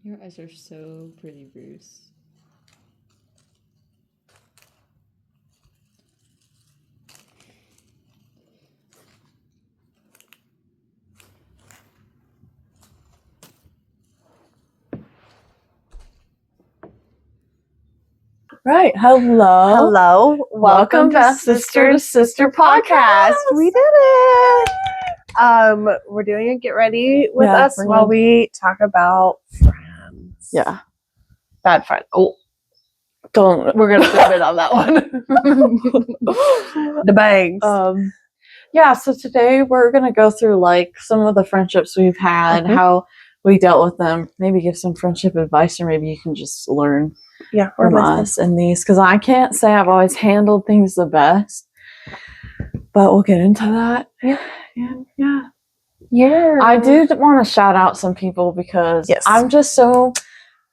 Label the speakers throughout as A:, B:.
A: Your eyes are so pretty, Bruce.
B: Right. Hello.
C: Hello.
B: Welcome to Sister to Sister Podcast.
C: We did it. We're doing a get ready with us while we talk about friends.
B: Yeah.
C: Bad friend. Oh, we're gonna flip it on that one. The bangs.
B: Yeah, so today we're gonna go through like some of the friendships we've had, how we dealt with them, maybe give some friendship advice, or maybe you can just learn from us and these, because I can't say I've always handled things the best, but we'll get into that. Yeah. I do want to shout out some people because I'm just so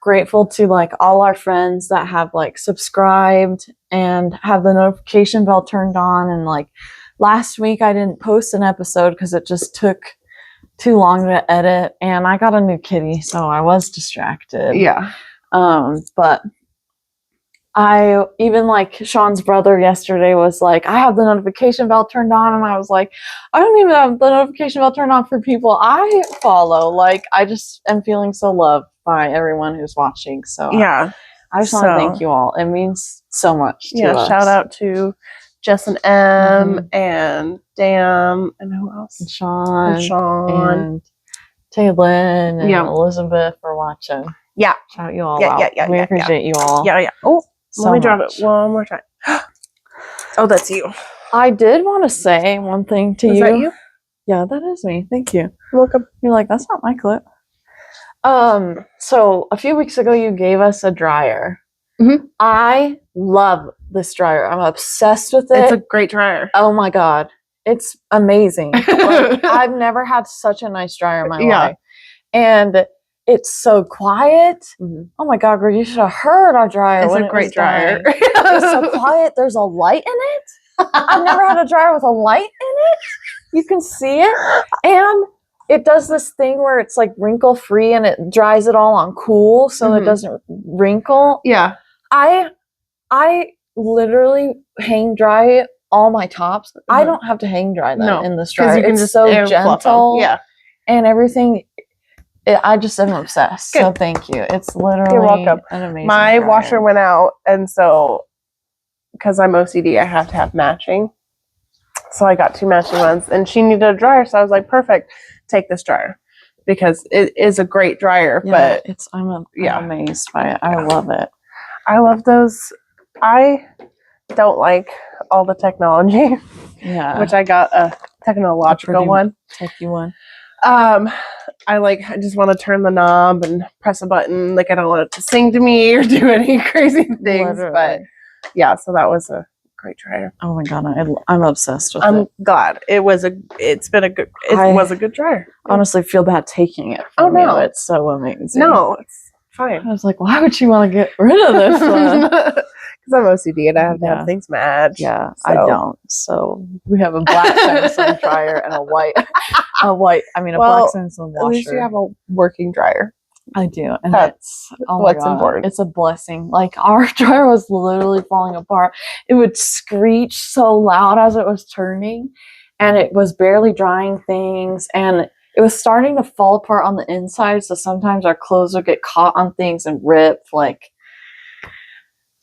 B: grateful to like all our friends that have like subscribed and have the notification bell turned on. And like last week I didn't post an episode because it just took too long to edit, and I got a new kitty, so I was distracted. But I even like Sean's brother yesterday was like, I have the notification bell turned on, and I was like, I don't even have the notification bell turned on for people I follow. Like, I just am feeling so loved by everyone who's watching. So I just want to thank you all. It means so much to us.
C: Shout out to Jess and M and Dan and who else?
B: And Sean and Taylin and Elizabeth for watching.
C: Yeah.
B: Shout you all out. We appreciate you all.
C: Oh, let me drop it one more time. Oh, that's you. I
B: did want to say one thing to you.
C: Is that you?
B: Yeah, that is me. Thank you.
C: You're welcome.
B: You're like, that's not my clip. So a few weeks ago you gave us a dryer. I love this dryer. I'm obsessed with it.
C: It's a great dryer.
B: Oh my god. It's amazing. Like, I've never had such a nice dryer in my life. And it's so quiet. Oh my god, girl, you should have heard our dryer.
C: It's a great dryer.
B: It's so quiet. There's a light in it. I've never had a dryer with a light in it. You can see it. And it does this thing where it's like wrinkle free and it dries it all on cool so it doesn't wrinkle.
C: Yeah.
B: I literally hang dry all my tops. I don't have to hang dry them in this dryer. It's so gentle.
C: Yeah.
B: And everything. I just am obsessed. Good. So thank you. It's literally
C: You're welcome.
B: An amazing
C: My
B: dryer.
C: washer went out, and so because I'm OCD, I have to have matching. So I got 2 matching ones, and she needed a dryer, so I was like, perfect, take this dryer because it is a great dryer.
B: Yeah, but I'm amazed by it. I love it.
C: I love those. I don't like all the technology.
B: Yeah.
C: Which I got a technological one.
B: Techie one.
C: I just want to turn the knob and press a button. Like, I don't want it to sing to me or do any crazy things. Literally. But yeah, so that was a great dryer.
B: Oh my god, I'm obsessed with it.
C: I'm glad it was a good dryer.
B: Honestly, feel bad taking it.
C: No,
B: it's so amazing.
C: No, it's fine.
B: I was like, why would you want to get rid of this one?
C: Because I'm OCD and I have to have things match.
B: Yeah, so. I don't. So we have a black Samsung dryer and a black Samsung washer.
C: At least you have a working dryer.
B: I do, and
C: that's what's important.
B: It's a blessing. Like, our dryer was literally falling apart. It would screech so loud as it was turning, and it was barely drying things, and it was starting to fall apart on the inside. So sometimes our clothes would get caught on things and rip.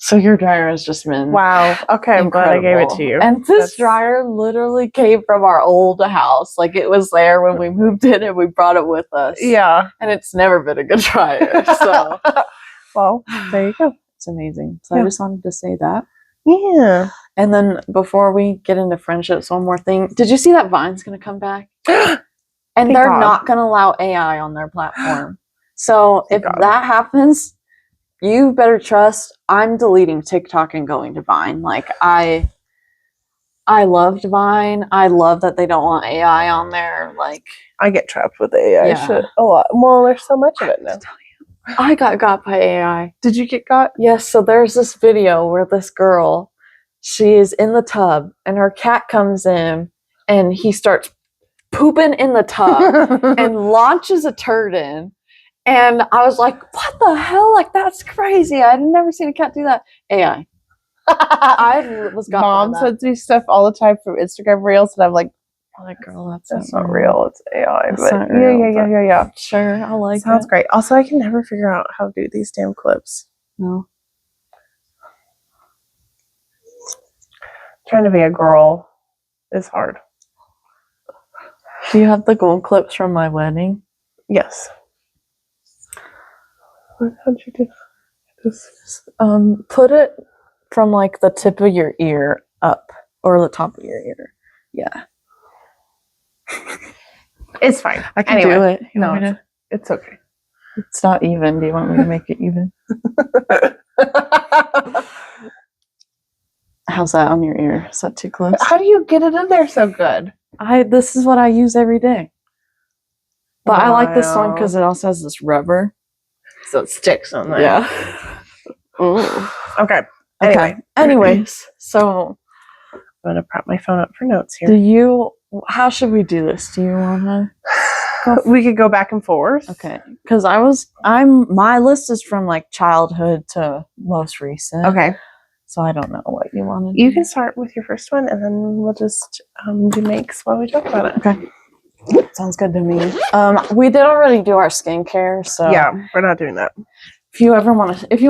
B: So your dryer has just been
C: okay. I'm glad I gave it to you.
B: And this dryer literally came from our old house. Like, it was there when we moved in and we brought it with us.
C: Yeah.
B: And it's never been a good dryer. So
C: well, there you go.
B: It's amazing. So I just wanted to say that.
C: Yeah.
B: And then before we get into friendships, one more thing. Did you see that Vine's going to come back? And they're not going to allow AI on their platform. So if that happens, you better trust I'm deleting TikTok and going to Vine. Like, I loved Vine. I love that they don't want AI on there. Like,
C: I get trapped with AI shit a lot. Well, there's so much of it now.
B: I got by AI.
C: Did you get got?
B: Yes. So there's this video where this girl, she is in the tub and her cat comes in and he starts pooping in the tub and launches a turd in. And I was like, what the hell? Like, that's crazy. I'd never seen a cat do that. AI. I was got
C: Mom sends me stuff all the time from Instagram Reels, and I'm like,
B: girl,
C: that's not real. It's AI.
B: That's
C: But
B: not real,
C: yeah.
B: Sure, I like
C: Sounds
B: it.
C: great. Also, I can never figure out how to do these damn clips.
B: No.
C: Trying to be a girl is hard.
B: Do you have the gold clips from my wedding?
C: Yes. How'd you do this?
B: Put it from like the tip of your ear up, or the top of your ear. Yeah.
C: It's fine.
B: I can do it. You want me to?
C: It's okay.
B: It's not even. Do you want me to make it even? How's that on your ear? Is that too close?
C: How do you get it in there so good?
B: This is what I use every day. But I like this one
C: Wow.
B: because it also has this rubber.
C: So it sticks on there.
B: Yeah.
C: Okay.
B: Okay. Anyways, so
C: I'm gonna prop my phone up for notes
B: do
C: here.
B: you? How should we do this? Do you want to?
C: We could go back and forth.
B: Okay, because my list is from like childhood to most recent.
C: Okay.
B: So I don't know what you want to do.
C: You can start with your first one, and then we'll just do makes while we talk about it.
B: Okay. Sounds good to me. We did already do our skincare, so
C: yeah, we're not doing that.
B: if you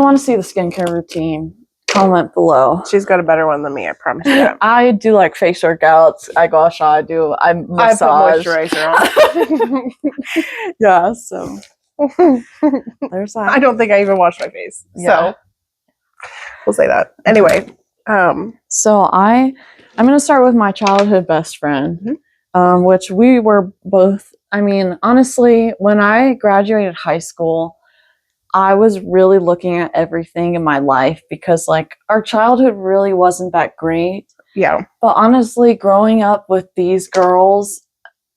B: want to see the skincare routine, comment below.
C: She's got a better one than me, I promise you that.
B: I do like face workouts. I massage.
C: I put moisturizer on.
B: Yeah, so there's that.
C: I don't think I even wash my face.
B: Yeah.
C: So we'll say that. Anyway.
B: So I'm gonna start with my childhood best friend, which we were both. I mean, honestly, when I graduated high school, I was really looking at everything in my life because like our childhood really wasn't that great.
C: Yeah.
B: But honestly, growing up with these girls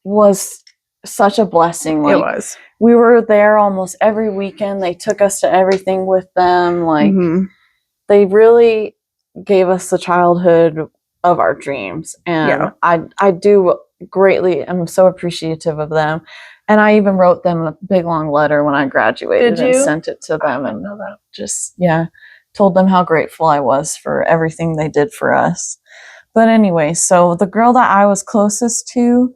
B: was such a blessing. Like,
C: it was.
B: We were there almost every weekend. They took us to everything with them. Like they really gave us the childhood of our dreams. And I do greatly, I'm so appreciative of them. And I even wrote them a big long letter when I graduated and sent it to them, and just told them how grateful I was for everything they did for us. But anyway, so the girl that I was closest to,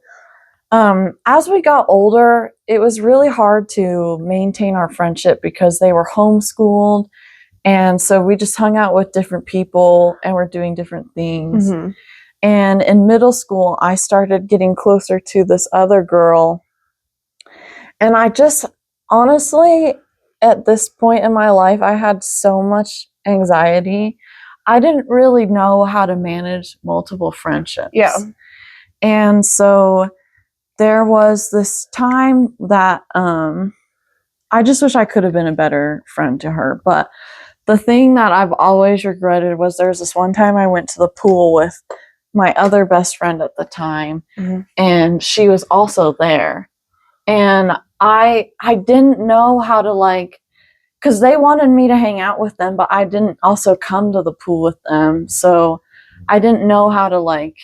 B: as we got older, it was really hard to maintain our friendship because they were homeschooled. And so we just hung out with different people and were doing different things. And in middle school, I started getting closer to this other girl. And I just, honestly, at this point in my life, I had so much anxiety. I didn't really know how to manage multiple friendships.
C: Yeah.
B: And so there was this time that I just wish I could have been a better friend to her. But the thing that I've always regretted was there was this one time I went to the pool with my other best friend at the time, and she was also there. And I didn't know how to like, because they wanted me to hang out with them, but I didn't also come to the pool with them. So I didn't know how to like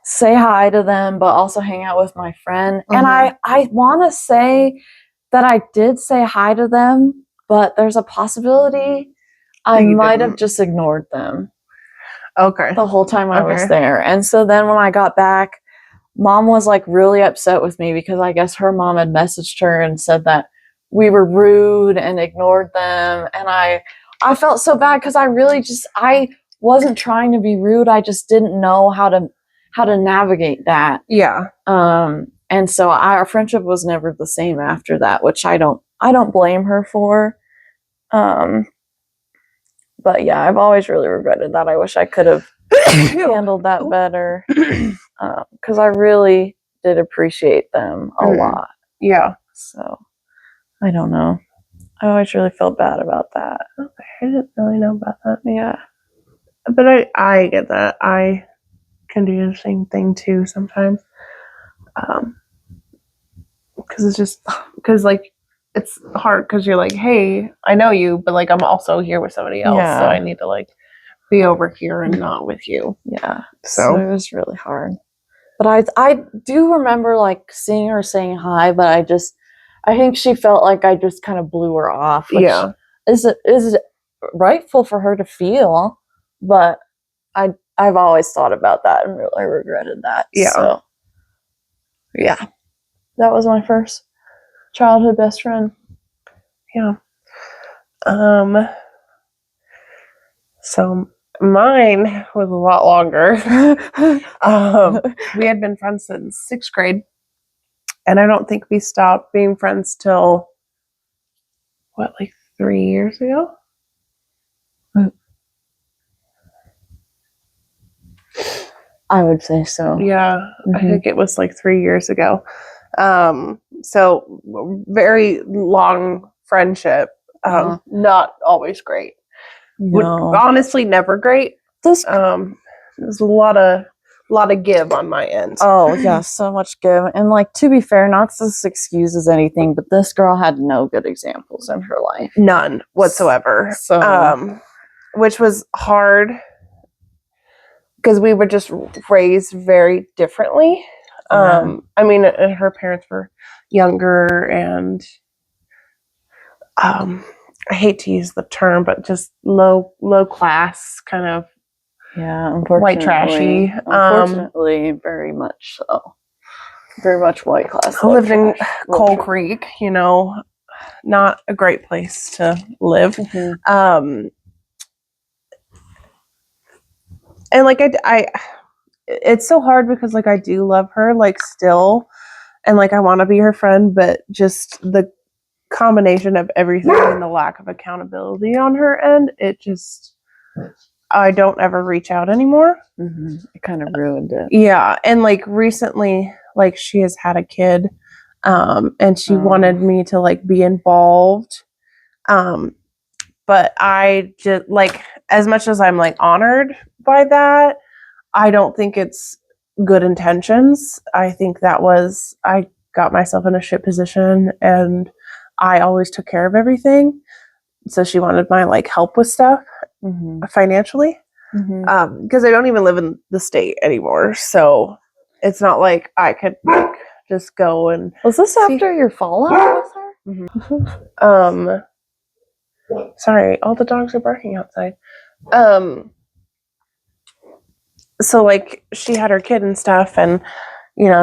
B: say hi to them, but also hang out with my friend. And I want to say that I did say hi to them, but there's a possibility I might have just ignored them.
C: Okay.
B: The whole time I was there. And so then when I got back, Mom was like really upset with me because I guess her mom had messaged her and said that we were rude and ignored them. And I felt so bad because I wasn't trying to be rude. I just didn't know how to navigate that.
C: Yeah.
B: And so our friendship was never the same after that, which I don't blame her for. But yeah, I've always really regretted that. I wish I could have handled that better. Because I really did appreciate them a lot.
C: Yeah.
B: So, I don't know. I always really felt bad about that.
C: Okay, I didn't really know about that.
B: Yeah.
C: But I get that. I can do the same thing too sometimes. Because it's just, like, it's hard because you're like, hey, I know you, but like, I'm also here with somebody else. So I need to like be over here and not with you.
B: Yeah. So it was really hard. But I do remember like seeing her saying hi, but I think she felt like I just kind of blew her off, which is rightful for her to feel, but I've always thought about that and really regretted that.
C: Yeah.
B: So, yeah. That was my first childhood best friend.
C: Yeah. So mine was a lot longer. We had been friends since 6th grade, and I don't think we stopped being friends till like 3 years ago.
B: I would say so.
C: Yeah, I think it was like 3 years ago. So very long friendship. Not always great.
B: No.
C: Honestly, never great. There's a lot of give on my end.
B: Oh yeah, so much give. And like, to be fair, not this excuses anything, but this girl had no good examples in her life.
C: None whatsoever.
B: So
C: which was hard because we were just raised very differently.
B: Yeah.
C: I mean, her parents were younger, and I hate to use the term, but just low class, kind of.
B: Yeah, unfortunately.
C: White trashy.
B: Unfortunately, very much so. Very much white class.
C: I lived in Coal Creek, not a great place to live. And like I it's so hard because like I do love her like still, and like I want to be her friend, but just the combination of everything and the lack of accountability on her end, I don't ever reach out anymore.
B: It kind of ruined it.
C: Yeah, and like recently, like she has had a kid, and she wanted me to like be involved, but I just like, as much as I'm like honored by that, I don't think it's good intentions. I think I got myself in a shit position, and I always took care of everything. So she wanted my like help with stuff financially, because I don't even live in the state anymore. So it's not like I could like just go and.
B: Was this after your fallout with her?
C: Sorry, all the dogs are barking outside. So like she had her kid and stuff, and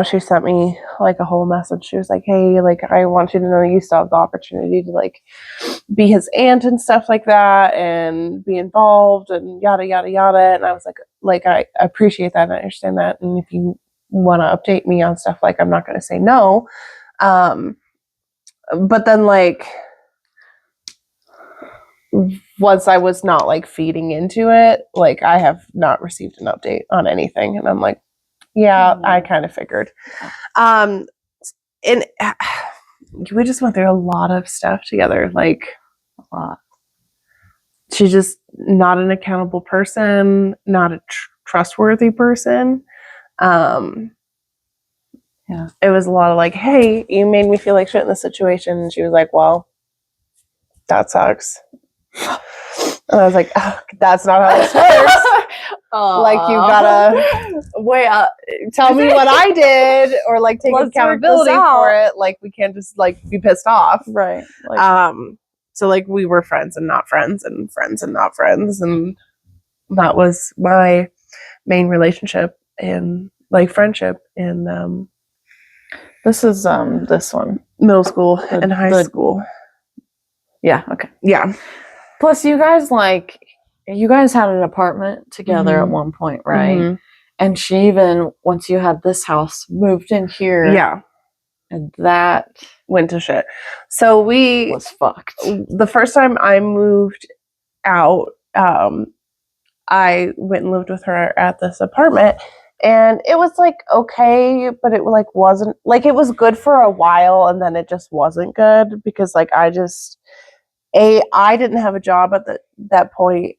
C: she sent me like a whole message. She was like, hey, like I want you to know you still have the opportunity to like be his aunt and stuff like that, and be involved and yada yada yada. And I was like I appreciate that and I understand that, and if you want to update me on stuff, like I'm not going to say no. But then like once I was not like feeding into it, like I have not received an update on anything, and I'm like, yeah, I kind of figured. And we just went through a lot of stuff together, like a lot. She's just not an accountable person, not a trustworthy person.
B: Yeah,
C: it was a lot of like, hey, you made me feel like shit in this situation, and she was like, well, that sucks. And I was like, oh, that's not how this works. Like, you gotta tell me what I did, or like take accountability for it. Like, we can't just like be pissed off,
B: right?
C: Like, so like we were friends and not friends, and friends and not friends, and that was my main relationship and like friendship in
B: this is this one,
C: middle school and high school.
B: Yeah. Okay.
C: Yeah.
B: Plus, you guys had an apartment together at one point, right? And she even, once you had this house, moved in here.
C: Yeah.
B: And that
C: went to shit. So we
B: was fucked.
C: The first time I moved out, I went and lived with her at this apartment, and it was like okay, but it like wasn't like, it was good for a while, and then it just wasn't good because like I didn't have a job at that point,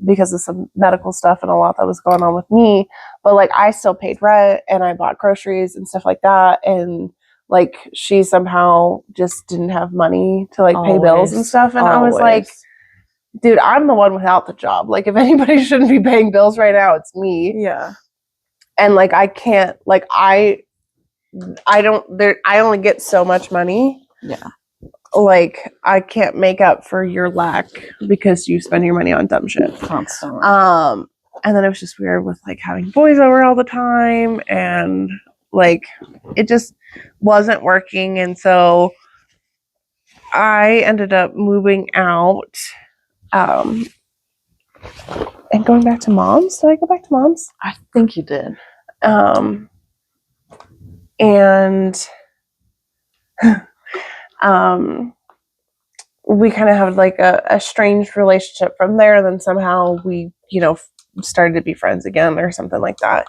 C: because of some medical stuff and a lot that was going on with me, but like I still paid rent and I bought groceries and stuff like that, and like she somehow just didn't have money to like pay bills and stuff, and I was like, dude, I'm the one without the job. Like, if anybody shouldn't be paying bills right now, it's me.
B: Yeah.
C: And like I can't, like I I only get so much money.
B: Yeah.
C: Like, I can't make up for your lack because you spend your money on dumb shit.
B: Constantly.
C: And then it was just weird with like having boys over all the time, and like it just wasn't working. And so I ended up moving out, and going back to mom's. Did I go back to mom's?
B: I think you did.
C: And we kind of had like a strange relationship from there. Then somehow we, started to be friends again or something like that.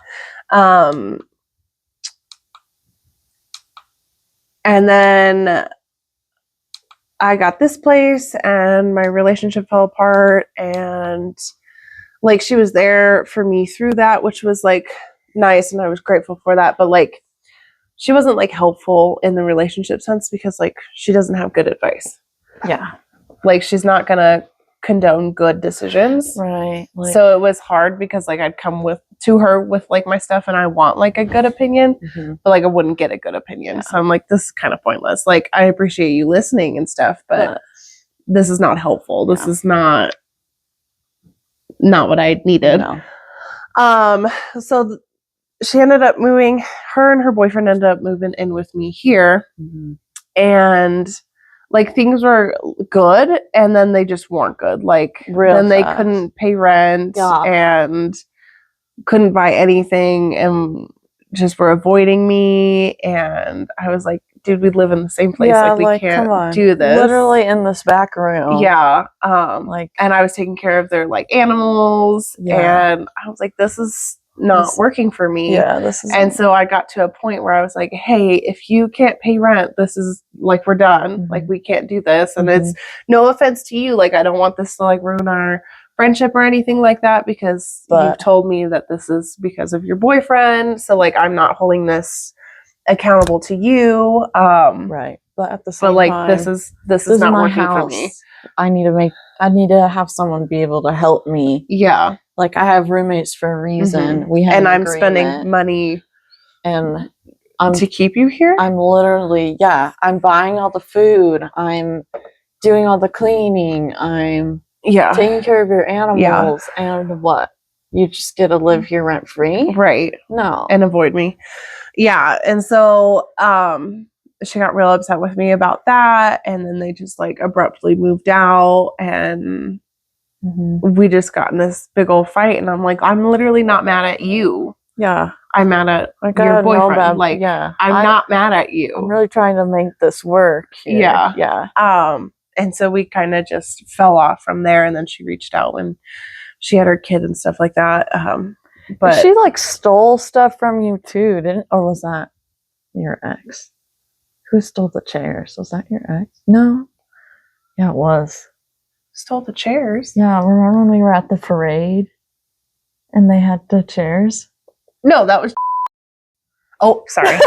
C: And then I got this place and my relationship fell apart, and like she was there for me through that, which was like nice, and I was grateful for that. But like she wasn't like helpful in the relationship sense because like she doesn't have good advice.
B: Yeah.
C: Like she's not gonna condone good decisions.
B: Right. Like,
C: so it was hard because like I'd come to her with like my stuff and I want like a good opinion, but like I wouldn't get a good opinion. Yeah. So I'm like, this is kind of pointless. Like I appreciate you listening and stuff, but this is not helpful. This is not what I needed. No. So she ended up moving. Her and her boyfriend ended up moving in with me here, and like things were good, and then they just weren't good. Like then they couldn't pay rent and couldn't buy anything, and just were avoiding me. And I was like, dude, we live in the same place.
B: Yeah,
C: like we can't do this.
B: Literally in this back room.
C: Yeah. And I was taking care of their like animals, and I was like, this is not working for me.
B: Yeah, this is.
C: And so I got to a point where I was like, hey, if you can't pay rent, this is like, we're done. Like we can't do this. And it's no offense to you. Like I don't want this to like ruin our friendship or anything like that, because you've told me that this is because of your boyfriend. So like I'm not holding this accountable to you.
B: Right. But at the same time,
C: this is not working
B: house.
C: For me.
B: I need to have someone be able to help me.
C: Yeah.
B: Like I have roommates for a reason. We have
C: and I'm spending money
B: and
C: to keep you here.
B: I'm literally I'm buying all the food. I'm doing all the cleaning. I'm taking care of your animals. And what? You just get to live here rent free?
C: Right.
B: No.
C: And avoid me. Yeah. And so she got real upset with me about that, and then they just like abruptly moved out, and we just got in this big old fight. And I'm like, I'm literally not mad at you.
B: Yeah.
C: I'm mad at your boyfriend. Like, I'm not mad at you.
B: I'm really trying to make this work here.
C: Yeah.
B: Yeah.
C: And so we kind of just fell off from there, and then she reached out when she had her kid and stuff like that. But
B: she like stole stuff from you too, or was that your ex? Who stole the chairs? Was that your ex? No. Yeah, it was.
C: Stole the chairs?
B: Yeah, remember when we were at the parade and they had the chairs?
C: No, that was. Oh, sorry.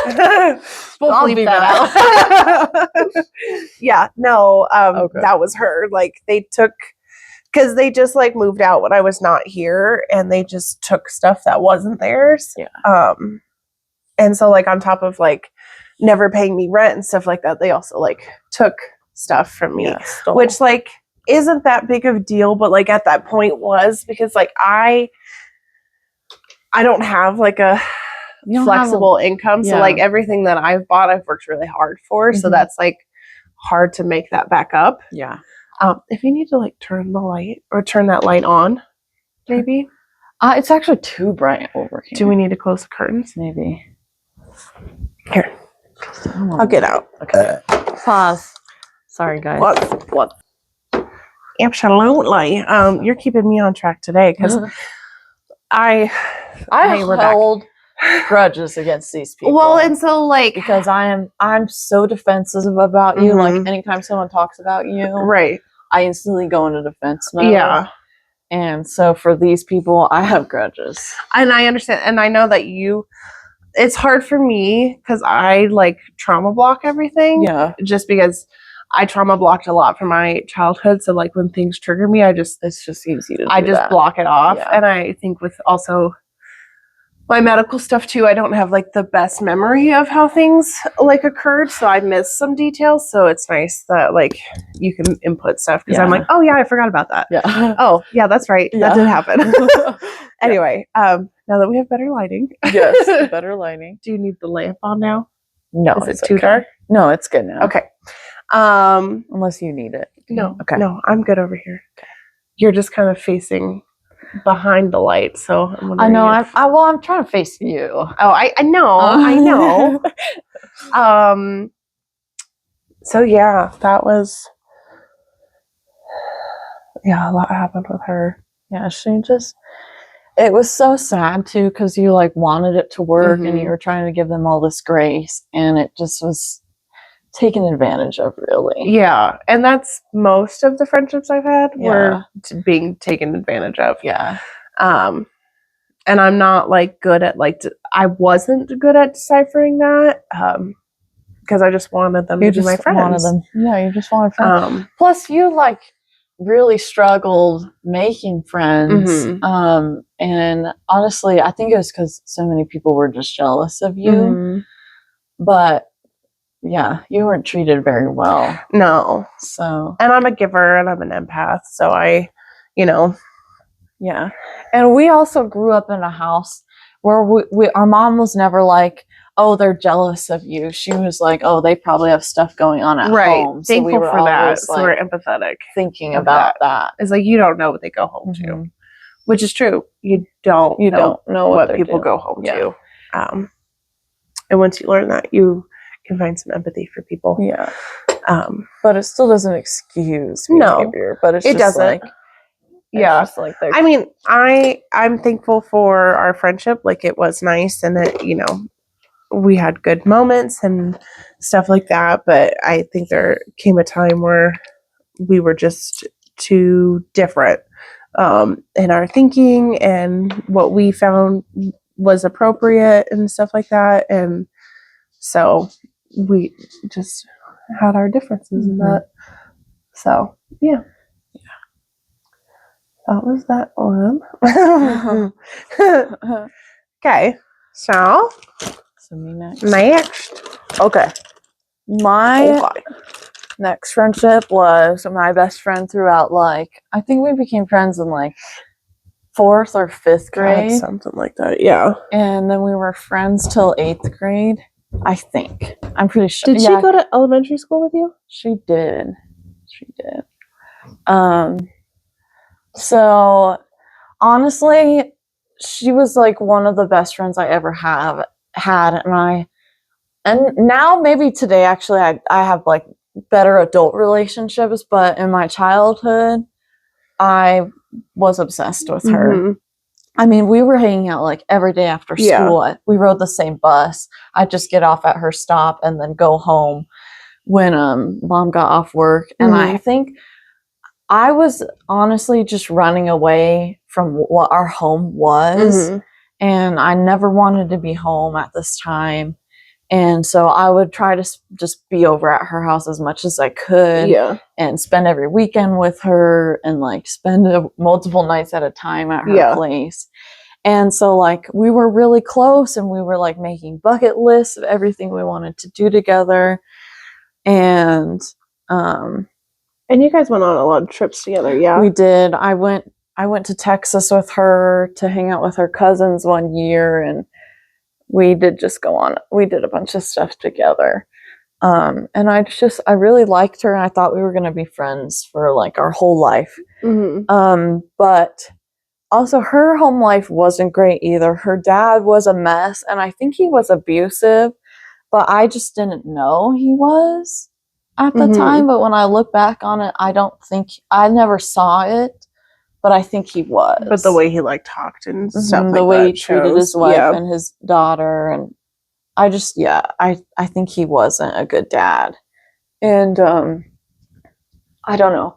C: We'll leave that out. Yeah, no, that was her. Like they took, because they just like moved out when I was not here, and they just took stuff that wasn't theirs.
B: Yeah.
C: And so like on top of like never paying me rent and stuff like that, they also like took stuff from me, which like isn't that big of a deal, but like at that point was, because like I don't have like a flexible income. So like everything that I've bought, I've worked really hard for. So that's like hard to make that back up.
B: Yeah.
C: If you need to like turn the light or turn that light on, maybe.
B: It's actually too bright over here.
C: Do we need to close the curtains?
B: Maybe.
C: Here. I'll get out.
B: Okay. Pause. Sorry, guys.
C: What? Absolutely. You're keeping me on track today, because I
B: hold grudges against these people.
C: Well, and so like,
B: because I'm so defensive about you. Like anytime someone talks about you,
C: right,
B: I instantly go into defense mode.
C: Yeah.
B: And so for these people, I have grudges.
C: And I understand, and I know that it's hard for me because I like trauma block everything.
B: Yeah.
C: Just because I trauma blocked a lot from my childhood. So like when things trigger me, it's just easy to do. I just block it off. Yeah. And I think with also my medical stuff too, I don't have like the best memory of how things like occurred, so I missed some details. So it's nice that like you can input stuff because I'm like, oh yeah, I forgot about that.
B: Yeah.
C: Oh yeah, that's right.
B: Yeah.
C: That did happen. Anyway, now that we have better lighting,
B: Yes, better lighting.
C: Do you need the lamp on now?
B: No,
C: is it too dark?
B: No, it's good now.
C: Okay.
B: Unless you need it.
C: No.
B: Okay.
C: No, I'm good over here. Okay. You're just kind of facing behind the light, so
B: I know. I'm trying to face you.
C: Oh, I know. I know. So yeah, that was. Yeah, a lot happened with her.
B: Yeah, it was so sad too because you like wanted it to work and you were trying to give them all this grace and it just was taken advantage of, really.
C: Yeah, and that's most of the friendships I've had were being taken advantage of.
B: Yeah.
C: And I'm not like good at I wasn't good at deciphering that because I just wanted them to be my friends.
B: Yeah, you just wanted friends. Plus, you like really struggled making friends. And honestly, I think it was because so many people were just jealous of you. But yeah, you weren't treated very well.
C: No.
B: So,
C: and I'm a giver and I'm an empath, so I,
B: yeah. And we also grew up in a house where our mom was never like, oh, they're jealous of you. She was like, oh, they probably have stuff going on at home.
C: So thankful
B: we were
C: for that.
B: So
C: we're empathetic.
B: Thinking about that.
C: It's like, you don't know what they go home to. Which is true. You don't know what people go home to. And once you learn that, you can find some empathy for people.
B: Yeah. But it still doesn't excuse behavior. But it doesn't.
C: Yeah. I mean, I'm thankful for our friendship. Like, it was nice and it, we had good moments and stuff like that. But I think there came a time where we were just too different in our thinking and what we found was appropriate and stuff like that. And so we just had our differences in that. So, yeah. That was that one. Okay. So
B: me
C: next.
B: Okay. My next friendship was my best friend throughout, I think we became friends in 4th or 5th grade.
C: God, something like that, yeah.
B: And then we were friends till 8th grade, I think. I'm pretty sure.
C: Did she go to elementary school with you?
B: She did. So honestly, she was one of the best friends I ever had, and now maybe today actually I have better adult relationships, but in my childhood I was obsessed with her. I mean, we were hanging out every day after school. We rode the same bus. I'd just get off at her stop and then go home when mom got off work. And I think I was honestly just running away from what our home was. And I never wanted to be home at this time. And so I would try to just be over at her house as much as I could. And spend every weekend with her and spend multiple nights at a time at her place. And so we were really close and we were making bucket lists of everything we wanted to do together. And
C: you guys went on a lot of trips together, yeah?
B: We did. I went to Texas with her to hang out with her cousins one year, and we did a bunch of stuff together. And I really liked her, and I thought we were going to be friends for our whole life. But also her home life wasn't great either. Her dad was a mess, and I think he was abusive, but I just didn't know he was at the time. But when I look back on it, I never saw it, but I think he was.
C: But the way he talked and stuff
B: the way he treated his wife and his daughter, and I just I think he wasn't a good dad. And I don't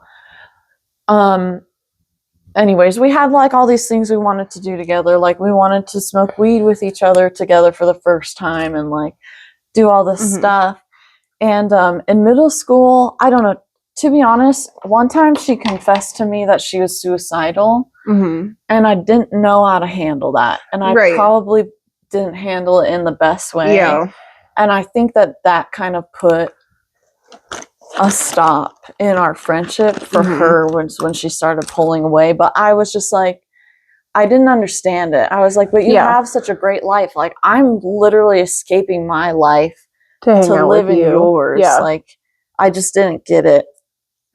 B: know. Anyways, we had all these things we wanted to do together. We wanted to smoke weed with each other together for the first time and do all this stuff. And in middle school, I don't know, to be honest, one time she confessed to me that she was suicidal, and I didn't know how to handle that. And I probably didn't handle it in the best way.
C: Yeah.
B: And I think that kind of put a stop in our friendship for her when she started pulling away. But I was just like, I didn't understand it. I was like, but you have such a great life. Like, I'm literally escaping my life to live in yours.
C: Yeah.
B: Like, I just didn't get it.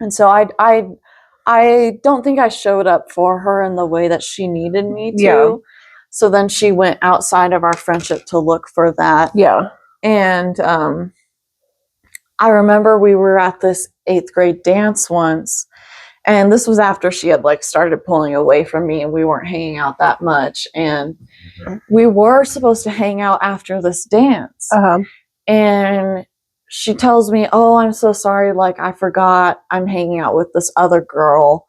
B: And so I don't think I showed up for her in the way that she needed me to.
C: Yeah.
B: So then she went outside of our friendship to look for that.
C: Yeah.
B: And I remember we were at this 8th grade dance once. And this was after she had like started pulling away from me and we weren't hanging out that much. And we were supposed to hang out after this dance. And she tells me, oh, I'm so sorry. Like, I forgot I'm hanging out with this other girl.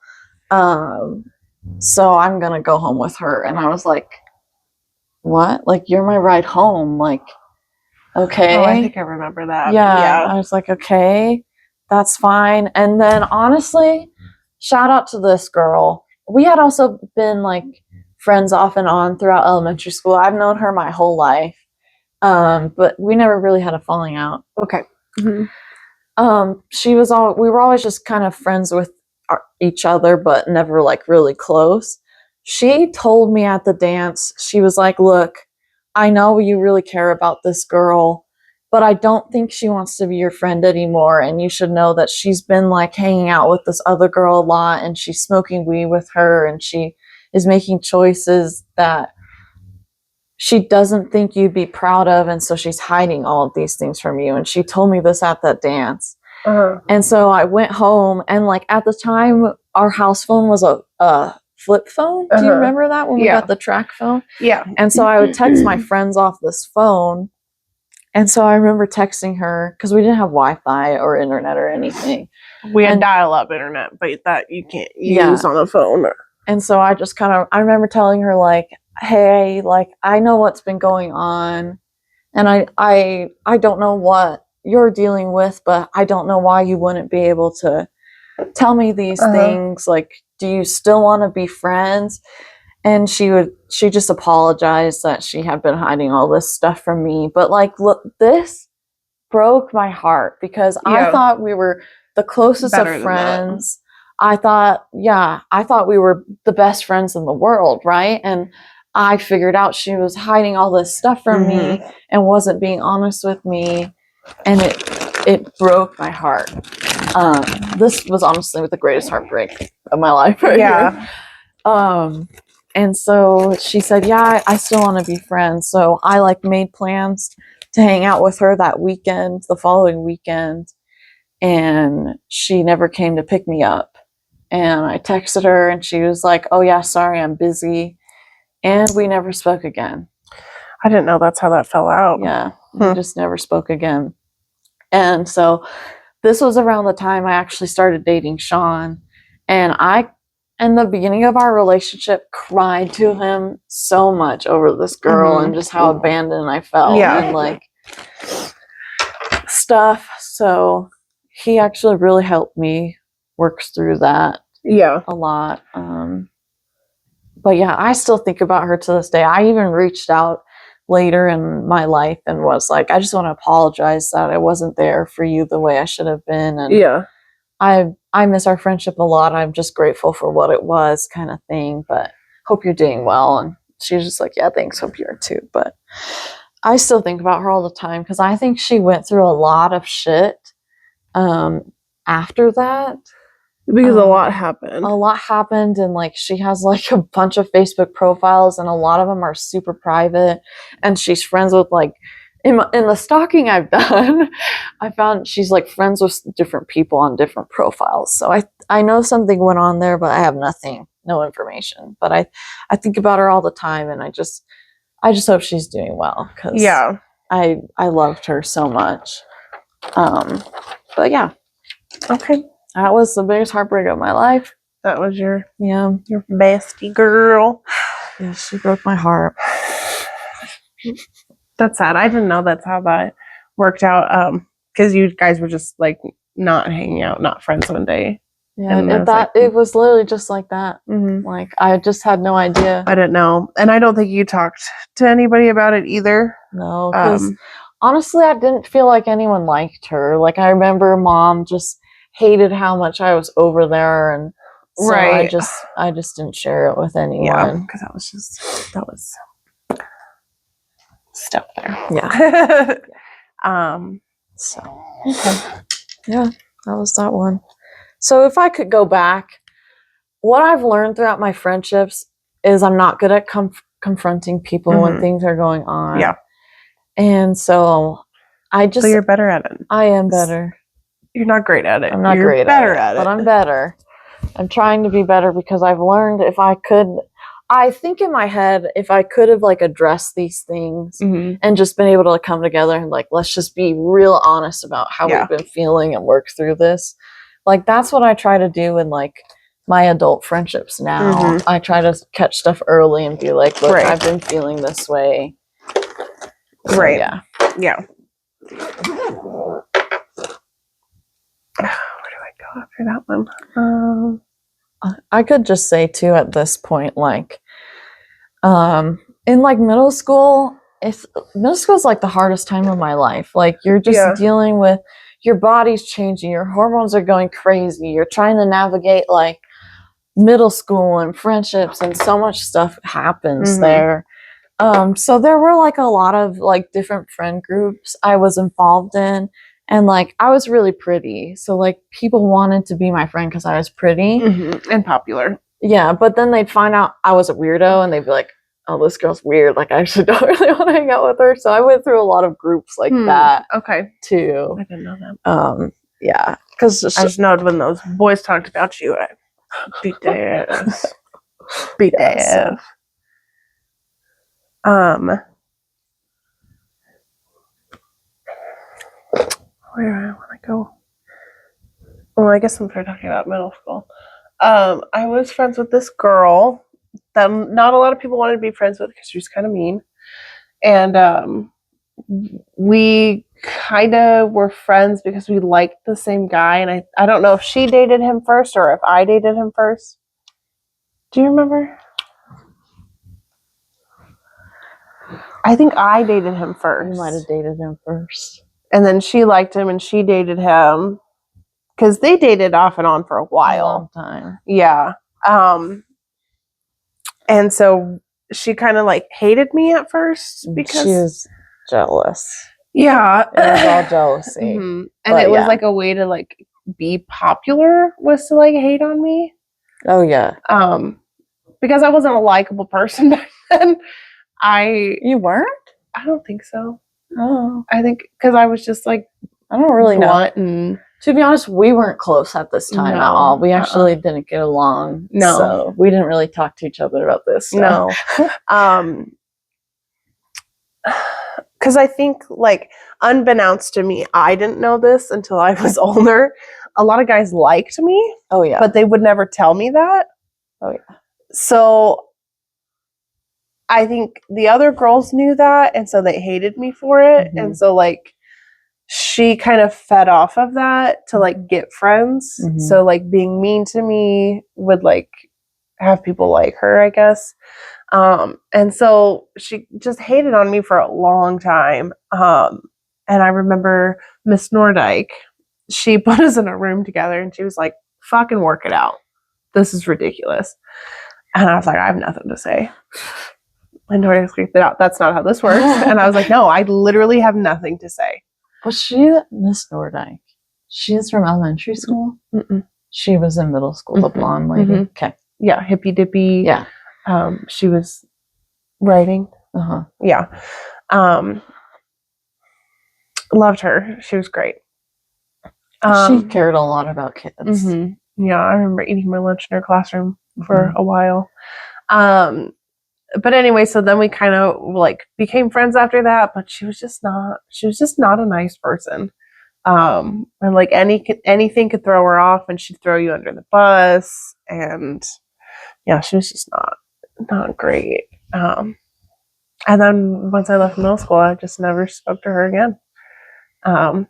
B: So I'm going to go home with her. And I was like, what? Like, you're my ride home. Like, okay.
C: Oh, I think I remember that.
B: Yeah. I was like, okay, that's fine. And then honestly, shout out to this girl. We had also been like friends off and on throughout elementary school. I've known her my whole life. But we never really had a falling out.
C: Okay.
B: We were always just kind of friends with each other, but never like really close. She told me at the dance, she was like, look, I know you really care about this girl, but I don't think she wants to be your friend anymore. And you should know that she's been like hanging out with this other girl a lot and she's smoking weed with her and she is making choices that she doesn't think you'd be proud of. And so she's hiding all of these things from you. And she told me this at that dance. And so I went home and like at the time our house phone was a flip phone. Do you remember that when we got the track phone?
C: Yeah.
B: And so I would text my friends off this phone. And so I remember texting her because we didn't have Wi-Fi or internet or anything.
C: We had dial-up internet, but that you can't use on a phone.
B: And so I just I remember telling her like, hey, like, I know what's been going on and I don't know what you're dealing with, but I don't know why you wouldn't be able to tell me these things. Like, do you still want to be friends? And she just apologized that she had been hiding all this stuff from me. But like, look, this broke my heart because I thought we were the closest of friends. I thought we were the best friends in the world, right? And I figured out she was hiding all this stuff from me and wasn't being honest with me. And it broke my heart. This was honestly the greatest heartbreak of my life right here. And so she said, yeah, I still want to be friends. So I like made plans to hang out with her that weekend, the following weekend. And she never came to pick me up. And I texted her and she was like, oh yeah, sorry, I'm busy. And we never spoke again.
C: I didn't know that's how that fell out.
B: Yeah, we just never spoke again. And so this was around the time I actually started dating Sean. And I, in the beginning of our relationship, cried to him so much over this girl and just how abandoned I felt and like stuff. So he actually really helped me work through that a lot. But yeah, I still think about her to this day. I even reached out later in my life and was like, I just want to apologize that I wasn't there for you the way I should have been. And I miss our friendship a lot. I'm just grateful for what it was, kind of thing. But hope you're doing well. And she was just like, yeah, thanks. Hope you are too. But I still think about her all the time because I think she went through a lot of shit after that.
C: Because a lot happened.
B: A lot happened, and like she has like a bunch of Facebook profiles, and a lot of them are super private. And she's friends with like in the stalking I've done, I found she's like friends with different people on different profiles. So I know something went on there, but I have no information. But I think about her all the time, and I just hope she's doing well because I loved her so much. But yeah,
C: okay.
B: That was the biggest heartbreak of my life.
C: That was your
B: bestie girl. Yeah, she broke my heart.
C: That's sad. I didn't know that's how that worked out. Because you guys were just like not hanging out, not friends one day.
B: Yeah,
C: And
B: it was literally just like that.
C: Mm-hmm.
B: Like, I just had no idea.
C: I didn't know. And I don't think you talked to anybody about it either.
B: No, because honestly, I didn't feel like anyone liked her. Like, I remember Mom just hated how much I was over there, and so I just didn't share it with anyone.
C: Yeah, because that was stuff there.
B: Yeah.
C: So okay.
B: Yeah, that was that one. So if I could go back, what I've learned throughout my friendships is I'm not good at confronting people when things are going on.
C: Yeah.
B: And so
C: So you're better at it.
B: I am better.
C: You're not great at it.
B: I'm not great at it, but I'm better. I'm trying to be better because I've learned I think in my head, if I could have like addressed these things and just been able to come together and like, let's just be real honest about how we've been feeling and work through this. Like, that's what I try to do in like my adult friendships now. I try to catch stuff early and be like, look, I've been feeling this way. So, yeah.
C: Yeah. Where do I go after that one?
B: I could just say too at this point, like, in like middle school is like the hardest time of my life. Like, you're just dealing with your body's changing, your hormones are going crazy, you're trying to navigate like middle school and friendships, and so much stuff happens there. So there were like a lot of like different friend groups I was involved in, and like I was really pretty, so like people wanted to be my friend because I was pretty
C: and popular.
B: Yeah, but then they'd find out I was a weirdo, and they'd be like, oh, this girl's weird, like I actually don't really want to hang out with her. So I went through a lot of groups like that too.
C: I didn't know that.
B: Yeah, because
C: I just know when those boys talked about you, I beat their ass. Beat their ass. Where do I want to go? Well, I guess I'm talking about middle school. I was friends with this girl that not a lot of people wanted to be friends with because she was kind of mean. And we kind of were friends because we liked the same guy. And I don't know if she dated him first or if I dated him first. Do you remember? I think I dated him first.
B: You might have dated him first.
C: And then she liked him and she dated him. Because they dated off and on for a while.
B: A long time.
C: Yeah. And so she kind of like hated me at first because
B: she was jealous.
C: Yeah.
B: It was all jealousy.
C: And it was like a way to like be popular, was to like hate on me.
B: Oh yeah.
C: Because I wasn't a likable person back then.
B: You weren't?
C: I don't think so.
B: Oh.
C: I think because I was just like,
B: I don't really know.
C: And
B: to be honest, we weren't close at this time at all. We actually didn't get along.
C: No.
B: So we didn't really talk to each other about this stuff.
C: No. Because I think, like, unbeknownst to me, I didn't know this until I was older. A lot of guys liked me.
B: Oh, yeah.
C: But they would never tell me that.
B: Oh, yeah.
C: So I think the other girls knew that, and so they hated me for it. And so, like, she kind of fed off of that to, like, get friends. So, like, being mean to me would, like, have people like her, I guess. And so she just hated on me for a long time. And I remember Miss Nordyke, she put us in a room together and she was like, fucking work it out. This is ridiculous. And I was like, I have nothing to say. And Nordyke freaked it out. That's not how this works. And I was like, no, I literally have nothing to say.
B: Was she Miss Nordyke? She is from elementary school? She was in middle school, the blonde lady. Okay.
C: Yeah, hippy dippy.
B: Yeah.
C: She was writing. Yeah. Loved her. She was great.
B: She cared a lot about kids.
C: Yeah, I remember eating my lunch in her classroom for a while. But anyway, so then we kind of like became friends after that, but she was just not a nice person. And like anything could throw her off and she'd throw you under the bus, and yeah, she was just not great. And then once I left middle school, I just never spoke to her again. I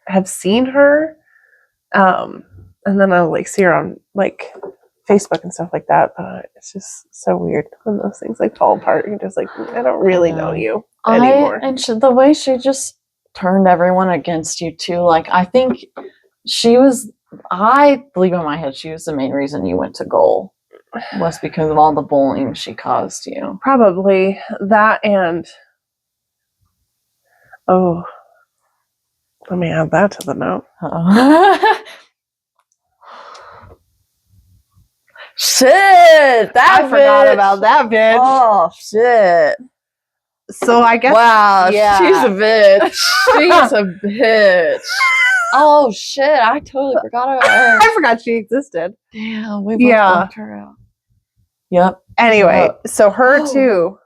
C: have seen her And then I'll like see her on like Facebook and stuff like that. But it's just so weird when those things like fall apart. You're just like, I don't really know you anymore.
B: The way she just turned everyone against you too. Like I think I believe in my head she was the main reason you went to Goal. Was because of all the bullying she caused you.
C: Probably that, and let me add that to the note.
B: Shit! I
C: forgot about that bitch.
B: Oh shit!
C: So I guess
B: she's a bitch. She's a bitch. Oh shit! I totally forgot about her.
C: I forgot she existed.
B: Damn, we both left her out. Yep.
C: Anyway, so her too.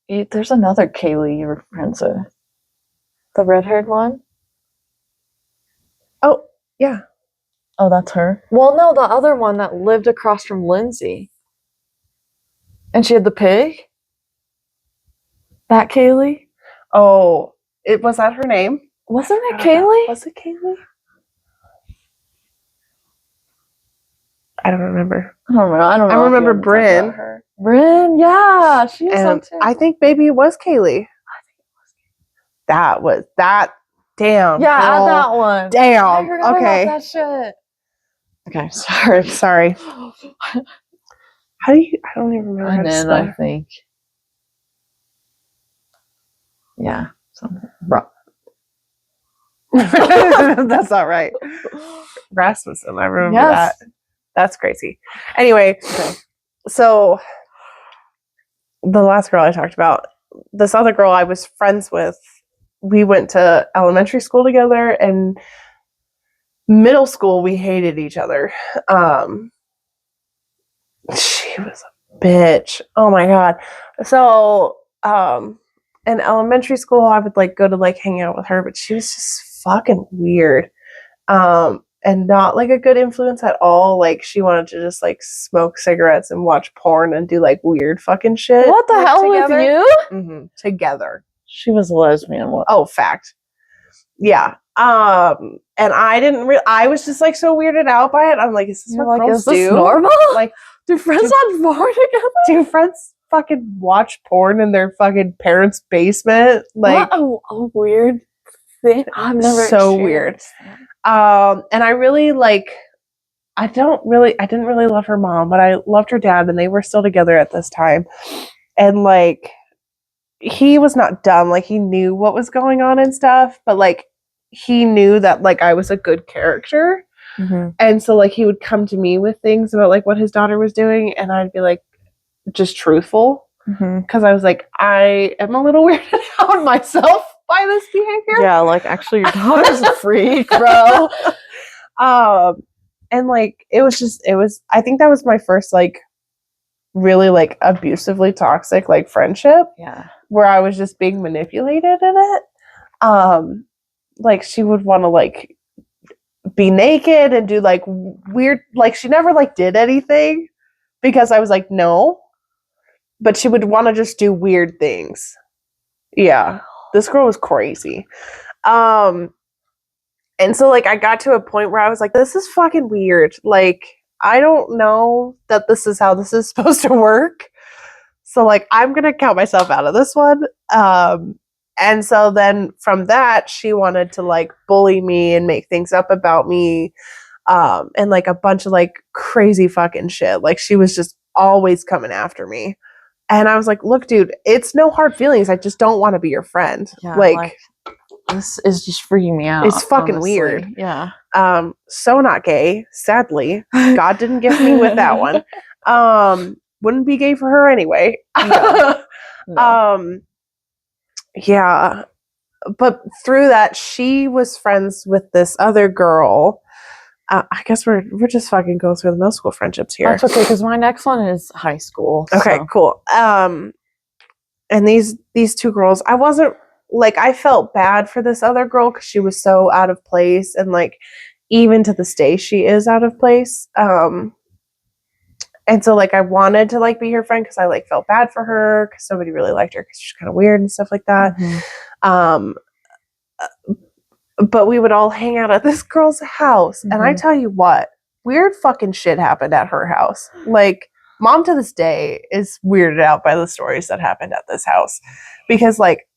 B: There's another Kaylee you were friends with. The red-haired one?
C: Oh, yeah.
B: Oh, that's her? Well, no, the other one that lived across from Lindsay. And she had the pig? That Kaylee?
C: Oh, was that her name?
B: Wasn't it Kaylee?
C: Was it Kaylee? I don't remember.
B: I don't know.
C: I remember Bryn.
B: Bryn, yeah. She was
C: And
B: too.
C: I think maybe it was Kaylee. That was that. Damn.
B: Yeah, add that one.
C: Damn.
B: I forgot
C: okay.
B: about that shit. Okay, sorry.
C: Sorry. How do you? I don't even remember.
B: And then I think. Yeah. Something.
C: That's not right. Rasmussen. I remember that. That's crazy. Anyway, so the last girl I talked about, this other girl I was friends with, we went to elementary school together, and middle school we hated each other. She was a bitch. Oh my god. So in elementary school I would like go to like hang out with her, but she was just fucking weird. And not like a good influence at all. Like she wanted to just like smoke cigarettes and watch porn and do like weird fucking shit.
B: What the hell together? With you?
C: Mm-hmm. Together.
B: She was a lesbian. What?
C: Oh, fact. Yeah. And I didn't I was just like so weirded out by it. I'm like, is this what girls do?
B: Normal?
C: Like,
B: do friends watch porn together?
C: Do friends fucking watch porn in their fucking parents' basement? Like,
B: what a weird thing. I've never
C: so weird. And I really like, I didn't really love her mom, but I loved her dad, and they were still together at this time. And like, he was not dumb. Like, he knew what was going on and stuff, but like, he knew that like I was a good character. Mm-hmm. And so like, he would come to me with things about like what his daughter was doing, and I'd be like, just truthful. Because I was like, I am a little weirded out myself by this behavior.
B: Yeah, like actually your daughter's a freak, bro.
C: And like it was I think that was my first like really like abusively toxic like friendship.
B: Yeah.
C: Where I was just being manipulated in it. Like she would want to like be naked and do like weird, like she never like did anything because I was like, no. But she would want to just do weird things. Yeah. This girl was crazy. And so like I got to a point where I was like, this is fucking weird. Like, I don't know that this is how this is supposed to work. So like I'm gonna count myself out of this one. And so then from that, she wanted to like bully me and make things up about me. And like a bunch of like crazy fucking shit. Like she was just always coming after me. And I was like, look, dude, it's no hard feelings. I just don't want to be your friend.
B: Yeah, like this is just freaking me out.
C: It's fucking weird.
B: Yeah.
C: So not gay, sadly. God didn't gift me with that one. Wouldn't be gay for her anyway. No. Yeah. But through that, she was friends with this other girl. I guess we're just fucking going through the middle school friendships here.
B: That's okay, because my next one is high school.
C: Okay, cool. And these two girls, I wasn't like, I felt bad for this other girl because she was so out of place, and like even to this day she is out of place. And so like I wanted to like be her friend because I like felt bad for her because nobody really liked her because she's kind of weird and stuff like that. Mm-hmm. but we would all hang out at this girl's house. And I tell you what, weird fucking shit happened at her house. Like, Mom to this day is weirded out by the stories that happened at this house. Because, like,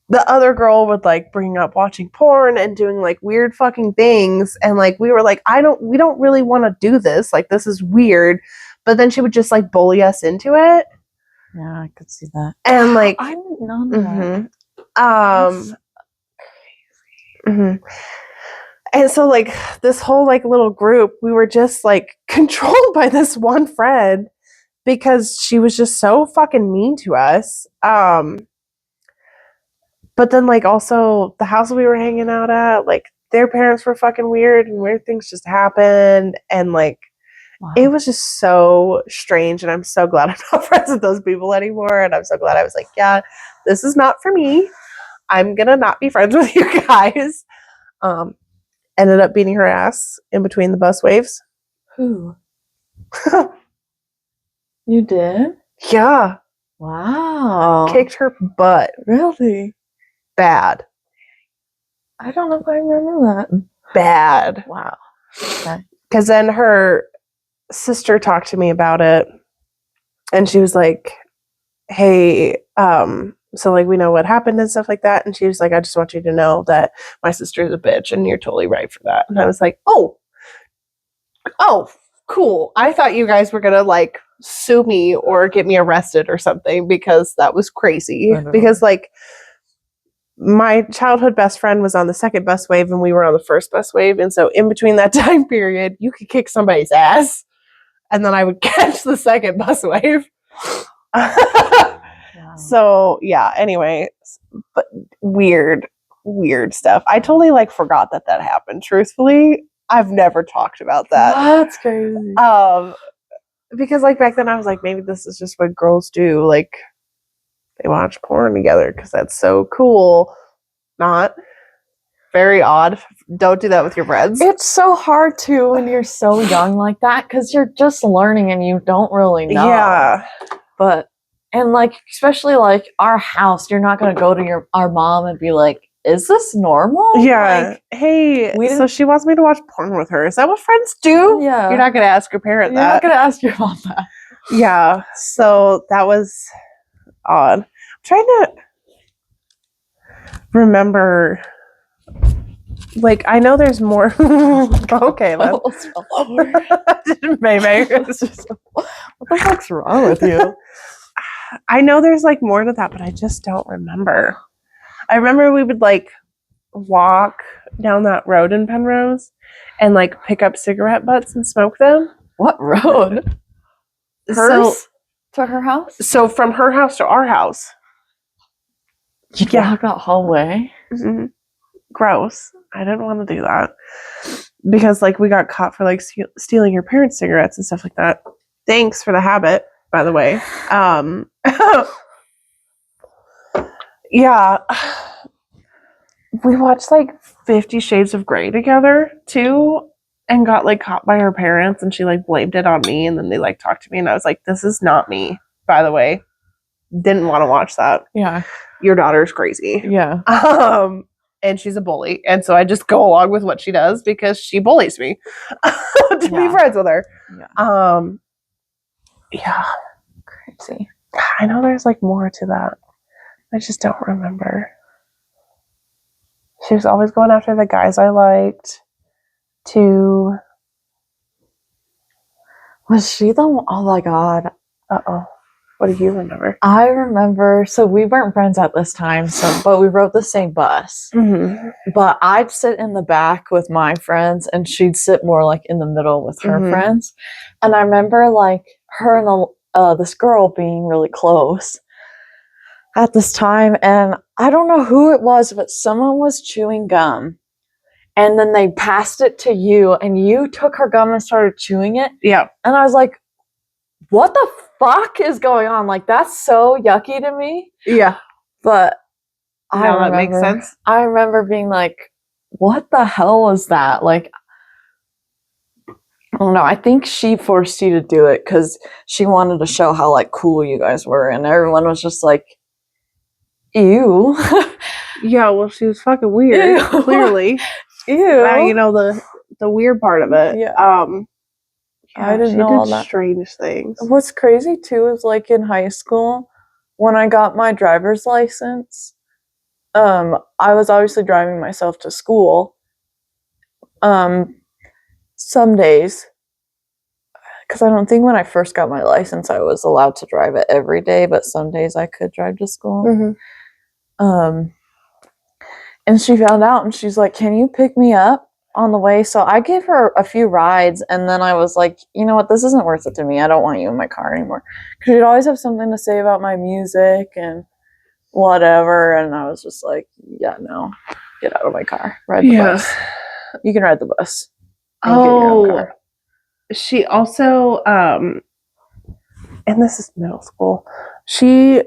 C: the other girl would, like, bring up watching porn and doing, like, weird fucking things. And, like, we were like, we don't really want to do this. Like, this is weird. But then she would just, like, bully us into it.
B: Yeah, I could see that.
C: And, like,
B: I didn't know that.
C: And so, like, this whole, like, little group, we were just, like, controlled by this one friend because she was just so fucking mean to us. But then, like, also the house we were hanging out at, like, their parents were fucking weird and weird things just happened. And, like, it was just so strange. And I'm so glad I'm not friends with those people anymore. And I'm so glad I was like, yeah, this is not for me. I'm gonna not be friends with you guys. Ended up beating her ass in between the bus waves.
B: Who? You did?
C: Yeah.
B: Wow.
C: Kicked her butt.
B: Really?
C: Bad.
B: I don't know if I remember that.
C: Bad.
B: Wow. Okay.
C: Because then her sister talked to me about it. And she was like, hey, so, like, we know what happened and stuff like that. And she was like, I just want you to know that my sister's a bitch and you're totally right for that. And I was like, oh, cool. I thought you guys were going to, like, sue me or get me arrested or something because that was crazy. Because, like, my childhood best friend was on the second bus wave and we were on the first bus wave. And so in between that time period, you could kick somebody's ass and then I would catch the second bus wave. So, yeah, anyway, but weird stuff. I totally, like, forgot that happened. Truthfully, I've never talked about that.
B: That's crazy.
C: Because, like, back then I was like, maybe this is just what girls do. Like, they watch porn together because that's so cool. Not. Very odd. Don't do that with your friends.
B: It's so hard to when you're so young like that because you're just learning and you don't really know.
C: Yeah.
B: But, and, like, especially, like, our house, you're not going to go to our mom and be like, is this normal?
C: Yeah. Like, hey, so she wants me to watch porn with her. Is that what friends do?
B: Yeah.
C: You're not going to ask your parent that.
B: You're not going to ask your mom that.
C: Yeah. So that was odd. I'm trying to remember. Like, I know there's more. Okay, then. Maybe.
B: What the fuck's wrong with you?
C: I know there's, like, more to that, but I just don't remember. I remember we would, like, walk down that road in Penrose and, like, pick up cigarette butts and smoke them.
B: What road? Hers? To her house?
C: So from her house to our house.
B: You'd walk that whole way?
C: Mm-hmm. Gross. I didn't want to do that. Because, like, we got caught for, like, stealing your parents' cigarettes and stuff like that. Thanks for the habit, by the way. Yeah. We watched, like, 50 Shades of Grey together, too, and got, like, caught by her parents, and she, like, blamed it on me, and then they, like, talked to me, and I was like, this is not me, by the way. Didn't want to watch that.
B: Yeah.
C: Your daughter's crazy.
B: Yeah.
C: And she's a bully, and so I just go along with what she does because she bullies me to be friends with her.
B: Yeah.
C: Yeah.
B: Crazy.
C: I know there's, like, more to that. I just don't remember. She was always going after the guys I liked, too.
B: Was she the one? Oh my god.
C: Uh-oh. What do you remember?
B: I remember, so we weren't friends at this time, but we rode the same bus.
C: Mm-hmm.
B: But I'd sit in the back with my friends, and she'd sit more, like, in the middle with her friends. And I remember, like, her and this girl being really close at this time. And I don't know who it was, but someone was chewing gum. And then they passed it to you, and you took her gum and started chewing it.
C: Yeah.
B: And I was like, what the fuck is going on? Like, that's so yucky to me.
C: Yeah.
B: But that
C: makes sense.
B: I remember being like, what the hell was that? Like, I don't know. I think she forced you to do it because she wanted to show how, like, cool you guys were. And everyone was just like, Ew.
C: Yeah, well, she was fucking weird,
B: Ew.
C: clearly.
B: Ew.
C: You know, the weird part of it.
B: Yeah.
C: Yeah,
B: I didn't
C: she
B: know
C: did
B: all that.
C: strange things.
B: What's crazy too is like in high school, when I got my driver's license, I was obviously driving myself to school. Some days, because I don't think when I first got my license I was allowed to drive it every day, but some days I could drive to school. And she found out and she's like, "Can you pick me up on the way?" So I gave her a few rides, and then I was like, "You know what? This isn't worth it to me. I don't want you in my car anymore." Because she'd always have something to say about my music and whatever, and I was just like, "Yeah, no, get out of my car. Ride the bus. You can ride the bus. And get your own car."
C: She also, and this is middle school, she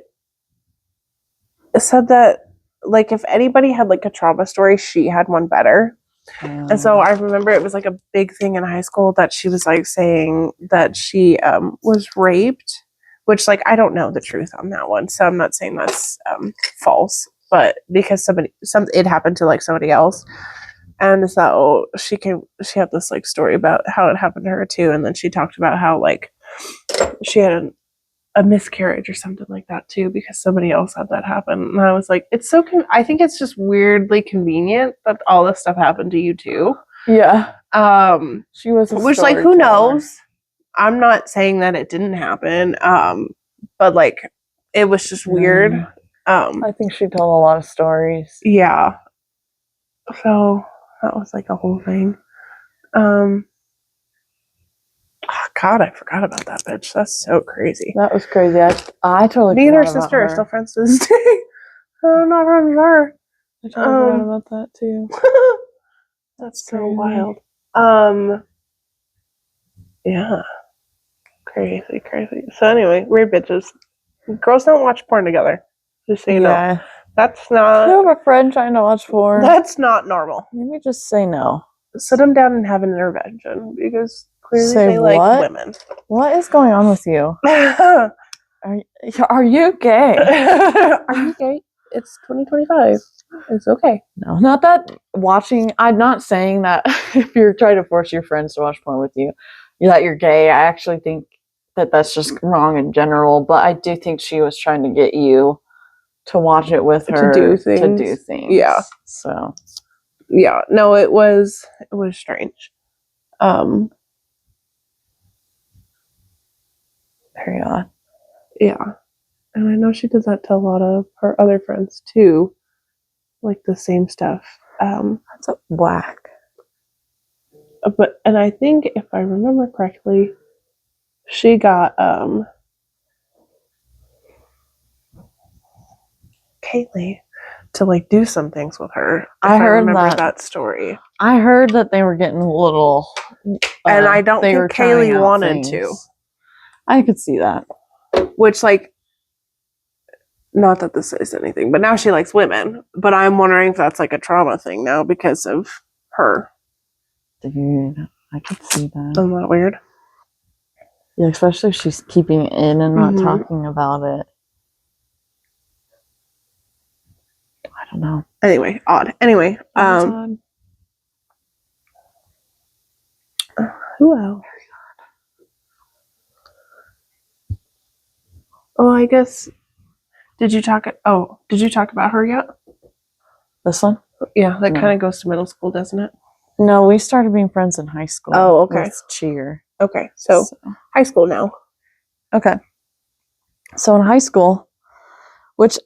C: said that, like, if anybody had, like, a trauma story, she had one better. And so I remember it was, like, a big thing in high school that she was, like, saying that she was raped, which, like, I don't know the truth on that one, so I'm not saying that's false, but because it happened to, like, somebody else. And so she had this, like, story about how it happened to her too, and then she talked about how, like, she had a miscarriage or something like that too, because somebody else had that happen. And I was like, it's so I think it's just weirdly convenient that all this stuff happened to you too.
B: Yeah. She was
C: which, like, who knows? I'm not saying that it didn't happen. But, like, it was just weird.
B: I think she told a lot of stories.
C: Yeah. So that was, like, a whole thing. Oh, God, I forgot about that bitch. That's so crazy.
B: That was crazy. I totally
C: Me and
B: forgot
C: her
B: about
C: sister
B: her.
C: are still friends to this day. I'm not friends with her.
B: I totally forgot about that too.
C: That's so wild. Yeah. Crazy. So anyway, we're bitches. Girls don't watch porn together. Just so you know. That's not...
B: You have a friend trying to watch porn?
C: That's not normal.
B: Maybe just say no.
C: Sit them down and have an intervention, because clearly
B: say
C: they
B: what?
C: like women.
B: What is going on with you? Are you gay?
C: Are you gay? It's 2025. It's okay.
B: No, not that watching. I'm not saying that if you're trying to force your friends to watch porn with you, that you're gay. I actually think that that's just wrong in general. But I do think she was trying to get you to watch it with her
C: to do things. Yeah.
B: So.
C: Yeah. No, it was strange.
B: Very odd.
C: Yeah. And I know she does that to a lot of her other friends too. Like the same stuff.
B: That's whack.
C: And I think, if I remember correctly, she got Kaylee to, like, do some things with her.
B: I
C: remember that story.
B: I heard that they were getting a little,
C: and I don't think Kaylee wanted to.
B: I could see that.
C: Which, like, not that this is anything, but now she likes women. But I'm wondering if that's, like, a trauma thing now because of her.
B: Dude, I could see that.
C: Isn't that weird?
B: Yeah, especially if she's keeping it in and not talking about it. I don't know.
C: Anyway, odd. Anyway,
B: odd.
C: Who else? Oh, I guess. Did you talk about her yet?
B: This one?
C: Yeah, that kind of goes to middle school, doesn't it?
B: No, we started being friends in high school.
C: Oh, okay.
B: With cheer.
C: Okay, so high school now.
B: Okay. So in high school, which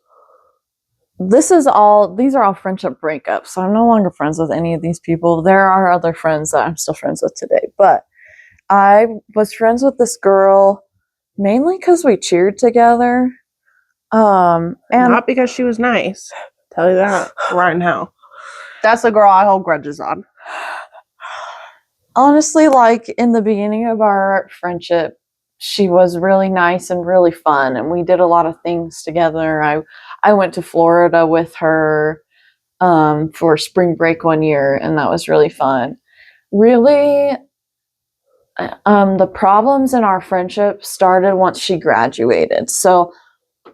B: these are all friendship breakups. So I'm no longer friends with any of these people. There are other friends that I'm still friends with today, but I was friends with this girl mainly because we cheered together. And
C: not because she was nice. Tell you that right now. That's the girl I hold grudges on.
B: Honestly, like, in the beginning of our friendship, she was really nice and really fun, and we did a lot of things together. I went to Florida with her for spring break one year, and that was really fun. Really, the problems in our friendship started once she graduated. So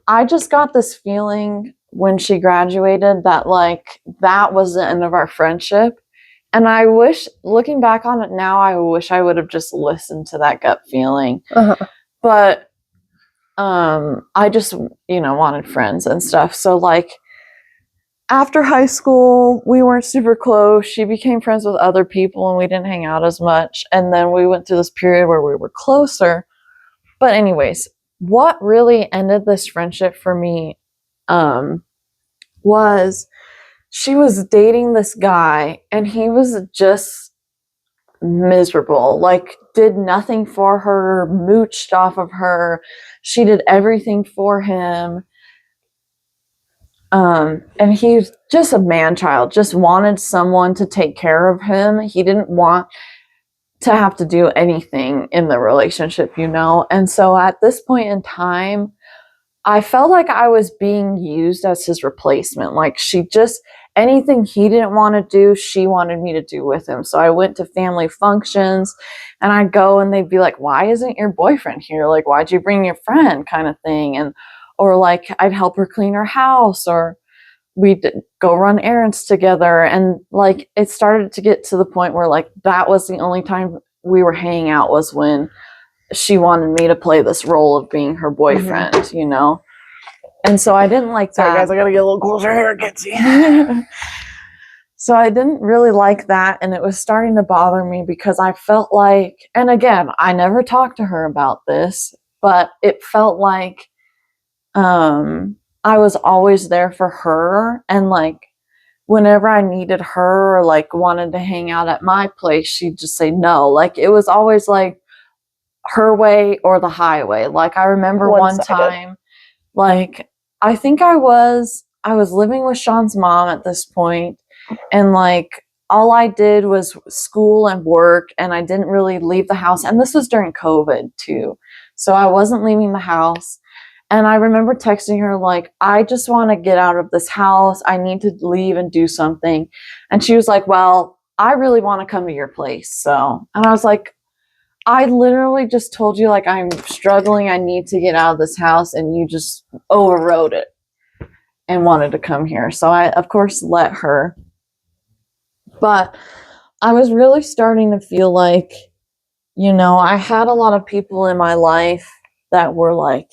B: I just got this feeling when she graduated that like that was the end of our friendship. And I wish, looking back on it now, I wish I would have just listened to that gut feeling. But I just, wanted friends and stuff. So like after high school, we weren't super close. She became friends with other people and we didn't hang out as much. And then we went through this period where we were closer. But anyways, what really ended this friendship for me was she was dating this guy and he was just miserable, like did nothing for her, mooched off of her. She did everything for him. And he's just a man child, just wanted someone to take care of him. He didn't want to have to do anything in the relationship, And so at this point in time, I felt like I was being used as his replacement. Like anything he didn't want to do, she wanted me to do with him. So I went to family functions and I'd go and they'd be like, why isn't your boyfriend here? Like, why'd you bring your friend kind of thing? Or like I'd help her clean her house or we'd go run errands together. And like, it started to get to the point where like, that was the only time we were hanging out was when she wanted me to play this role of being her boyfriend, And so I didn't like that.
C: Sorry guys, I gotta get a little closer here. I can't see.
B: So I didn't really like that. And it was starting to bother me because I felt like, and again, I never talked to her about this, but it felt like I was always there for her. And like, whenever I needed her or like wanted to hang out at my place, she'd just say no. Like it was always like her way or the highway. Like I remember one time, like I think I was living with Sean's mom at this point, and like all I did was school and work, and I didn't really leave the house. And this was during COVID too, so I wasn't leaving the house. And I remember texting her like, I just want to get out of this house. I need to leave and do something. And she was like, well, I really want to come to your place. So, and I was like, I literally just told you like I'm struggling. I need to get out of this house. And you just overrode it and wanted to come here. So I, of course, let her. But I was really starting to feel like, I had a lot of people in my life that were like,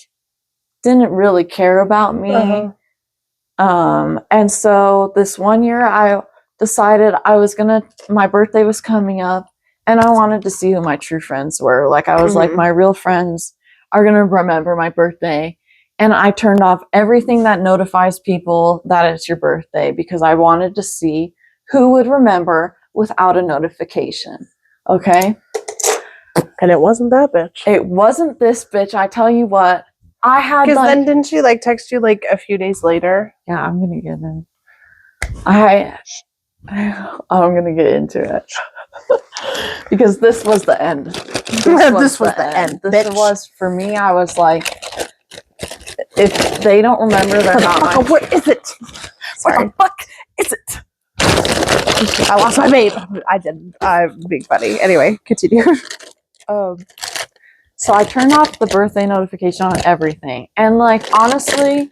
B: didn't really care about me. And so this one year I decided my birthday was coming up and I wanted to see who my true friends were. Like I was like, my real friends are going to remember my birthday. And I turned off everything that notifies people that it's your birthday because I wanted to see who would remember without a notification. Okay.
C: And it wasn't that bitch.
B: It wasn't this bitch. I tell you what. I had
C: because then didn't she like text you like a few days later?
B: Yeah, I'm gonna get in. I'm gonna get into it because this was the end.
C: This was the end.
B: This was for me. I was like, if they don't remember, they're not.
C: What is it? Sorry.
B: What the fuck is it?
C: I lost my babe. I did. I'm being funny. Anyway, continue.
B: So I turned off the birthday notification on everything. And like, honestly,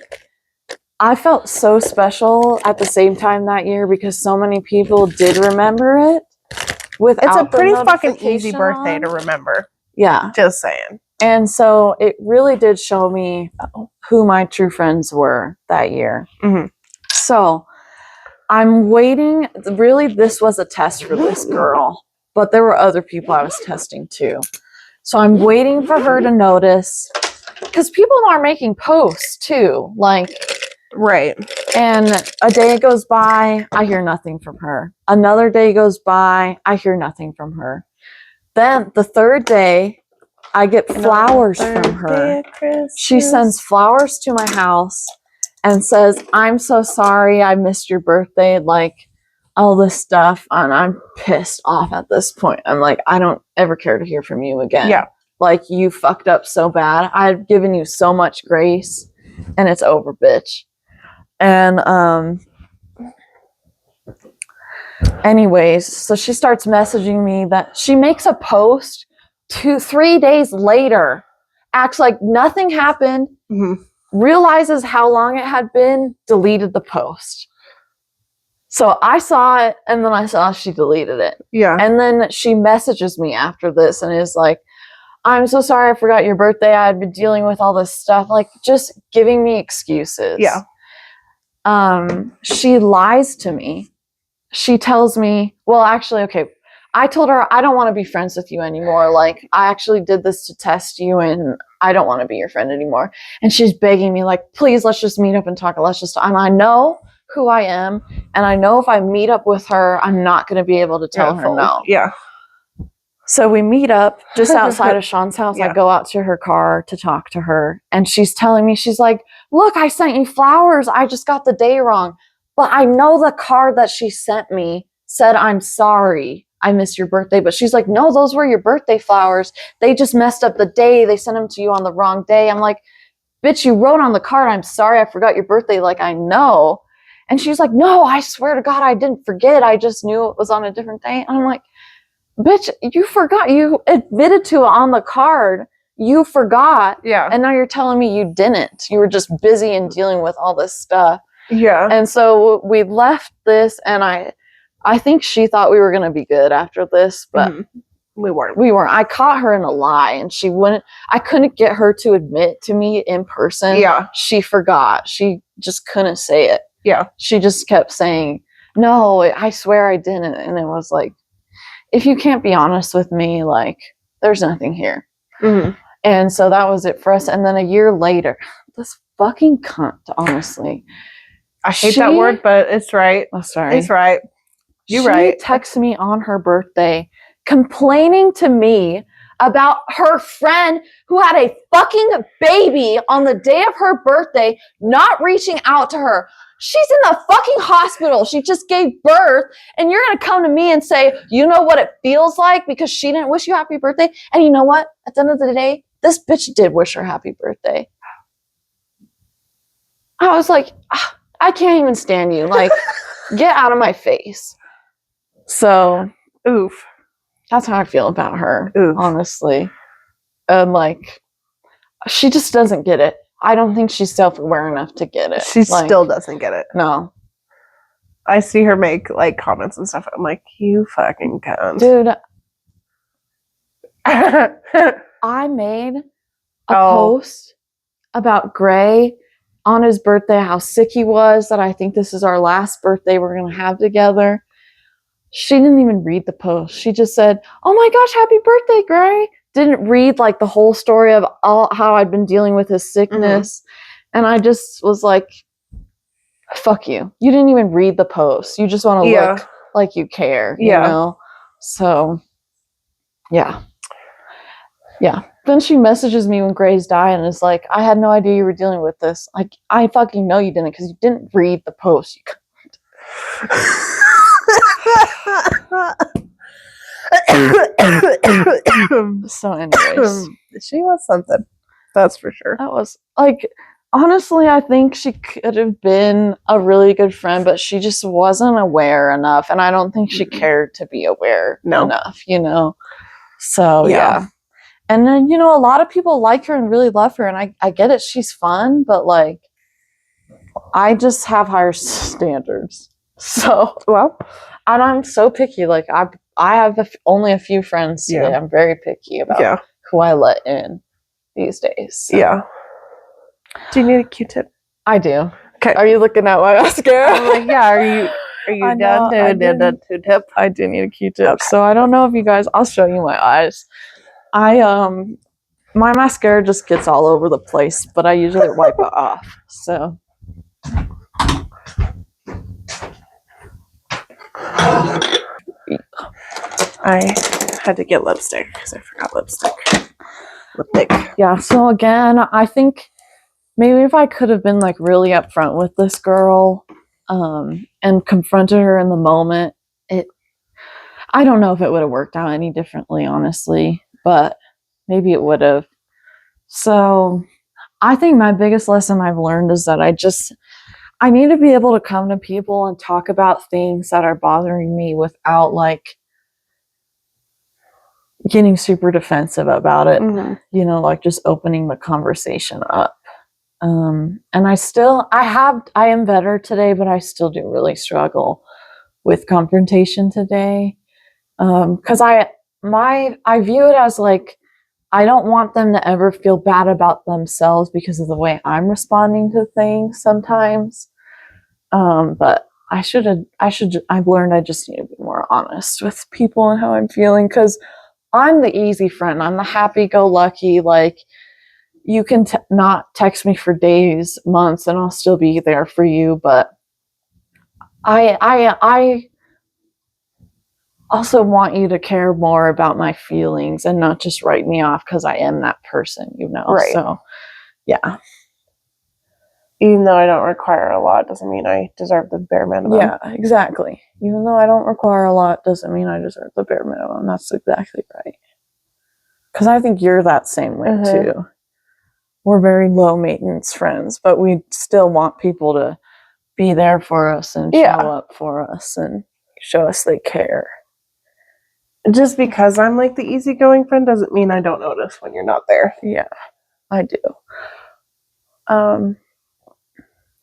B: I felt so special at the same time that year because so many people did remember it.
C: It's a pretty fucking easy birthday to remember.
B: Yeah.
C: Just saying.
B: And so it really did show me who my true friends were that year. So I'm waiting. Really, this was a test for this girl, but there were other people I was testing too. So I'm waiting for her to notice because people are making posts too. Like,
C: right.
B: And a day goes by, I hear nothing from her. Another day goes by, I hear nothing from her. Then the third day, I get flowers from her. She sends flowers to my house and says, I'm so sorry I missed your birthday. Like, all this stuff, and I'm pissed off at this point. I'm like, I don't ever care to hear from you again.
C: Yeah.
B: Like, you fucked up so bad. I've given you so much grace, and it's over, bitch. And, anyways, so she starts messaging me that she makes a post 3 days later, acts like nothing happened, realizes how long it had been, deleted the post. So I saw it, and then I saw she deleted it.
C: Yeah.
B: And then she messages me after this and is like, I'm so sorry I forgot your birthday. I had been dealing with all this stuff. Like, just giving me excuses.
C: Yeah.
B: She lies to me. She tells me, well, actually, okay, I told her I don't want to be friends with you anymore. Like, I actually did this to test you, and I don't want to be your friend anymore. And she's begging me, like, please, let's just meet up and talk. Let's just, and I know who I am, and I know if I meet up with her, I'm not going to be able to tell her no.
C: Yeah.
B: So we meet up just outside of Sean's house.
C: Yeah.
B: I go out to her car to talk to her, and she's telling me, she's like, look, I sent you flowers. I just got the day wrong. But I know the card that she sent me said, I'm sorry, I missed your birthday. But she's like, no, those were your birthday flowers. They just messed up the day. They sent them to you on the wrong day. I'm like, bitch, you wrote on the card, I'm sorry, I forgot your birthday. Like, I know. And she's like, no, I swear to God, I didn't forget. I just knew it was on a different day. And I'm like, bitch, you forgot. You admitted to it on the card. You forgot.
C: Yeah.
B: And now you're telling me you didn't. You were just busy and dealing with all this stuff.
C: Yeah.
B: And so we left this, and I think she thought we were going to be good after this, but
C: we weren't.
B: We weren't. I caught her in a lie, and she wouldn't. I couldn't get her to admit to me in person.
C: Yeah.
B: She forgot. She just couldn't say it.
C: Yeah.
B: She just kept saying, no, I swear I didn't. And it was like, if you can't be honest with me, like, there's nothing here.
C: Mm-hmm.
B: And so that was it for us. And then a year later, this fucking cunt, honestly.
C: I hate that word, but it's right.
B: Oh, sorry.
C: It's right. You're
B: she
C: right.
B: She texted me on her birthday complaining to me about her friend who had a fucking baby on the day of her birthday, not reaching out to her. She's in the fucking hospital. She just gave birth, and you're going to come to me and say, you know what it feels like because she didn't wish you happy birthday? And you know what? At the end of the day, this bitch did wish her happy birthday. I was like, I can't even stand you. Like, get out of my face. So,
C: oof.
B: That's how I feel about her,
C: oof.
B: Honestly. Like, she just doesn't get it. I don't think she's self-aware enough to get it.
C: She still doesn't get it.
B: No.
C: I see her make, like, comments and stuff. I'm like, you fucking cunt.
B: Dude. I made a post about Gray on his birthday, how sick he was, that I think this is our last birthday we're going to have together. She didn't even read the post. She just said, oh my gosh, happy birthday, Gray. Didn't read, like, the whole story of how I'd been dealing with his sickness. And I just was like, fuck you. You didn't even read the post. You just want to look like you care, you know? So, yeah. Yeah. Then she messages me when Gray's dying and is like, I had no idea you were dealing with this. Like, I fucking know you didn't because you didn't read the post. You So anyways,
C: she was something, that's for sure.
B: That was, like, honestly, I think she could have been a really good friend, but she just wasn't aware enough, and I don't think she cared to be aware enough, you know? So yeah. And then, you know, a lot of people like her and really love her, and I get it, she's fun, but, like, I just have higher standards. So, and I'm so picky. Like, I have only a few friends today. I'm very picky about who I let in these days. So.
C: Yeah. Do you need a Q-tip?
B: I do.
C: Okay.
B: Are you looking at my mascara?
C: I'm like, yeah. Are you done? Do Q-tip?
B: I do need a Q-tip. Okay. So I don't know if you guys. I'll show you my eyes. My mascara just gets all over the place, but I usually wipe it off. So.
C: I had to get lipstick because I forgot lipstick. Lipstick.
B: Yeah, so again, I think maybe if I could have been, like, really upfront with this girl and confronted her in the moment, I don't know if it would have worked out any differently, honestly, but maybe it would have. So I think my biggest lesson I've learned is that I need to be able to come to people and talk about things that are bothering me without, like, getting super defensive about it. You know, like, just opening the conversation up. And I am better today, but I still do really struggle with confrontation today. Cause I view it as like, I don't want them to ever feel bad about themselves because of the way I'm responding to things sometimes. But I've learned I just need to be more honest with people and how I'm feeling, because I'm the easy friend. I'm the happy-go-lucky, like, you can not text me for days, months, and I'll still be there for you. But I also want you to care more about my feelings and not just write me off because I am that person,
C: Right.
B: So, yeah.
C: Even though I don't require a lot, doesn't mean I deserve the bare minimum.
B: Yeah, exactly. Even though I don't require a lot, doesn't mean I deserve the bare minimum. That's exactly right. Because I think you're that same way, too. We're very low maintenance friends, but we still want people to be there for us and show up for us and show us they care.
C: Just because I'm like the easygoing friend doesn't mean I don't notice when you're not there.
B: Yeah, I do. I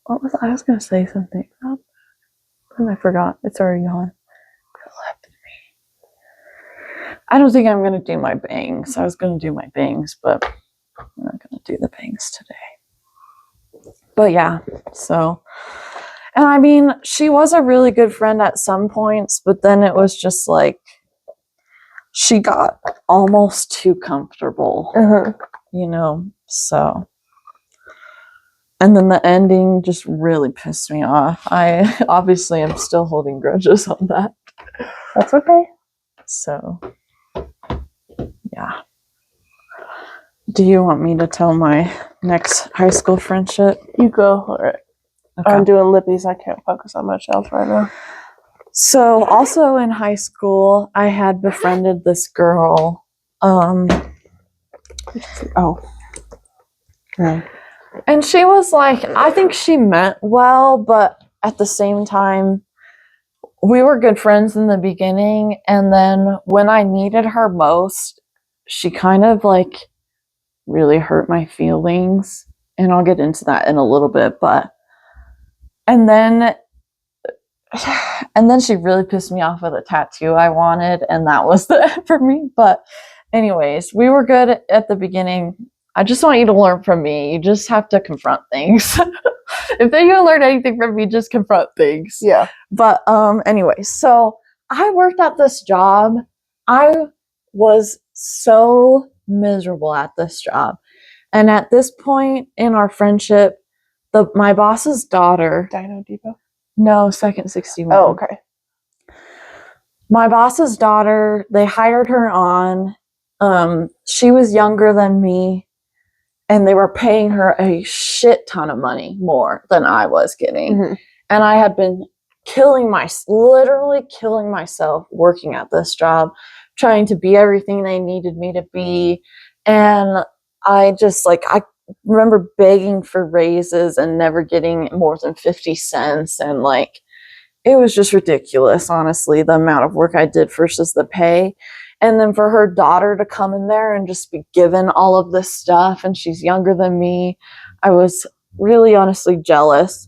B: was going to say something. Oh, and I forgot. It's already gone. I don't think I'm going to do my bangs. I was going to do my bangs, but I'm not going to do the bangs today. But yeah, so. And I mean, she was a really good friend at some points, but then it was just like, she got almost too comfortable, so. And then the ending just really pissed me off. I obviously am still holding grudges on that.
C: That's okay.
B: So, yeah. Do you want me to tell my next high school friendship?
C: You go for it. Okay. I'm doing lippies. I can't focus on much else right now.
B: So, also in high school, I had befriended this girl. And she was like, I think she meant well, but at the same time, we were good friends in the beginning. And then when I needed her most, she kind of like really hurt my feelings. And I'll get into that in a little bit, and then she really pissed me off with a tattoo I wanted, and that was the end for me. But anyways, we were good at the beginning. I just want you to learn from me. You just have to confront things. If you don't learn anything from me, just confront things.
C: Yeah.
B: But anyway, so I worked at this job. I was so miserable at this job. And at this point in our friendship, my boss's daughter.
C: Dino Depot?
B: No, Second 61.
C: Oh, okay.
B: My boss's daughter, they hired her on. She was younger than me, and they were paying her a shit ton of money more than I was getting. Mm-hmm. And I had been literally killing myself working at this job, trying to be everything they needed me to be. And I remember begging for raises and never getting more than 50 cents. And it was just ridiculous, honestly, the amount of work I did versus the pay. And then for her daughter to come in there and just be given all of this stuff, and she's younger than me, I was really honestly jealous.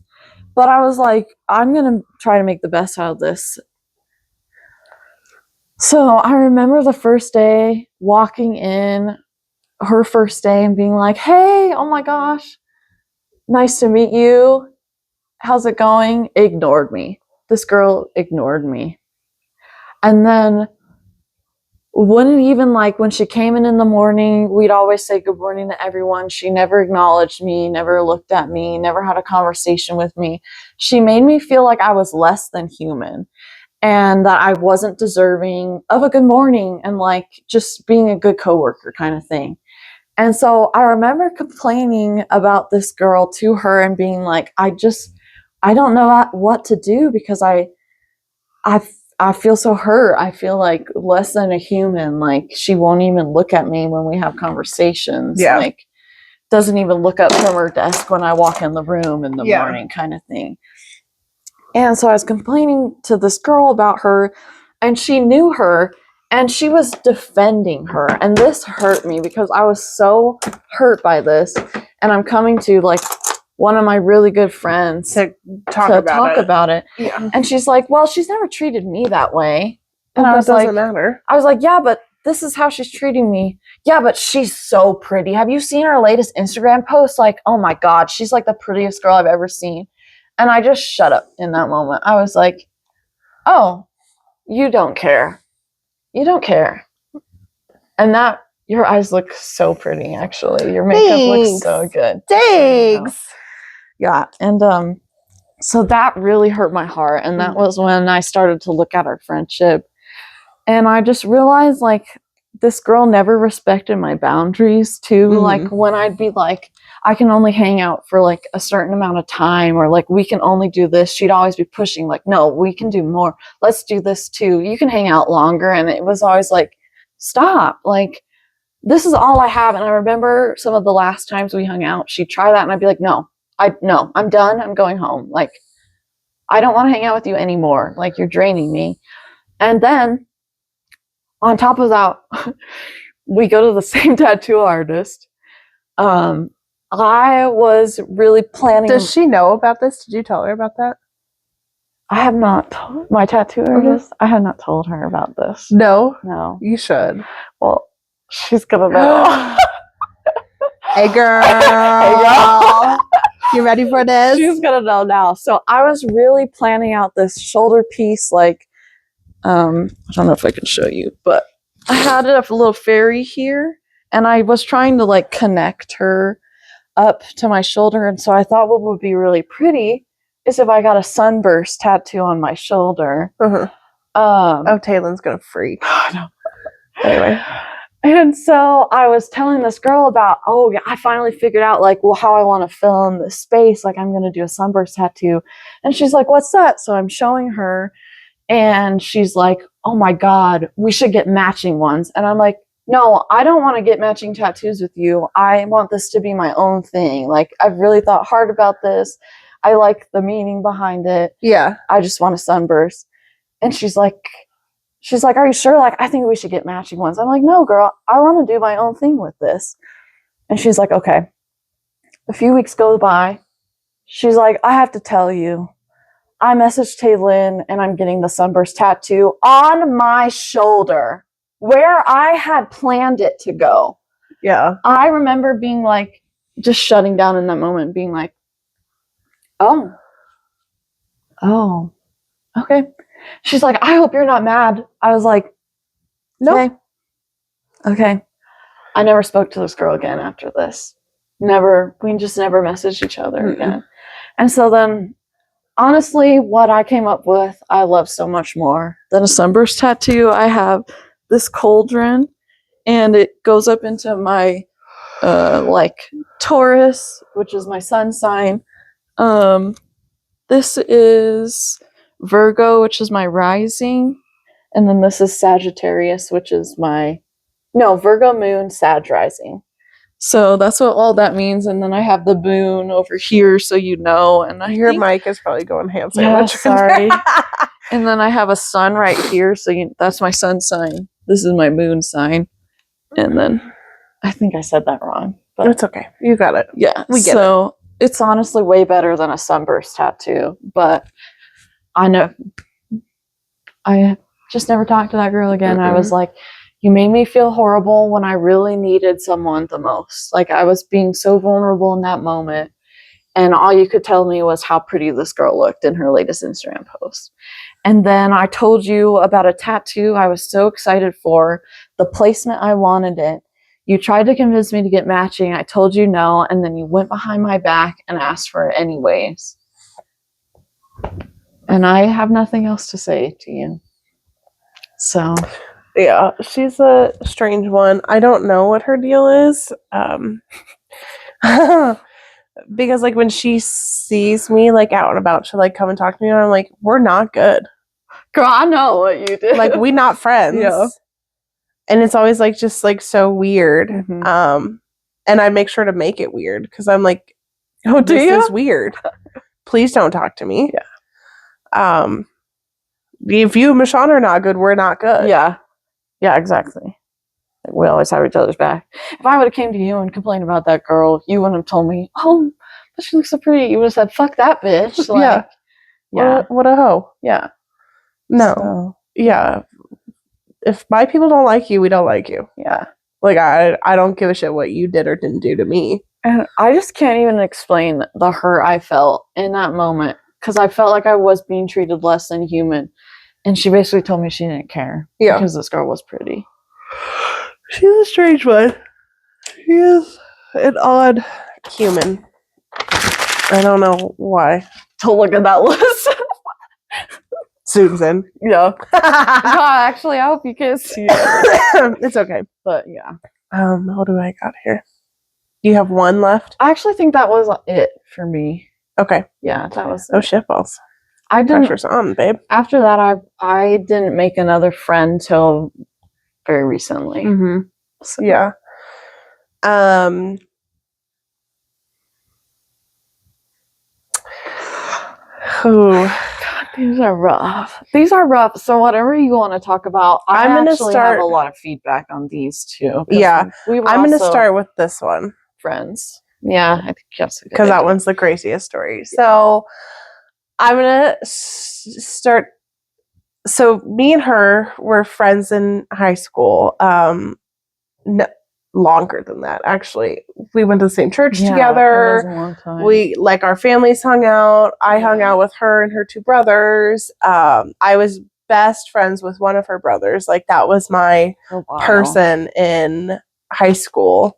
B: But I was like, I'm going to try to make the best out of this. So I remember the first day walking in, her first day, and being like, hey, oh my gosh, nice to meet you. How's it going? Ignored me. This girl ignored me. And then wouldn't even when she came in the morning, we'd always say good morning to everyone. She never acknowledged me, never looked at me, never had a conversation with me. She made me feel like I was less than human and that I wasn't deserving of a good morning and just being a good coworker kind of thing. And so I remember complaining about this girl to her and being like, I don't know what to do because I feel so hurt. I feel like less than a human. She won't even look at me when we have conversations.
C: Yeah.
B: Doesn't even look up from her desk when I walk in the room in the morning kind of thing. And so I was complaining to this girl about her, and she knew her, And she was defending her. And this hurt me because I was so hurt by this. And I'm coming to like one of my really good friends
C: to talk about it.
B: Yeah. And she's like, well, she's never treated me that way. And
C: well,
B: I was
C: that doesn't
B: like,
C: matter.
B: I was like, yeah, but this is how she's treating me. Yeah, but she's so pretty. Have you seen her latest Instagram post? Like, oh my God, she's like the prettiest girl I've ever seen. And I just shut up in that moment. I was like, oh, you don't care. You don't care. And that, your eyes look so pretty, actually. Your makeup looks so good.
C: Thanks.
B: Yeah. And so that really hurt my heart. And that was when I started to look at our friendship. And I just realized, like, this girl never respected my boundaries, too. Like, when I'd be like, I can only hang out for, like, a certain amount of time, or, like, we can only do this, she'd always be pushing, like, no, we can do more. Let's do this, too. You can hang out longer. And it was always like, stop. Like, this is all I have. And I remember some of the last times we hung out, she'd try that, and I'd be like, no, I'm done. I'm going home. Like, I don't want to hang out with you anymore. Like, you're draining me. And then on top of that, we go to the same tattoo artist. I was really planning.
C: Does she know about this? Did you tell her about that?
B: I have not told my tattoo artist. I have not told her about this.
C: No, you should.
B: Well, she's gonna know.
C: Hey girl.
B: Hey girl.
C: You ready for this?
B: She's gonna know now. So I was really planning out this shoulder piece, like, I don't know if I can show you, but I had a little fairy here, and I was trying to like connect her up to my shoulder. And so I thought what would be really pretty is if I got a sunburst tattoo on my shoulder.
C: Taylor's gonna freak.
B: Anyway. And so I was telling this girl about, oh yeah, I finally figured out like, well, how I want to film this space. Like, I'm going to do a sunburst tattoo. And she's like, what's that? So I'm showing her, and she's like, oh my God, we should get matching ones. And I'm like, no, I don't want to get matching tattoos with you. I want this to be my own thing. Like, I've really thought hard about this. I like the meaning behind it.
C: Yeah.
B: I just want a sunburst. And she's like, are you sure? Like, I think we should get matching ones. I'm like, no, girl, I want to do my own thing with this. And she's like, okay. A few weeks go by. She's like, I have to tell you, I messaged Taylin and I'm getting the sunburst tattoo on my shoulder where I had planned it to go.
C: Yeah.
B: I remember being like, just shutting down in that moment, being like, oh, okay. She's like, I hope you're not mad. I was like, no. Okay. I never spoke to this girl again after this. Never. We just never messaged each other again. And so then, honestly, what I came up with, I love so much more than a sunburst tattoo. I have this cauldron, and it goes up into my, like, Taurus, which is my sun sign. This is Virgo, which is my rising. And then this is Sagittarius, which is my, Virgo moon, Sag rising. So that's what all that means. And then I have the moon over here, so you know. And
C: your mic is probably going ham sandwich.
B: Yeah, sorry. And then I have a sun right here, so that's my sun sign. This is my moon sign. And then I think I said that wrong, but
C: it's okay. You got it.
B: Yeah, we get it. So it's honestly way better than a sunburst tattoo. But I know I just never talked to that girl again. I was like, you made me feel horrible when I really needed someone the most. Like, I was being so vulnerable in that moment. And all you could tell me was how pretty this girl looked in her latest Instagram post. And then I told you about a tattoo I was so excited for, the placement I wanted it. You tried to convince me to get matching. I told you no. And then you went behind my back and asked for it anyways. And I have nothing else to say to you. So...
C: yeah, she's a strange one. I don't know what her deal is. Because like when she sees me like out and about, she'll like come and talk to me, and I'm like, we're not good.
B: Girl, I know what you did.
C: Like, we not friends.
B: Yeah.
C: And it's always like just like so weird. And I make sure to make it weird because I'm like, oh, this is weird. Please don't talk to me.
B: Yeah.
C: If you and Michonne are not good, we're not good.
B: Yeah. Yeah, exactly. Like, we always have each other's back. If I would have came to you and complained about that girl, you wouldn't have told me, oh, but she looks so pretty. You would have said, fuck that bitch. Like,
C: yeah. What a hoe. Yeah. No.
B: So,
C: yeah. If my people don't like you, we don't like you.
B: yeah.
C: Like, I don't give a shit what you did or didn't do to me.
B: And I just can't even explain the hurt I felt in that moment because I felt like I was being treated less than human. And she basically told me she didn't care because this girl was pretty.
C: She's a strange one. She is an odd human. I don't know why.
B: To look at that list.
C: Susan.
B: Yeah. Actually, I hope you can't see it.
C: It's okay.
B: But yeah.
C: What do I got here? Do you have one left?
B: I actually think that was it for me.
C: Okay.
B: Yeah, that was
C: Oh, shit balls.
B: I didn't.
C: Pressure's on, babe.
B: After that, I didn't make another friend till very recently.
C: Mm-hmm.
B: So.
C: Yeah.
B: God, these are rough. These are rough. So whatever you want to talk about,
C: I'm gonna
B: actually have a lot of feedback on these too.
C: Yeah, I'm gonna start with this one.
B: Friends. Yeah, I think that's
C: because that one's the craziest story. Yeah. So I'm gonna start. So me and her were friends in high school. No, longer than that, actually. We went to the same church together.
B: It was a long time.
C: We our families hung out. I hung out with her and her two brothers. I was best friends with one of her brothers. Like, that was my person in high school.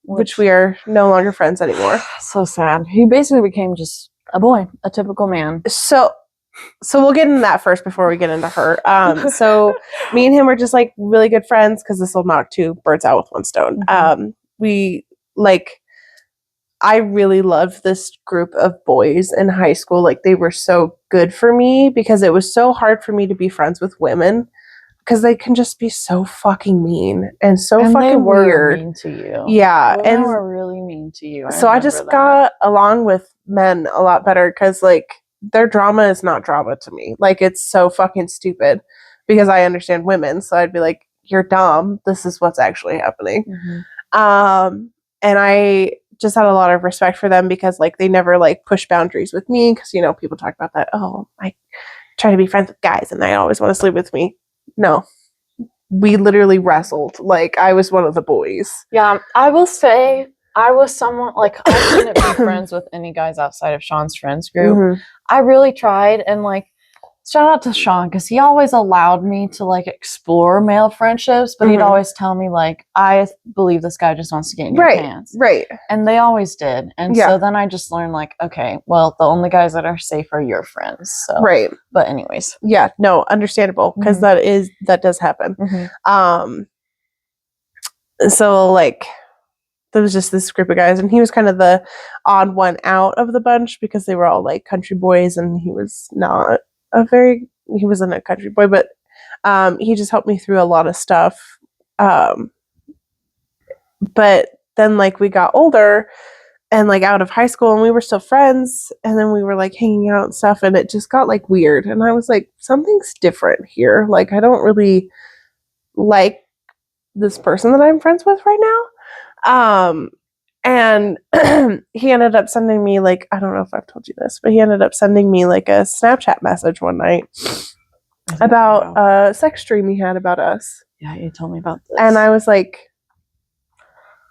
C: Which we are no longer friends anymore.
B: So sad. He basically became just a boy, a typical man.
C: So we'll get into that first before we get into her. So me and him were just like really good friends because this will knock two birds out with one stone. I really loved this group of boys in high school. Like, they were so good for me because it was so hard for me to be friends with women because they can just be so fucking mean and fucking
B: they were
C: weird.
B: Mean to you.
C: Yeah,
B: Women
C: and
B: were really mean to you.
C: So I just got along with men a lot better because, like, their drama is not drama to me. Like, it's so fucking stupid because I understand women. So I'd be like, you're dumb. This is what's actually happening. And I just had a lot of respect for them because, like, they never, like, push boundaries with me because, you know, people talk about that. Oh, I try to be friends with guys and they always want to sleep with me. No. We literally wrestled. Like, I was one of the boys.
B: Yeah, I will say I was someone, like, I couldn't be friends with any guys outside of Sean's friends group. I really tried, and, like, shout out to Sean, because he always allowed me to, like, explore male friendships, but he'd always tell me, like, I believe this guy just wants to get in your pants.
C: Right.
B: And they always did. And so then I just learned, like, okay, well, the only guys that are safe are your friends. So.
C: Right.
B: But anyways.
C: Yeah, no, understandable, because that does happen. So, like, there was just this group of guys, and he was kind of the odd one out of the bunch because they were all, like, country boys, and he was not he wasn't a country boy, but he just helped me through a lot of stuff. But then, like, we got older and, like, out of high school, and we were still friends, and then we were, like, hanging out and stuff, and it just got, like, weird, and I was like, something's different here. Like, I don't really like this person that I'm friends with right now. And he ended up sending me, like, I don't know if I've told you this, but he ended up sending me, like, a Snapchat message one night about a sex dream he had about us.
B: Yeah, you told me about this.
C: And I was like,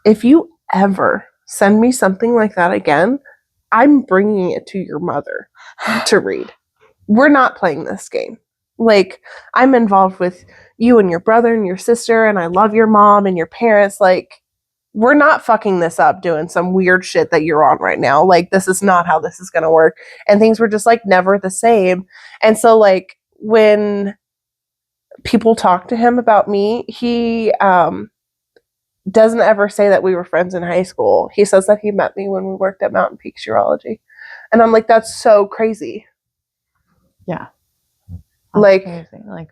C: if you ever send me something like that again, I'm bringing it to your mother to read. We're not playing this game. Like, I'm involved with you and your brother and your sister, and I love your mom and your parents. Like, we're not fucking this up doing some weird shit that you're on right now. Like, this is not how this is going to work. And things were just, like, never the same. And so, like, when people talk to him about me, he doesn't ever say that we were friends in high school. He says that he met me when we worked at Mountain Peaks Urology. And I'm like, that's so crazy.
B: Yeah.
C: Like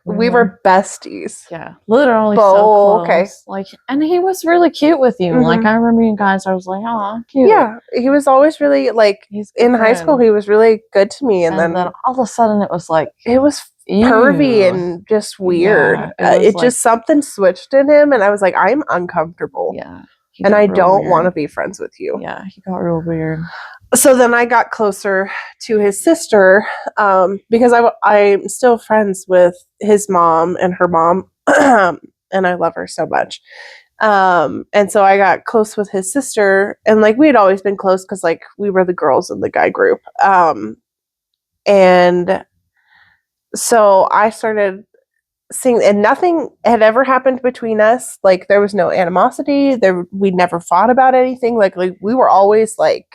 C: we were besties.
B: Yeah, literally so close. Okay. Like, and he was really cute with you. Like, I remember you guys. I was like, oh, cute.
C: Yeah, he was always really, like, in high school. He was really good to me, and then
B: all of a sudden it was like
C: it was pervy
B: Ew.
C: and just weird.
B: Yeah,
C: It just something switched in him, and I was like, I'm uncomfortable.
B: Yeah.
C: And I don't want to be friends with you.
B: Yeah, he got real weird.
C: So then I got closer to his sister because I'm still friends with his mom and her mom, and I love her so much. And so I got close with his sister, and like we had always been close because like we were the girls in the guy group. And so I started seeing, and nothing had ever happened between us. Like there was no animosity. We never fought about anything. Like we were always like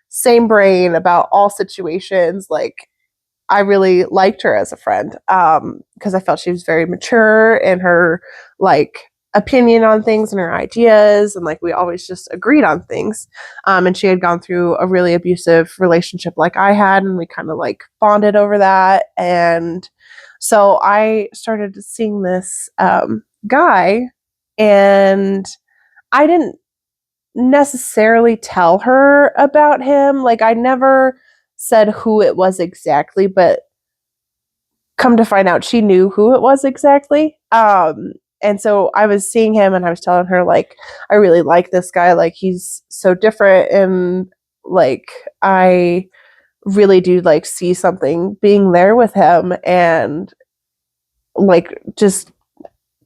C: same brain about all situations. Like I really liked her as a friend because I felt she was very mature in her like opinion on things and her ideas, and like we always just agreed on things. And she had gone through a really abusive relationship like I had, and we kind of like bonded over that. And so I started seeing this guy, and I didn't necessarily tell her about him. Like I never said who it was exactly, but come to find out she knew who it was exactly. And so I was seeing him, and I was telling her like I really like this guy, like he's so different, and like I really do like see something being there with him, and like just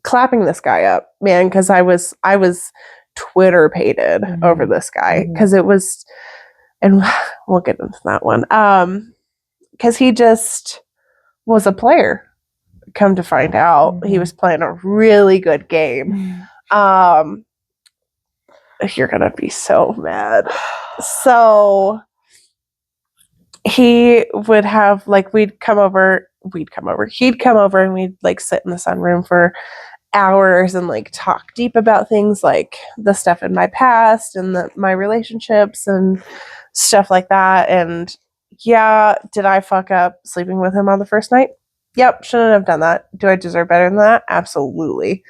C: clapping this guy up, man, because I was Twitter pated over this guy because it was, and we'll get into that one, because he just was a player. Come to find out, he was playing a really good game. You're gonna be so mad. So he would have like he'd come over, and we'd like sit in the sunroom for hours and like talk deep about things like the stuff in my past and my relationships and stuff like that. And yeah, did I fuck up sleeping with him on the first night? Yep, shouldn't have done that. Do I deserve better than that? Absolutely.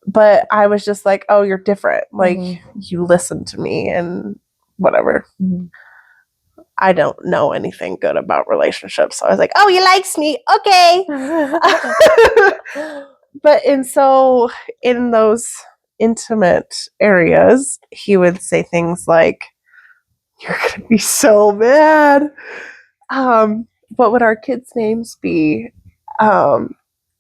C: But I was just like, oh, you're different. Like, you listen to me and whatever. I don't know anything good about relationships. So I was like, oh, he likes me. Okay. But so in those intimate areas, he would say things like, you're going to be so mad. What would our kids' names be?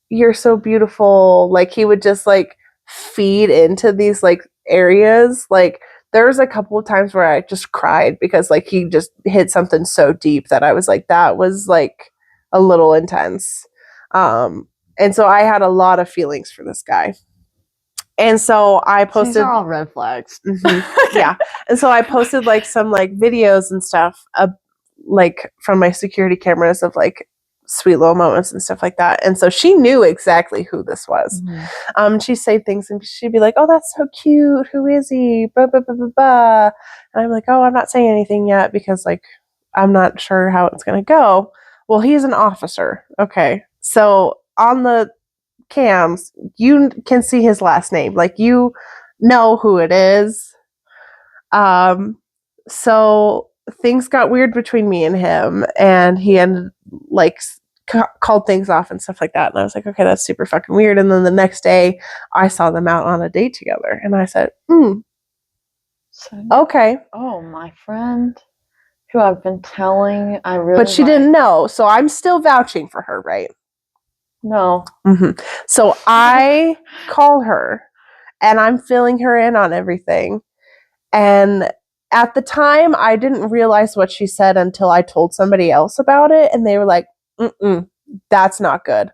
C: You're so beautiful. Like he would just like feed into these like areas. Like there was a couple of times where I just cried because like he just hit something so deep that I was like, that was like a little intense. And so I had a lot of feelings for this guy. And so I posted,
B: these are all red flags.
C: Yeah. And so I posted like some like videos and stuff like from my security cameras of like sweet little moments and stuff like that. And so she knew exactly who this was. She'd say things and she'd be like, oh, that's so cute. Who is he? Blah, blah, blah, blah, blah. And I'm like, oh, I'm not saying anything yet because like I'm not sure how it's going to go. Well, he's an officer. Okay. So on the cams, you can see his last name. Like you know who it is. So things got weird between me and him, and he ended like called things off and stuff like that. And I was like, okay, that's super fucking weird. And then the next day I saw them out on a date together, and I said, okay.
B: Oh, my friend who I've been telling, I really
C: But she didn't know, so I'm still vouching for her, right?
B: No.
C: So I call her, and I'm filling her in on everything. And at the time, I didn't realize what she said until I told somebody else about it, and they were like, that's not good.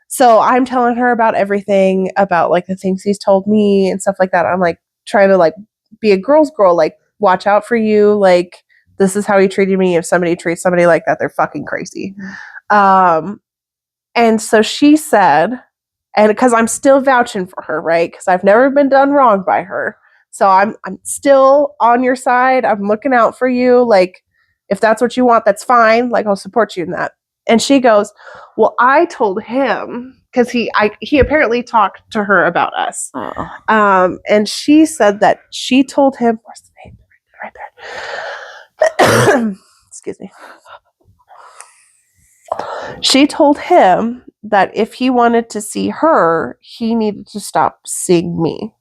C: So I'm telling her about everything, about like the things he's told me and stuff like that. I'm like trying to like be a girl's girl, like watch out for you. Like this is how he treated me. If somebody treats somebody like that, they're fucking crazy. And so she said, and because I'm still vouching for her, right? Because I've never been done wrong by her. So I'm still on your side. I'm looking out for you. Like, if that's what you want, that's fine. Like, I'll support you in that. And she goes, well, I told him, because he apparently talked to her about us. And she said that she told him, where's the name? Right there. Excuse me. She told him that if he wanted to see her, he needed to stop seeing me.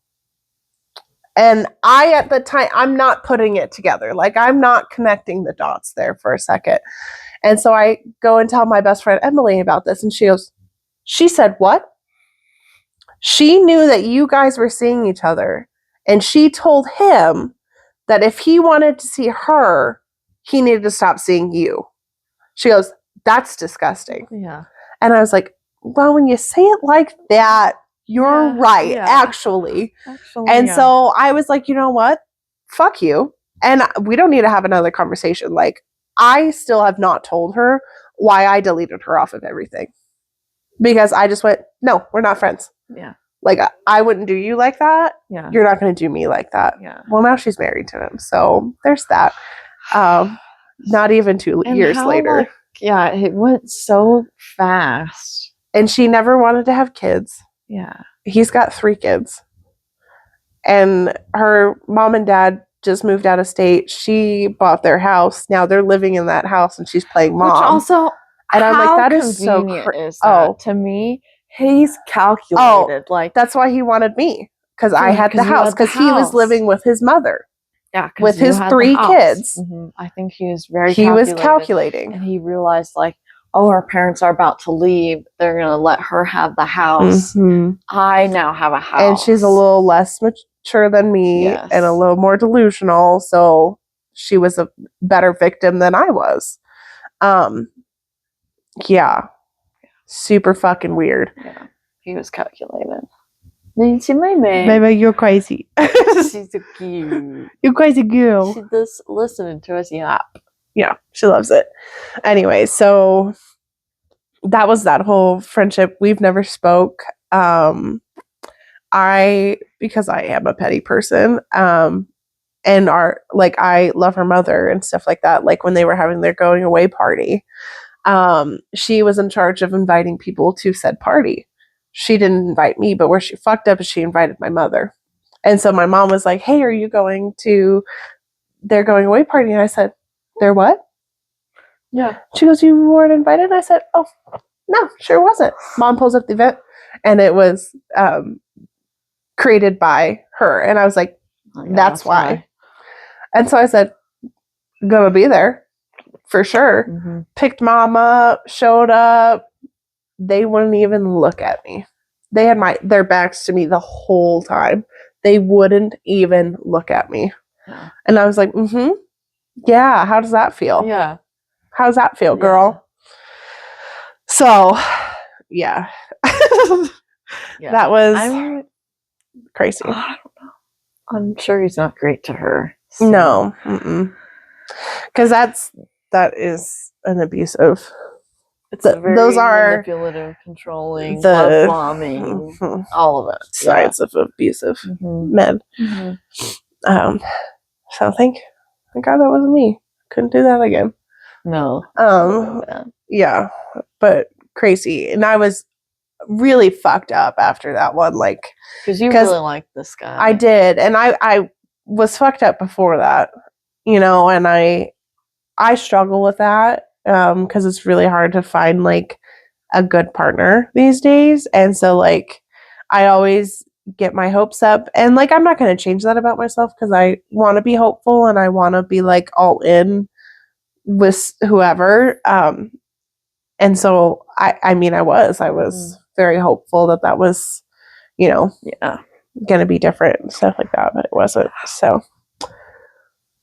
C: And I, at the time, I'm not putting it together. Like, I'm not connecting the dots there for a second. And so I go and tell my best friend Emily about this, and she goes, she said, what? She knew that you guys were seeing each other, and she told him that if he wanted to see her, he needed to stop seeing you. She goes, that's disgusting.
B: Yeah.
C: And I was like, well, when you say it like that, you're right, actually. And so I was like, you know what? Fuck you. And we don't need to have another conversation. Like, I still have not told her why I deleted her off of everything. Because I just went, no, we're not friends.
B: Yeah.
C: Like, I wouldn't do you like that.
B: Yeah.
C: You're not going to do me like that.
B: Yeah.
C: Well, now she's married to him. So there's that. Not even 2 years later.
B: Like, yeah, it went so fast.
C: And she never wanted to have kids.
B: Yeah.
C: He's got 3 kids. And her mom and dad just moved out of state. She bought their house. Now they're living in that house, and she's playing mom.
B: Which also,
C: and I'm like, that is so
B: to me, he's calculated. Like,
C: that's why he wanted me, because I had the house, because he was living with his mother.
B: Yeah,
C: with his 3 kids.
B: Mm-hmm. I think he was very.
C: He was calculating,
B: and he realized, like, oh, our parents are about to leave. They're gonna let her have the house.
C: Mm-hmm.
B: I now have a house,
C: and she's a little less mature than me, and a little more delusional. So she was a better victim than I was. Yeah, super fucking weird.
B: Yeah, he was calculated. See,
C: Baby, you're crazy.
B: She's so cute.
C: You're crazy girl.
B: She's just listening to us yap.
C: Yeah, she loves it. Anyway, so that was that whole friendship. We've never spoke. Because I am a petty person, and I love her mother and stuff like that. Like, when they were having their going away party, she was in charge of inviting people to said party. She didn't invite me, but where she fucked up is she invited my mother. And so my mom was like, hey, are you going to their going away party? And I said, their what?
B: Yeah.
C: She goes, you weren't invited? And I said, oh, no, sure wasn't. Mom pulls up the event, and it was created by her. And I was like, that's why. And so I said, gonna be there for sure.
B: Mm-hmm.
C: Picked mom up, showed up. They wouldn't even look at me. They had their backs to me the whole time. They wouldn't even look at me.
B: Yeah.
C: And I was like, yeah, how does that feel?
B: Yeah.
C: How does that feel, girl? So, yeah. That was crazy.
B: I don't know. I'm sure he's not great to her.
C: So. No. Because that is an abusive.
B: It's very those are manipulative, controlling, love bombing, all of it.
C: Signs of abusive men. Mm-hmm. So thank God that wasn't me. Couldn't do that again.
B: No.
C: Yeah, but crazy, and I was really fucked up after that one. Like,
B: because you really liked this guy.
C: I did, and I was fucked up before that, and I struggle with that. Because it's really hard to find like a good partner these days, and so like I always get my hopes up, and like I'm not going to change that about myself, because I want to be hopeful and I want to be like all in with whoever. And so I was very hopeful that was going to be different and stuff like that, but it wasn't. So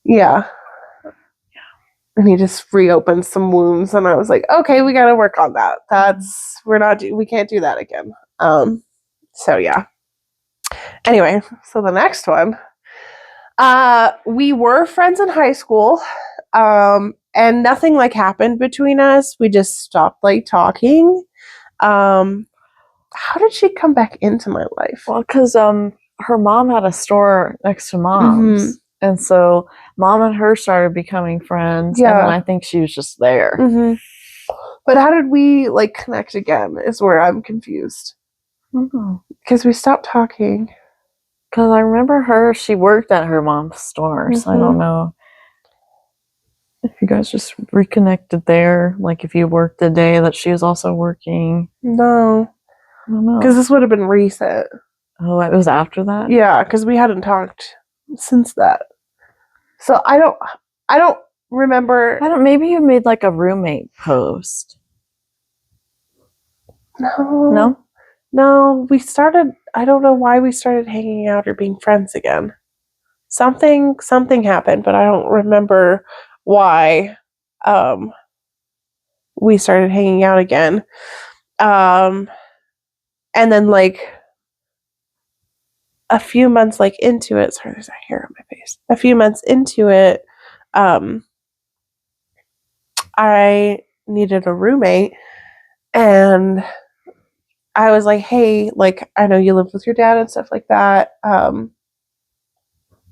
C: yeah. And he just reopened some wounds, and I was like, okay, we got to work on that. We can't do that again. So yeah. Anyway, so the next one, we were friends in high school, and nothing like happened between us. We just stopped like talking. How did she come back into my life?
B: Well, because her mom had a store next to Mom's. Mm-hmm. And so Mom and her started becoming friends. Yeah. And then I think she was just there.
C: Mm-hmm. But how did we like connect again is where I'm confused. Because we stopped talking.
B: Because I remember she worked at her mom's store. So I don't know. If you guys just reconnected there, like if you worked the day that she was also working.
C: No.
B: I don't know.
C: Because this would have been recent.
B: Oh, it was after that?
C: Yeah, because we hadn't talked since that. So I don't remember.
B: Maybe you made like a roommate post.
C: No. No, we started, I don't know why we started hanging out or being friends again. Something happened, but I don't remember why we started hanging out again. And then like a few months like into it, sorry, there's a hair on my face. A few months into it, I needed a roommate, and I was like, hey, like, I know you live with your dad and stuff like that.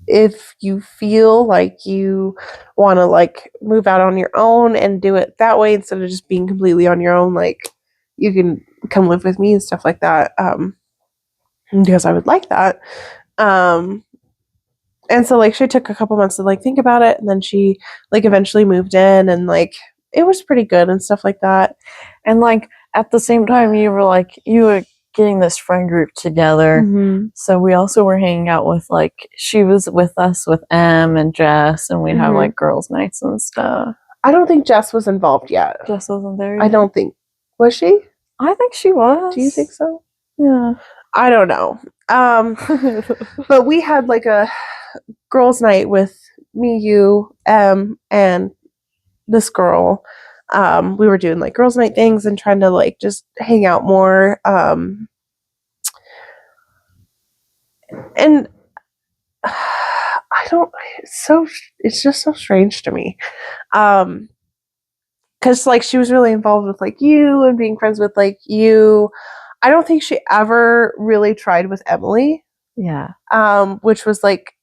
C: If you feel like you want to like move out on your own and do it that way instead of just being completely on your own, like you can come live with me and stuff like that. Because I would like that. And so like she took a couple months to like think about it, and then she like eventually moved in, and like it was pretty good and stuff like that.
B: And like at the same time you were getting this friend group together.
C: Mm-hmm.
B: So we also were hanging out with like she was with us with Em and Jess, and we'd have like girls' nights and stuff.
C: I don't think Jess was involved yet.
B: Jess wasn't there yet?
C: I don't think. Was she?
B: I think she was.
C: Do you think so?
B: Yeah.
C: I don't know. But we had like a girls' night with me, you, and this girl. We were doing like girls' night things and trying to like just hang out more. And I don't. It's just so strange to me. Because like she was really involved with like you and being friends with like you. I don't think she ever really tried with Emily.
B: Yeah.
C: Which was like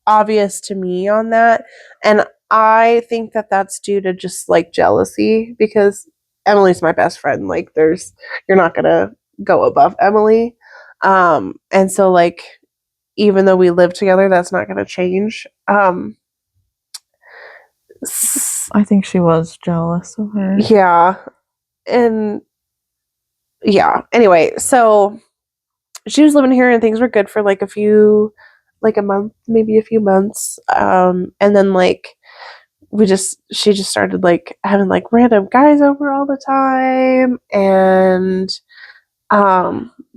C: obvious to me on that, and I think that that's due to just like jealousy, because Emily's my best friend. Like you're not gonna go above Emily, and so like even though we live together, that's not gonna change.
B: I think she was jealous of her.
C: Yeah, and yeah. Anyway, so she was living here and things were good for like a month, maybe a few months, and then like she just started like having like random guys over all the time, and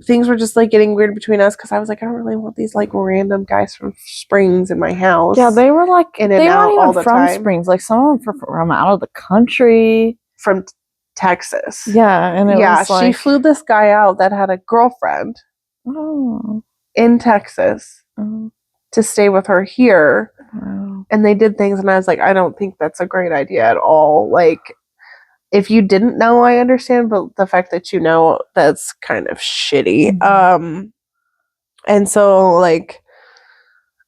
C: things were just like getting weird between us, because I was like, I don't really want these like random guys from Springs in my house.
B: Yeah, they were like
C: in and out all the
B: from
C: time.
B: Springs, like some of them from out of the country,
C: from Texas.
B: Yeah, and it was like
C: she flew this guy out that had a girlfriend in Texas to stay with her here.
B: Wow.
C: And they did things, and I was like, I don't think that's a great idea at all. Like, if you didn't know, I understand, but the fact that you know, that's kind of shitty. And so like,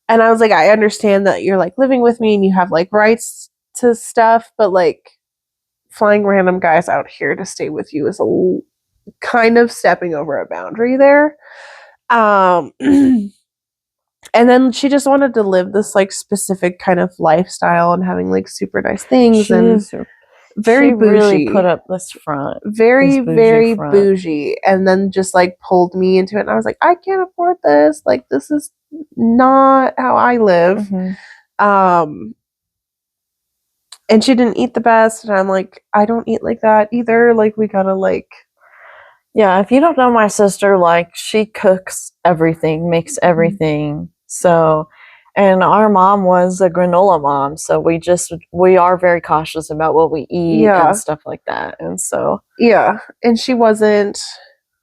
C: and I was like, I understand that you're like living with me and you have like rights to stuff, but like flying random guys out here to stay with you is kind of stepping over a boundary there. And then she just wanted to live this like specific kind of lifestyle and having like super nice things, and very bougie.
B: Really put up this front.
C: Very bougie, and then just like pulled me into it, and I was like, I can't afford this. Like, this is not how I live. And she didn't eat the best, and I'm like, I don't eat like that either. Like, we gotta like,
B: yeah, if you don't know my sister, like she cooks everything, makes everything. So, and our mom was a granola mom, so we are very cautious about what we eat and stuff like that. And so,
C: yeah, and she wasn't,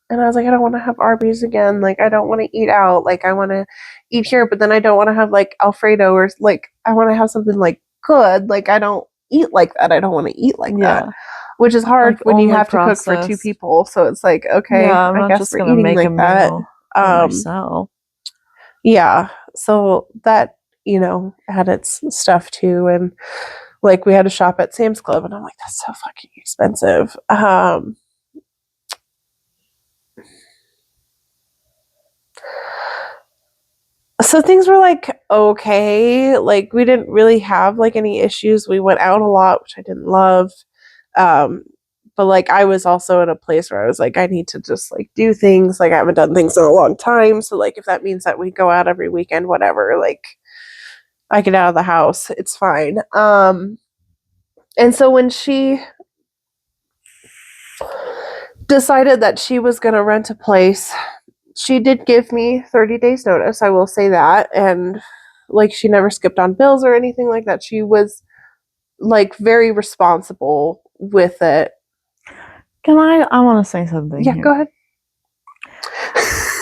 C: and I was like, I don't want to have Arby's again. Like, I don't want to eat out. Like, I want to eat here, but then I don't want to have like Alfredo, or like I want to have something like good. Like, I don't eat like that. I don't want to eat like that. Which is hard when you have to cook for 2 people. So it's like, okay, I guess we're eating like that.
B: Myself.
C: Yeah. So that, had its stuff too. And like we had to shop at Sam's Club, and I'm like, that's so fucking expensive. So things were like okay. Like we didn't really have like any issues. We went out a lot, which I didn't love. But like I was also in a place where I was like, I need to just like do things. Like I haven't done things in a long time. So like if that means that we go out every weekend, whatever, like I get out of the house, it's fine. And so when she decided that she was going to rent a place, she did give me 30 days notice, I will say that. And like she never skipped on bills or anything like that. She was like very responsible with it.
B: I want to say something.
C: Yeah,
B: here.
C: go ahead.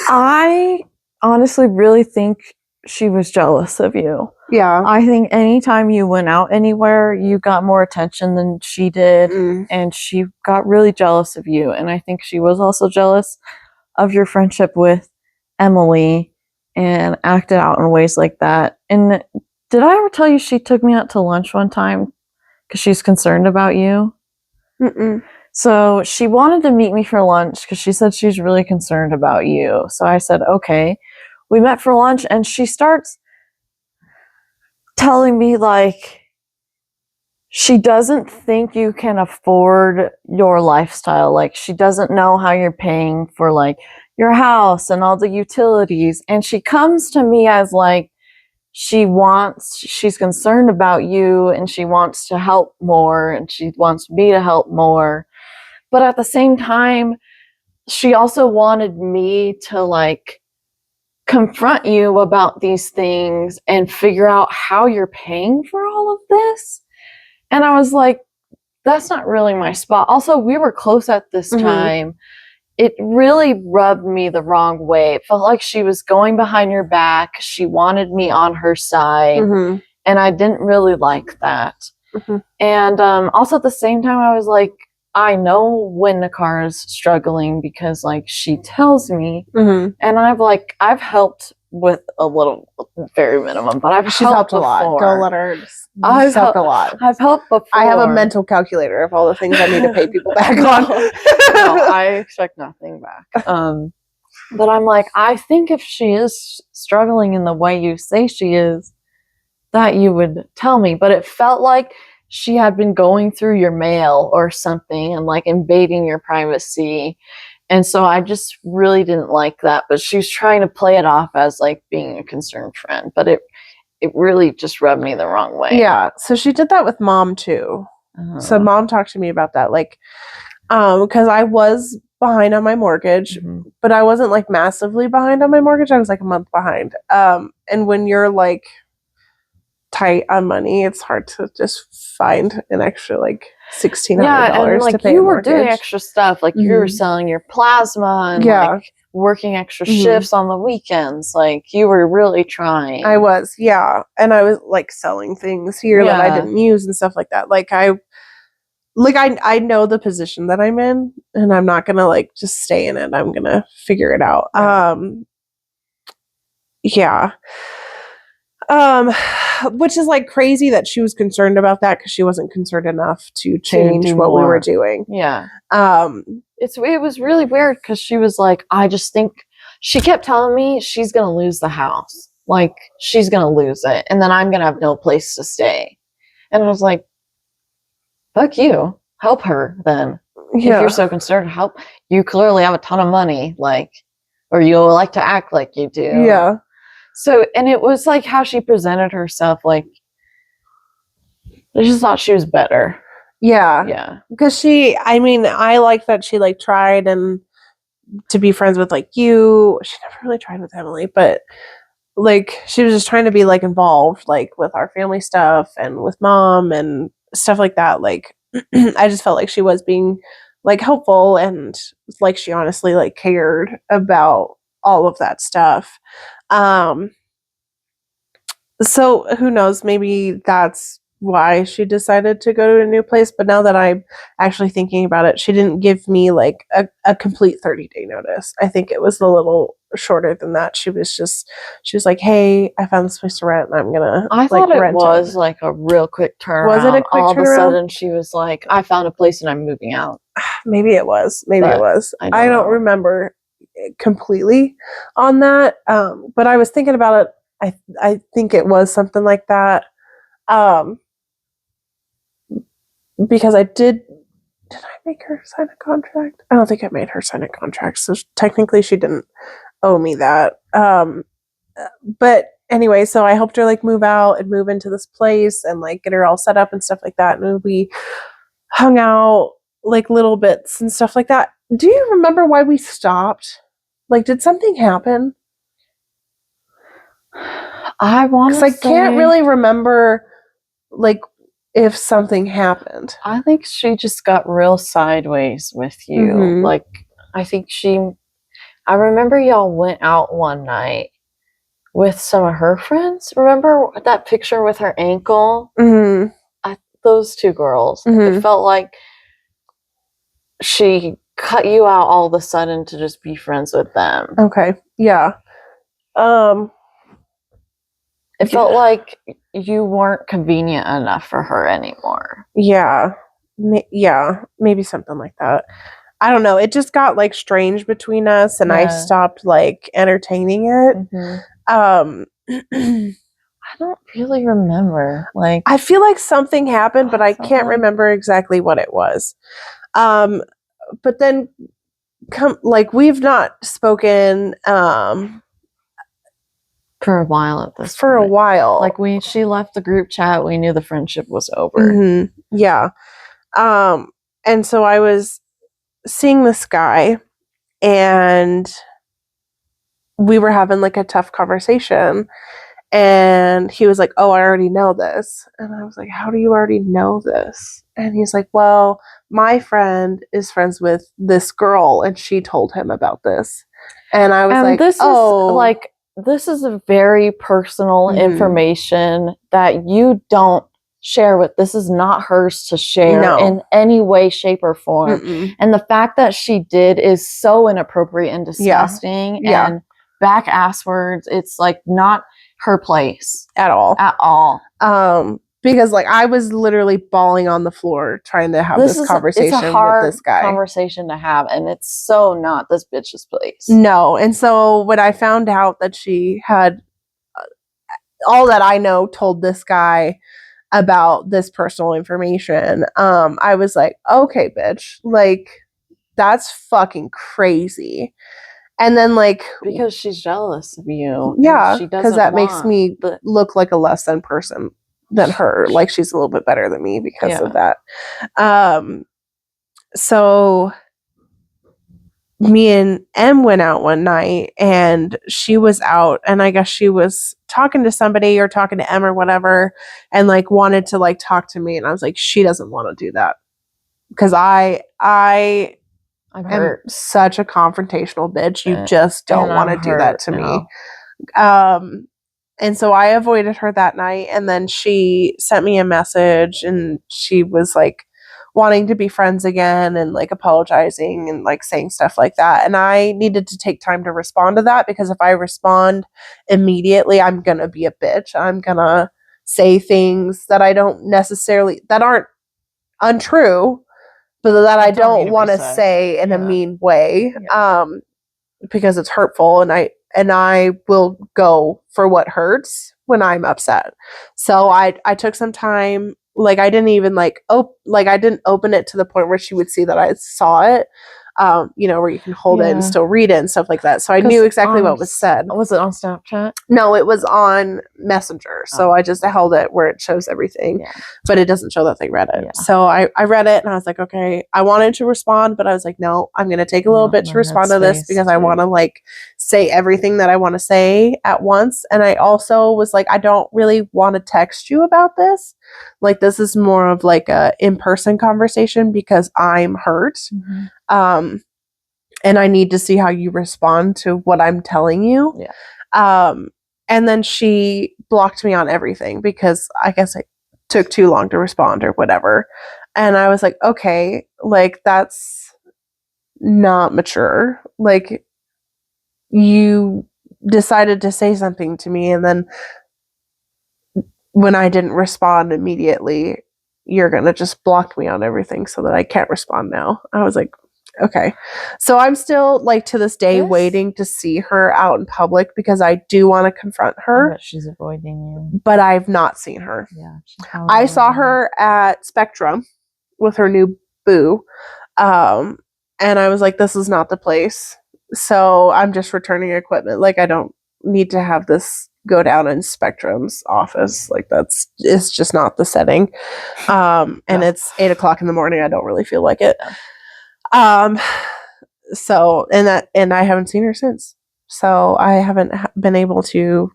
B: I honestly really think she was jealous of you.
C: Yeah.
B: I think anytime you went out anywhere, you got more attention than she did, and she got really jealous of you. And I think she was also jealous of your friendship with Emily and acted out in ways like that. And did I ever tell you she took me out to lunch one time because she's concerned about you?
C: Mm-mm.
B: So she wanted to meet me for lunch because she said she's really concerned about you. So I said, okay. We met for lunch, and she starts telling me like she doesn't think you can afford your lifestyle. Like she doesn't know how you're paying for like your house and all the utilities. And she comes to me as like she's concerned about you and she wants to help more and she wants me to help more. But at the same time, she also wanted me to like confront you about these things and figure out how you're paying for all of this. And I was like, that's not really my spot. Also, we were close at this time. It really rubbed me the wrong way. It felt like she was going behind your back. She wanted me on her side. And I didn't really like that. And also at the same time, I was like, I know when Nakara is struggling because like she tells me, and I've helped with a little, very minimum, but
C: She's helped a lot. Go let her. She's helped a lot.
B: I've helped before.
C: I have a mental calculator of all the things I need to pay people back on.
B: No, I expect nothing back. But I'm like, I think if she is struggling in the way you say she is, that you would tell me. But it felt like she had been going through your mail or something and like invading your privacy. And so I just really didn't like that. But she was trying to play it off as like being a concerned friend. But it really just rubbed me the wrong way.
C: Yeah. So she did that with Mom too. So Mom talked to me about that. Like, because I was behind on my mortgage, but I wasn't like massively behind on my mortgage. I was like a month behind. And when you're like tight on money, it's hard to just find an extra like $1,600
B: and, like,
C: to pay
B: you
C: a
B: were
C: mortgage.
B: doing extra stuff, like you were selling your plasma and like working extra shifts on the weekends. Like you were really trying.
C: I was, and I was like selling things here that I didn't use and stuff like that. I know the position that I'm in, and I'm not gonna like just stay in it. I'm gonna figure it out. Which is like crazy that she was concerned about that because she wasn't concerned enough to change what we were doing.
B: It was really weird because she was like, I just think she kept telling me she's gonna lose the house, like she's gonna lose it, and then I'm gonna have no place to stay. And I was like, fuck you, help her then. If you're so concerned, help. You clearly have a ton of money, like, or you like to act like you do. So, and it was like how she presented herself, like, I just thought she was better. Because I like that she like tried and to be friends with like you. She never really tried with Emily, but like she was just trying to be like involved like with our family stuff and with Mom and stuff like that. Like I just felt like she was being like helpful and like she honestly like cared about all of that stuff. So who knows, maybe that's why she decided to go to a new place. But now that I'm actually thinking about it, she didn't give me like a complete 30-day notice. I think it was a little shorter than that. She was like, hey, I found this place to rent and I'm gonna I thought it was like a real quick turnaround.
C: Was it a quick
B: all
C: turnaround?
B: Of a sudden she was like, I found a place and I'm moving out.
C: Maybe it was. I don't remember completely on that. But I was thinking about it I think it was something like that. Because did I make her sign a contract? I don't think I made her sign a contract, so technically she didn't owe me that. But anyway, so I helped her like move out and move into this place and like get her all set up and stuff like that. And we hung out like little bits and stuff like that. Do you remember why we stopped? Like, did something happen?
B: I want to
C: I can't really remember like if something happened.
B: I think she just got real sideways with you.
C: Mhm.
B: Like, I think I remember y'all went out one night with some of her friends. Remember that picture with her ankle?
C: Mm-hmm.
B: Those two girls.
C: Mhm.
B: It felt like she cut you out all of a sudden to just be friends with them.
C: Okay. Yeah.
B: It felt like you weren't convenient enough for her anymore.
C: Yeah. Yeah. Maybe something like that. I don't know. It just got like strange between us, and I stopped like entertaining it.
B: I don't really remember. Like,
C: I feel like something happened, but I can't remember exactly what it was. But then we've not spoken
B: for a while at this
C: for
B: point.
C: a while.
B: Like, she left the group chat, we knew the friendship was over.
C: Mm-hmm. Yeah. And so I was seeing this guy, and we were having like a tough conversation, and he was like, "Oh, I already know this." And I was like, "How do you already know this?" And he's like, "Well, my friend is friends with this girl, and she told him about this." And I was like,
B: this is a very personal information that you don't share with. This is not hers to share in any way, shape, or form. Mm-mm. And the fact that she did is so inappropriate and disgusting and back ass words. It's like not her place
C: at all. Because like I was literally bawling on the floor trying to have this conversation
B: it's a hard
C: with this guy.
B: Conversation to have, and it's so not this bitch's place.
C: No. And so when I found out that she had all that I know told this guy about this personal information, I was like, okay, bitch, like that's fucking crazy. And then like
B: because she's jealous of you.
C: Yeah, because that makes me look like a less than person than her. Like she's a little bit better than me because of that. So me and Em went out one night, and she was out, and I guess she was talking to somebody or talking to Em or whatever, and like wanted to like talk to me, and I was like, she doesn't want to do that because I'm such a confrontational bitch. You just don't want to do that to me. And so I avoided her that night, and then she sent me a message, and she was like wanting to be friends again and like apologizing and like saying stuff like that. And I needed to take time to respond to that, because if I respond immediately, I'm going to be a bitch. I'm going to say things that that aren't untrue, but that I don't want to say in a mean way, because it's hurtful, and I will go for what hurts when I'm upset. So I took some time. Like I didn't even I didn't open it to the point where she would see that I saw it. Where you can hold it and still read it and stuff like that. So I knew exactly what was said.
B: Was it on Snapchat?
C: No, it was on Messenger. So I just held it where it shows everything, but it doesn't show that they read it. Yeah. So I read it, and I was like, okay, I wanted to respond, but I was like, no, I'm going to take a little bit to respond to this, because I want to like say everything that I want to say at once. And I also was like, I don't really want to text you about this. Like, this is more of like a in-person conversation, because I'm hurt. Mm-hmm. And I need to see how you respond to what I'm telling you. Yeah. And then she blocked me on everything, because I guess I took too long to respond or whatever. And I was like, okay, like that's not mature. Like you decided to say something to me, and then when I didn't respond immediately, you're going to just block me on everything so that I can't respond now. I was like, Okay. So I'm still, like, to this day waiting to see her out in public because I do want to confront her.
B: I bet she's avoiding you.
C: But I've not seen her.
B: Yeah.
C: I saw her at Spectrum with her new boo. And I was like, this is not the place. So I'm just returning equipment. Like, I don't need to have this go down in Spectrum's office. Like, it's just not the setting. And it's 8:00 in the morning. I don't really feel like it. So, and I haven't seen her since. So I haven't been able to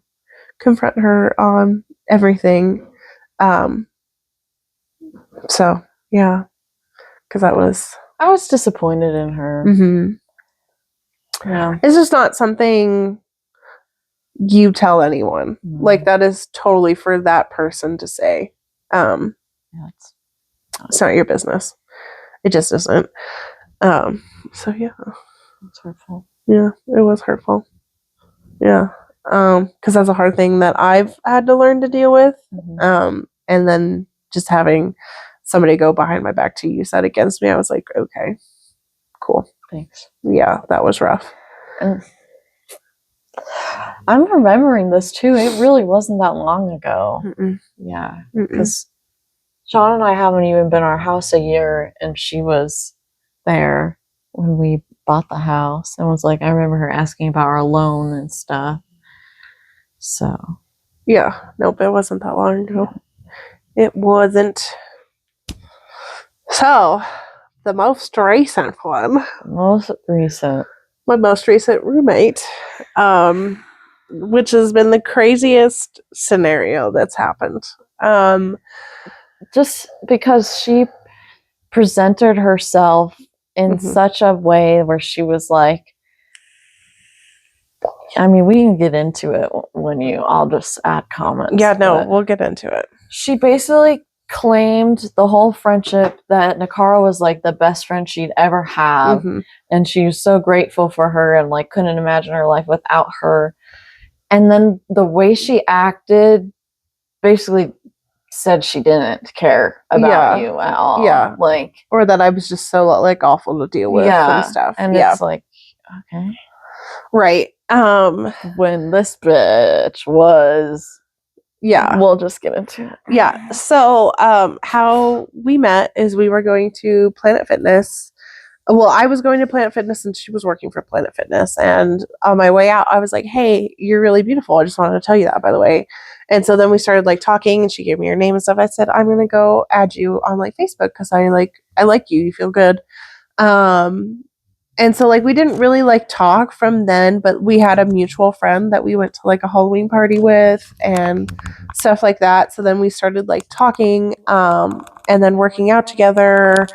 C: confront her on everything. So yeah, because I was
B: disappointed in her.
C: Mm-hmm. Yeah, it's just not something you tell anyone. Mm-hmm. Like, that is totally for that person to say. It's not your business. It just isn't. So yeah,
B: it's hurtful.
C: Yeah, it was hurtful. Yeah, because that's a hard thing that I've had to learn to deal with. Mm-hmm. And then just having somebody go behind my back to use that against me, I was like, okay, cool.
B: Thanks.
C: Yeah, that was rough.
B: I'm remembering this too. It really wasn't that long ago.
C: Mm-mm.
B: Yeah, because Sean and I haven't even been our house a year, and she was there when we bought the house and was like, I remember her asking about our loan and stuff. So
C: yeah, nope, it wasn't that long ago. It wasn't. So the most recent one.
B: My
C: most recent roommate, which has been the craziest scenario that's happened.
B: Just because she presented herself in such a way where she was like, I mean, we can get into it when I'll just add comments.
C: Yeah, no, we'll get into it.
B: She basically claimed the whole friendship that Nakara was like the best friend she'd ever have. Mm-hmm. And she was so grateful for her and like couldn't imagine her life without her. And then the way she acted basically said she didn't care about you at all.
C: Yeah.
B: Like,
C: or that I was just so like awful to deal with and stuff.
B: And it's like, okay.
C: Right.
B: When this bitch was, we'll just get into it.
C: Yeah. So, how we met is we were going to Planet Fitness. Well, I was going to Planet Fitness and she was working for Planet Fitness. And on my way out, I was like, hey, you're really beautiful. I just wanted to tell you that, by the way. And so then we started like talking and she gave me your name and stuff. I said, I'm going to go add you on like Facebook because I like you. You feel good. And so like we didn't really like talk from then, but we had a mutual friend that we went to like a Halloween party with and stuff like that. So then we started like talking and then working out together.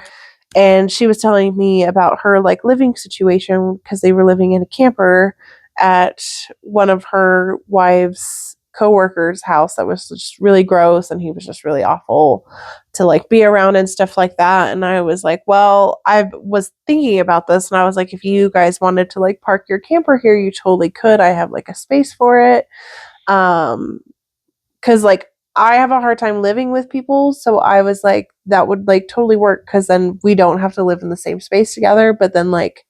C: And she was telling me about her like living situation because they were living in a camper at one of her wife's coworkers' house that was just really gross and he was just really awful to like be around and stuff like that. And I was like, well, I was thinking about this and I was like, if you guys wanted to like park your camper here, you totally could. I have like a space for it. Cause like I have a hard time living with people. So I was like, that would like totally work. Cause then we don't have to live in the same space together. But then like,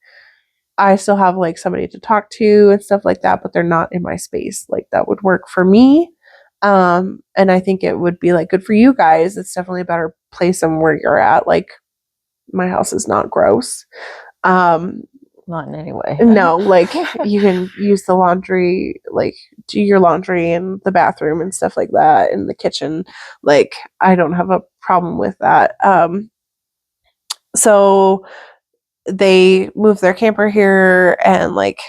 C: I still have like somebody to talk to and stuff like that, but they're not in my space. Like that would work for me. And I think it would be like good for you guys. It's definitely a better place than where you're at. Like my house is not gross.
B: Not in any way.
C: No, like you can use the laundry, like do your laundry in the bathroom and stuff like that in the kitchen. Like I don't have a problem with that. So they moved their camper here and like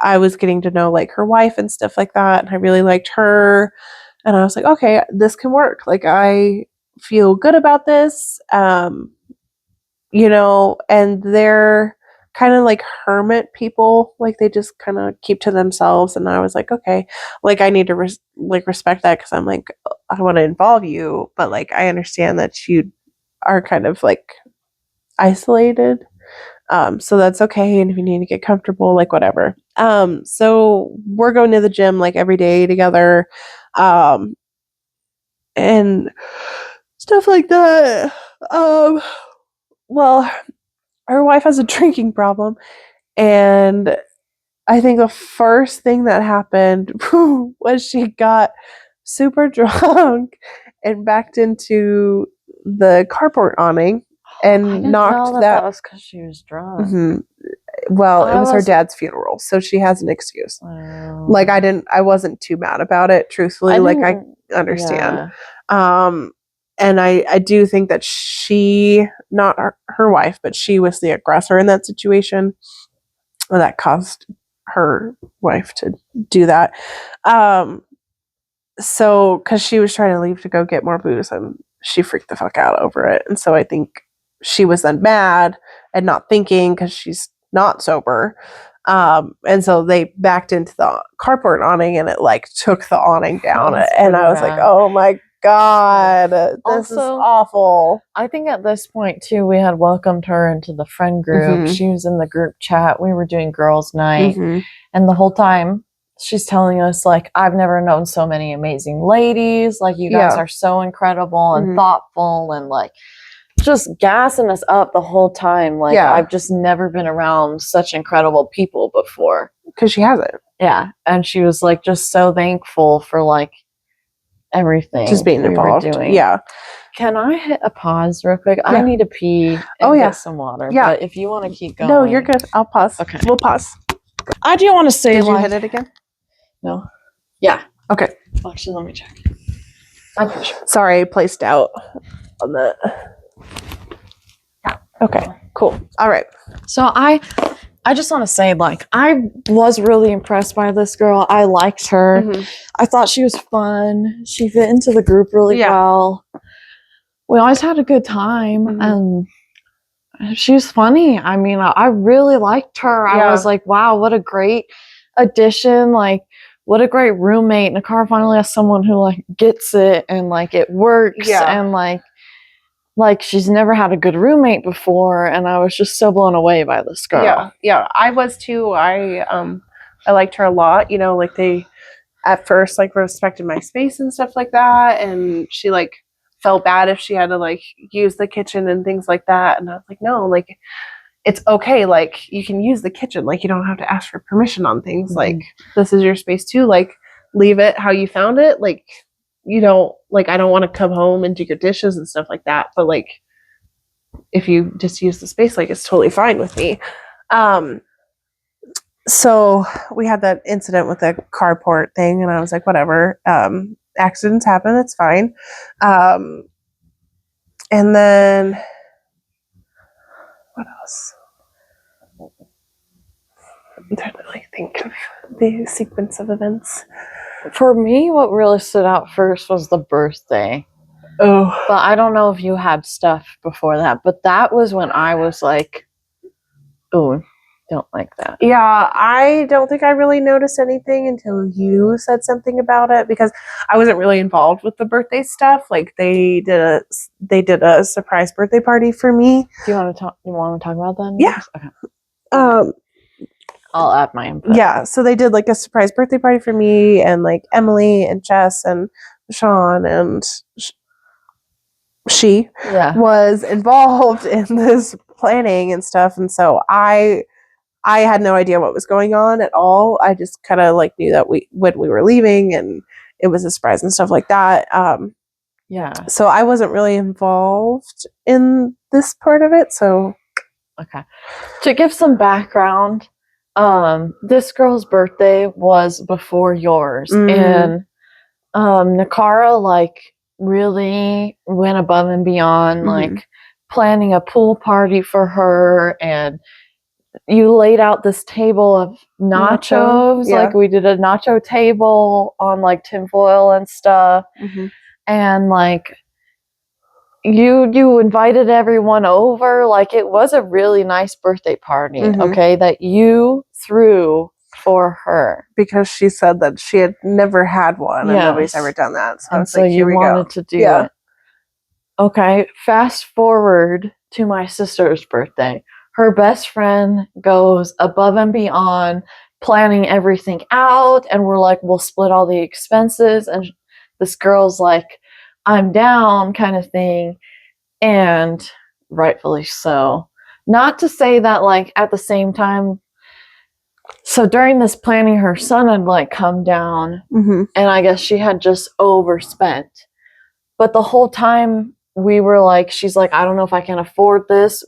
C: I was getting to know like her wife and stuff like that. And I really liked her. And I was like, okay, this can work. Like I feel good about this. You know, and they're kind of like hermit people. Like they just kind of keep to themselves. And I was like, okay, like I need to respect that because I'm like, I want to involve you. But like, I understand that you are kind of like isolated. So that's okay. And if you need to get comfortable, like whatever. So we're going to the gym like every day together. And stuff like that. Well, her wife has a drinking problem, and I think the first thing that happened was she got super drunk and backed into the carport awning and
B: I didn't
C: knocked
B: know that was because she was drunk.
C: Mhm. Well, it was her
B: was-
C: dad's funeral, so she has an excuse.
B: Oh.
C: Like I wasn't too mad about it, truthfully. Like I understand.
B: Yeah.
C: And I do think that she, not her wife, but she was the aggressor in that situation. And that caused her wife to do that. So, because she was trying to leave to go get more booze, and she freaked the fuck out over it. And so I think she was then mad and not thinking because she's not sober. And so they backed into the carport awning, and it like took the awning down. And I was like, oh my God, this is awful.
B: I think at this point too, we had welcomed her into the friend group. She was in the group chat. We were doing girls' night. And the whole time she's telling us, like, I've never known so many amazing ladies. Like, you guys are so incredible and thoughtful, and like just gassing us up the whole time. Like, I've just never been around such incredible people before.
C: Because she hasn't.
B: Yeah. And she was like just so thankful for like everything.
C: Just being involved. Doing. Yeah.
B: Can I hit a pause real quick? I need to pee and get some water. Yeah. But if you want to keep going.
C: No, you're good. I'll pause. Okay. We'll pause.
B: I do want to say,
C: did you hit it again?
B: No. Yeah.
C: Okay.
B: Actually, let me check.
C: I'm pretty sure. Sorry, I placed out on the. Yeah. Okay. Cool. All right.
B: So I just want to say, like, I was really impressed by this girl. I liked her. I thought she was fun. She fit into the group really well. We always had a good time, and she was funny. I mean, I really liked her. I was like, wow, what a great addition. Like, what a great roommate. Nakara finally has someone who, like, gets it, and, like, it works. And, like she's never had a good roommate before, and I was just so blown away by this girl.
C: Yeah, I was too. I liked her a lot. You know, like they at first like respected my space and stuff like that, and she like felt bad if she had to like use the kitchen and things like that. And I was like, no, like it's okay. Like you can use the kitchen. Like you don't have to ask for permission on things. Like this is your space too. Like leave it how you found it. Like you don't like I don't want to come home and do your dishes and stuff like that, but like if you just use the space, like it's totally fine with me. So we had that incident with the carport thing, and I was like, whatever. Accidents happen, it's fine. And then what else? I'm trying to like think of the sequence of events.
B: For me, what really stood out first was the birthday.
C: Oh.
B: But I don't know if you had stuff before that, but that was when I was like, oh, don't like that.
C: Yeah, I don't think I really noticed anything until you said something about it, because I wasn't really involved with the birthday stuff. Like they did a surprise birthday party for me.
B: Do you want to talk about that?
C: Yeah.
B: Okay. I'll add my input.
C: Yeah, so they did like a surprise birthday party for me, and like Emily and Jess and Sean, and she was involved in this planning and stuff, and so I had no idea what was going on at all. I just kind of like knew that when we were leaving, and it was a surprise and stuff like that. So I wasn't really involved in this part of it. So
B: okay, to give some background. This girl's birthday was before yours, and Nakara like really went above and beyond, like planning a pool party for her, and you laid out this table of nachos. Like we did a nacho table on like tinfoil and stuff, and like you invited everyone over. Like it was a really nice birthday party, okay, that you threw for her.
C: Because she said that she had never had one and nobody's ever done that. So,
B: and so like, you wanted to do it. Okay, fast forward to my sister's birthday. Her best friend goes above and beyond planning everything out, and we're like, we'll split all the expenses, and this girl's like, I'm down kind of thing, and rightfully so. Not to say that, like, at the same time, so during this planning, her son had, like, come down, and I guess she had just overspent. But the whole time we were like, she's like, I don't know if I can afford this.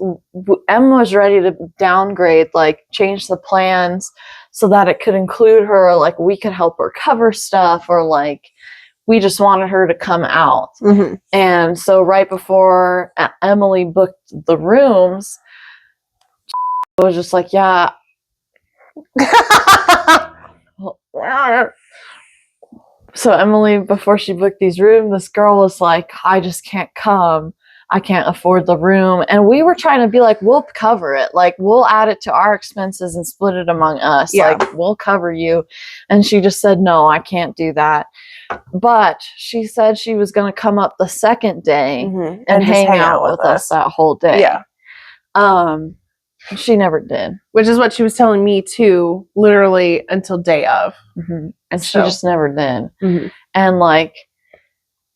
B: Emma was ready to downgrade, like, change the plans so that it could include her, or, like, we could help her cover stuff, or, like, we just wanted her to come out. And so right before Emily booked the rooms, I was just like, yeah. So Emily, before she booked these rooms, this girl was like, I just can't come. I can't afford the room. And we were trying to be like, we'll cover it. Like, we'll add it to our expenses and split it among us.
C: Yeah.
B: Like, we'll cover you. And she just said, no, I can't do that. But she said she was going to come up the second day and hang out with us that whole day.
C: Yeah.
B: She never did.
C: Which is what she was telling me too, literally until day of.
B: And she just never did. And, like,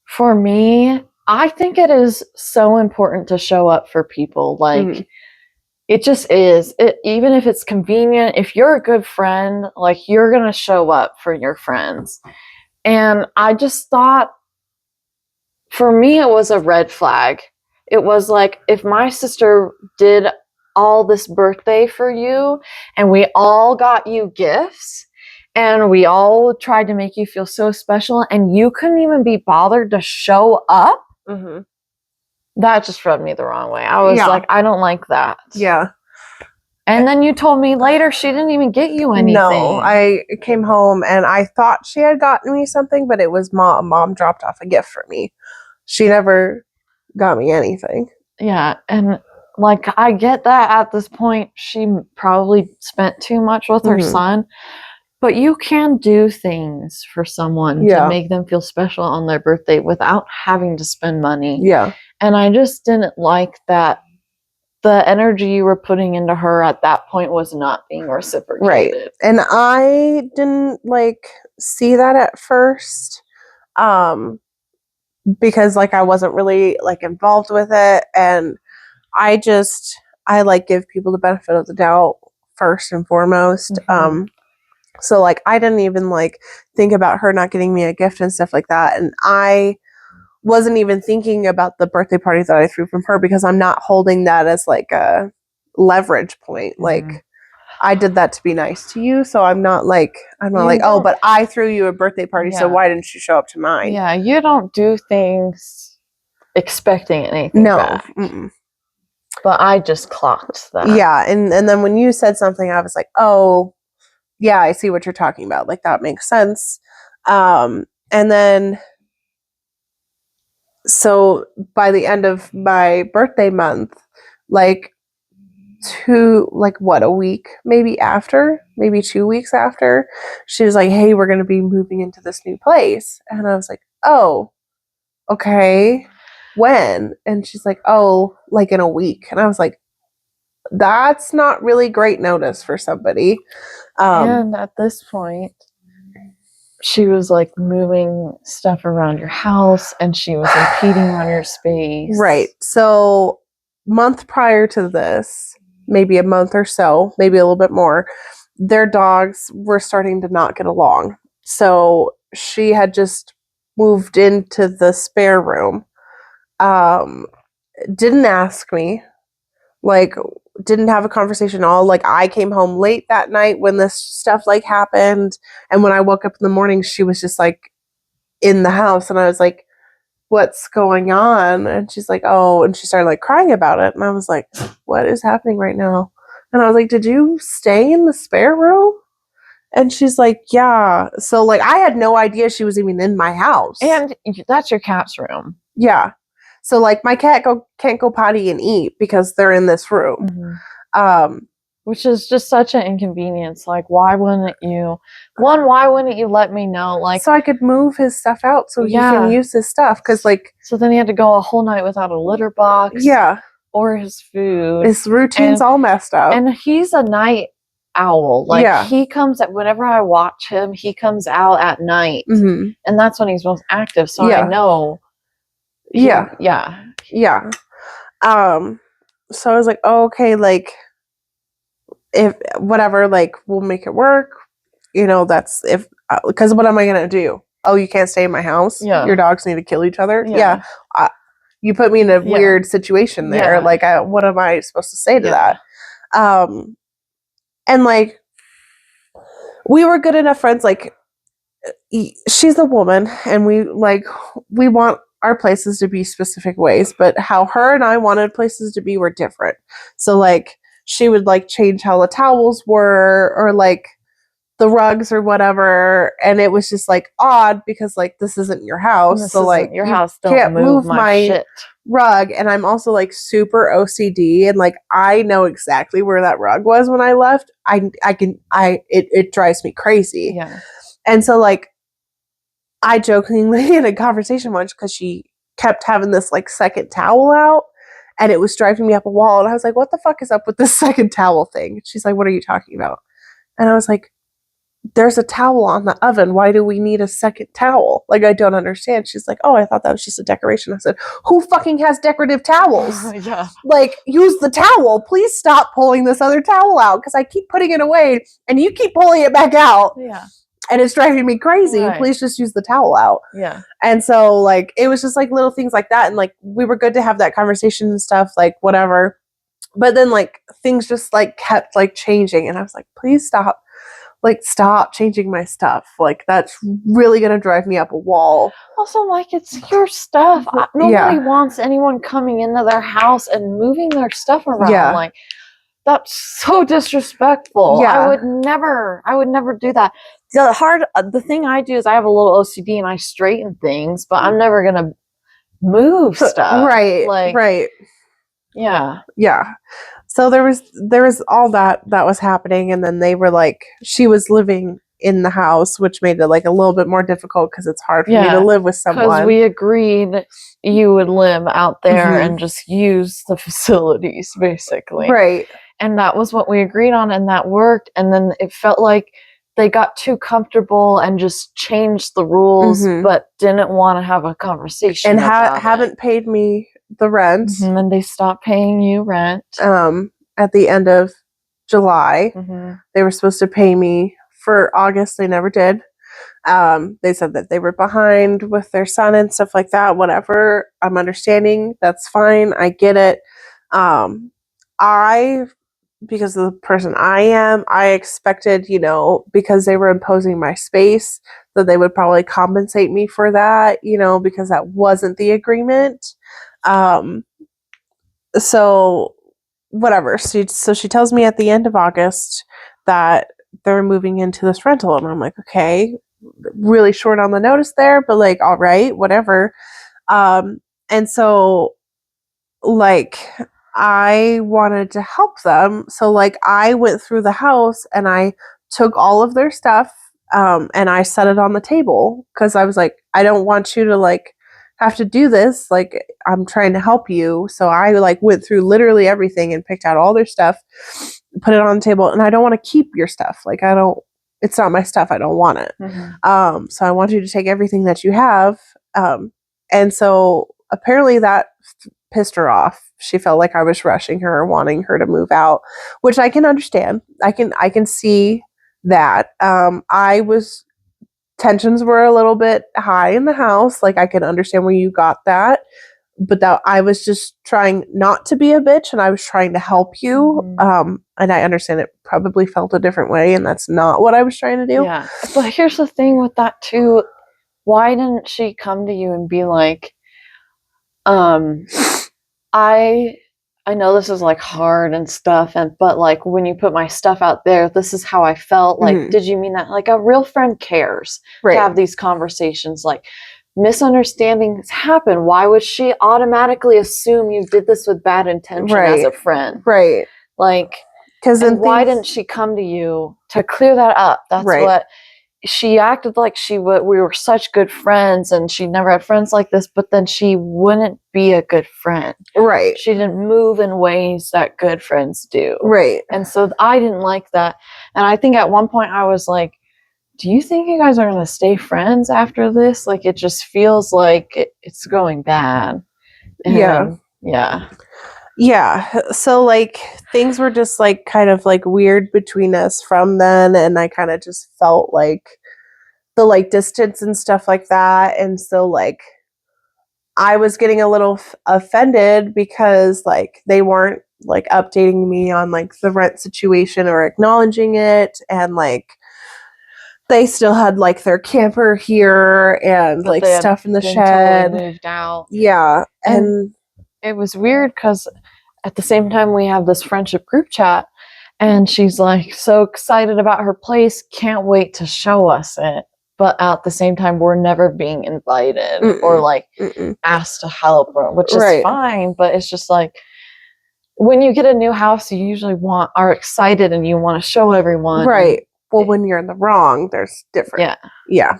B: for me, I think it is so important to show up for people. Like, it just is. Even if it's convenient, if you're a good friend, like, you're going to show up for your friends. And I just thought, for me, it was a red flag. It was like, if my sister did all this birthday for you, and we all got you gifts, and we all tried to make you feel so special, and you couldn't even be bothered to show up, that just rubbed me the wrong way. I was like, I don't like that.
C: Yeah.
B: And then you told me later she didn't even get you anything.
C: No, I came home and I thought she had gotten me something, but it was mom. Mom dropped off a gift for me. She never got me anything.
B: Yeah, and, like, I get that at this point she probably spent too much with her son, but you can do things for someone to make them feel special on their birthday without having to spend money.
C: Yeah.
B: And I just didn't like that the energy you were putting into her at that point was not being reciprocated.
C: Right. And I didn't, like, see that at first. Because, like, I wasn't really, like, involved with it, and I like, give people the benefit of the doubt first and foremost. So, like, I didn't even, like, think about her not getting me a gift and stuff like that, and I wasn't even thinking about the birthday party that I threw from her, because I'm not holding that as, like, a leverage point. Like, I did that to be nice to you, so I'm not like, oh, but I threw you a birthday party, so why didn't you show up to mine?
B: Yeah, you don't do things expecting anything back. But I just clocked that.
C: Yeah, and then when you said something, I was like, oh, yeah, I see what you're talking about. Like, that makes sense. And then, so by the end of my birthday month, like, a week maybe after, maybe 2 weeks after, she was like, hey, we're going to be moving into this new place. And I was like, oh, okay, when? And she's like, oh, like, in a week. And I was like, that's not really great notice for somebody.
B: And at this point, she was, like, moving stuff around your house, and she was impeding on your space.
C: Right. So, month prior to this, maybe a month or so, maybe a little bit more, their dogs were starting to not get along. So she had just moved into the spare room. Didn't ask me, like, didn't have a conversation at all. Like, I came home late that night when this stuff, like, happened. And when I woke up in the morning, she was just, like, in the house. And I was like, what's going on? And she's like, oh, and she started, like, crying about it. And I was like, what is happening right now? And I was like, did you stay in the spare room? And she's like, yeah. So, like, I had no idea she was even in my house.
B: And that's your cat's room.
C: Yeah. So, like, my cat can't go potty and eat because they're in this room.
B: Which is just such an inconvenience. Like, why wouldn't you let me know? Like,
C: so I could move his stuff out so he can use his stuff. Because, like,
B: so then he had to go a whole night without a litter box.
C: Yeah.
B: Or his food.
C: His routine's all messed up.
B: And he's a night owl. Like, he comes at, whenever I watch him, he comes out at night. And that's when he's most active. So I know.
C: so I was like, oh, okay, like, if whatever, like, we'll make it work. You know, that's if, because what am I going to do? Oh, you can't stay in my house?
B: Yeah.
C: Your dogs need to kill each other?
B: Yeah.
C: You put me in a weird situation there.
B: Yeah.
C: Like, what am I supposed to say to that? And, like, we were good enough friends. Like, she's a woman, and we want our places to be specific ways, but how her and I wanted places to be were different. So, like, she would, like, change how the towels were, or, like, the rugs or whatever, and it was just, like, odd because, like, this isn't your house, so, like,
B: your
C: you
B: house, don't
C: can't move my
B: shit.
C: rug. And I'm also, like, super OCD, and, like, I know exactly where that rug was when I left. It drives me crazy.
B: Yeah.
C: And so, like, I jokingly in a conversation once, because she kept having this, like, second towel out, and it was driving me up a wall, and I was like, what the fuck is up with this second towel thing? She's like, what are you talking about? And I was like, there's a towel on the oven. Why do we need a second towel? Like, I don't understand. She's like, oh, I thought that was just a decoration. I said, who fucking has decorative towels?
B: Yeah.
C: Like, use the towel. Please stop pulling this other towel out, because I keep putting it away and you keep pulling it back out.
B: Yeah.
C: And it's driving me crazy.
B: Right.
C: Please just use the towel out.
B: Yeah.
C: And so, like, it was just, like, little things like that. And, like, we were good to have that conversation and stuff, like, whatever. But then, like, things just, like, kept, like, changing. And I was like, please stop. Like, stop changing my stuff. Like, that's really going to drive me up a wall.
B: Also, like, it's your stuff. Nobody wants anyone coming into their house and moving their stuff around.
C: Yeah.
B: Like, that's so disrespectful.
C: Yeah.
B: I would never do that. The thing I do is I have a little OCD and I straighten things, but I'm never going to move stuff.
C: Right.
B: Like,
C: right.
B: Yeah.
C: Yeah. So there was all that was happening, and then they were like, she was living in the house, which made it, like, a little bit more difficult because it's hard for me to live with someone.
B: Because we agreed you would live out there and just use the facilities, basically.
C: Right.
B: And that was what we agreed on, and that worked. And then it felt like they got too comfortable and just changed the rules, but didn't want to have a conversation
C: and
B: about
C: haven't paid me the rent.
B: And they stopped paying you rent.
C: At the end of July. They were supposed to pay me for August. They never did. They said that they were behind with their son and stuff like that. Whatever. I'm understanding. That's fine. I get it. Because of the person I am, I expected, you know, because they were imposing my space, that they would probably compensate me for that, you know, because that wasn't the agreement. So whatever. So she tells me at the end of August that they're moving into this rental, and I'm like, okay, really short on the notice there, but, like, all right, whatever. And so, like, I wanted to help them, so, like, I went through the house and I took all of their stuff, and I set it on the table, because I was like, I don't want you to, like, have to do this. Like, I'm trying to help you. So I, like, went through literally everything and picked out all their stuff, put it on the table, and I don't want to keep your stuff. Like, it's not my stuff. I don't want it. So I want you to take everything that you have. And so apparently that pissed her off. She felt like I was rushing her, wanting her to move out, which I can understand. I can see that. Tensions were a little bit high in the house. Like, I can understand where you got that, but that I was just trying not to be a bitch, and I was trying to help you. And I understand it probably felt a different way, and that's not what I was trying to do.
B: Yeah. But here's the thing with that too. Why didn't she come to you and be like, I know this is, like, hard and stuff, but, like, when you put my stuff out there, this is how I felt. Like, did you mean that? Like, a real friend cares to have these conversations. Like, misunderstandings happen. Why would she automatically assume you did this with bad intention as a friend?
C: Right.
B: Like, why didn't she come to you to clear that up? That's what she acted like. We were such good friends, and she never had friends like this, but then she wouldn't be a good friend.
C: Right.
B: She didn't move in ways that good friends do.
C: Right.
B: And so I didn't like that. And I think at one point I was like, do you think you guys are going to stay friends after this? Like, it just feels like it's going bad. And,
C: yeah.
B: Yeah.
C: Yeah. So like things were just like kind of like weird between us from then, and I kind of just felt like the like distance and stuff like that. And so like I was getting a little offended because like they weren't like updating me on like the rent situation or acknowledging it, and like they still had like their camper here and
B: But
C: like
B: they had
C: stuff in the
B: been
C: shed.
B: totally moved out.
C: Yeah. And
B: it was weird because at the same time we have this friendship group chat, and she's like so excited about her place, can't wait to show us it. But at the same time, we're never being invited or like asked to help, which is fine. But it's just like when you get a new house, you usually are excited and you want to show everyone.
C: Right. Well, when you're in the wrong, there's different. Yeah.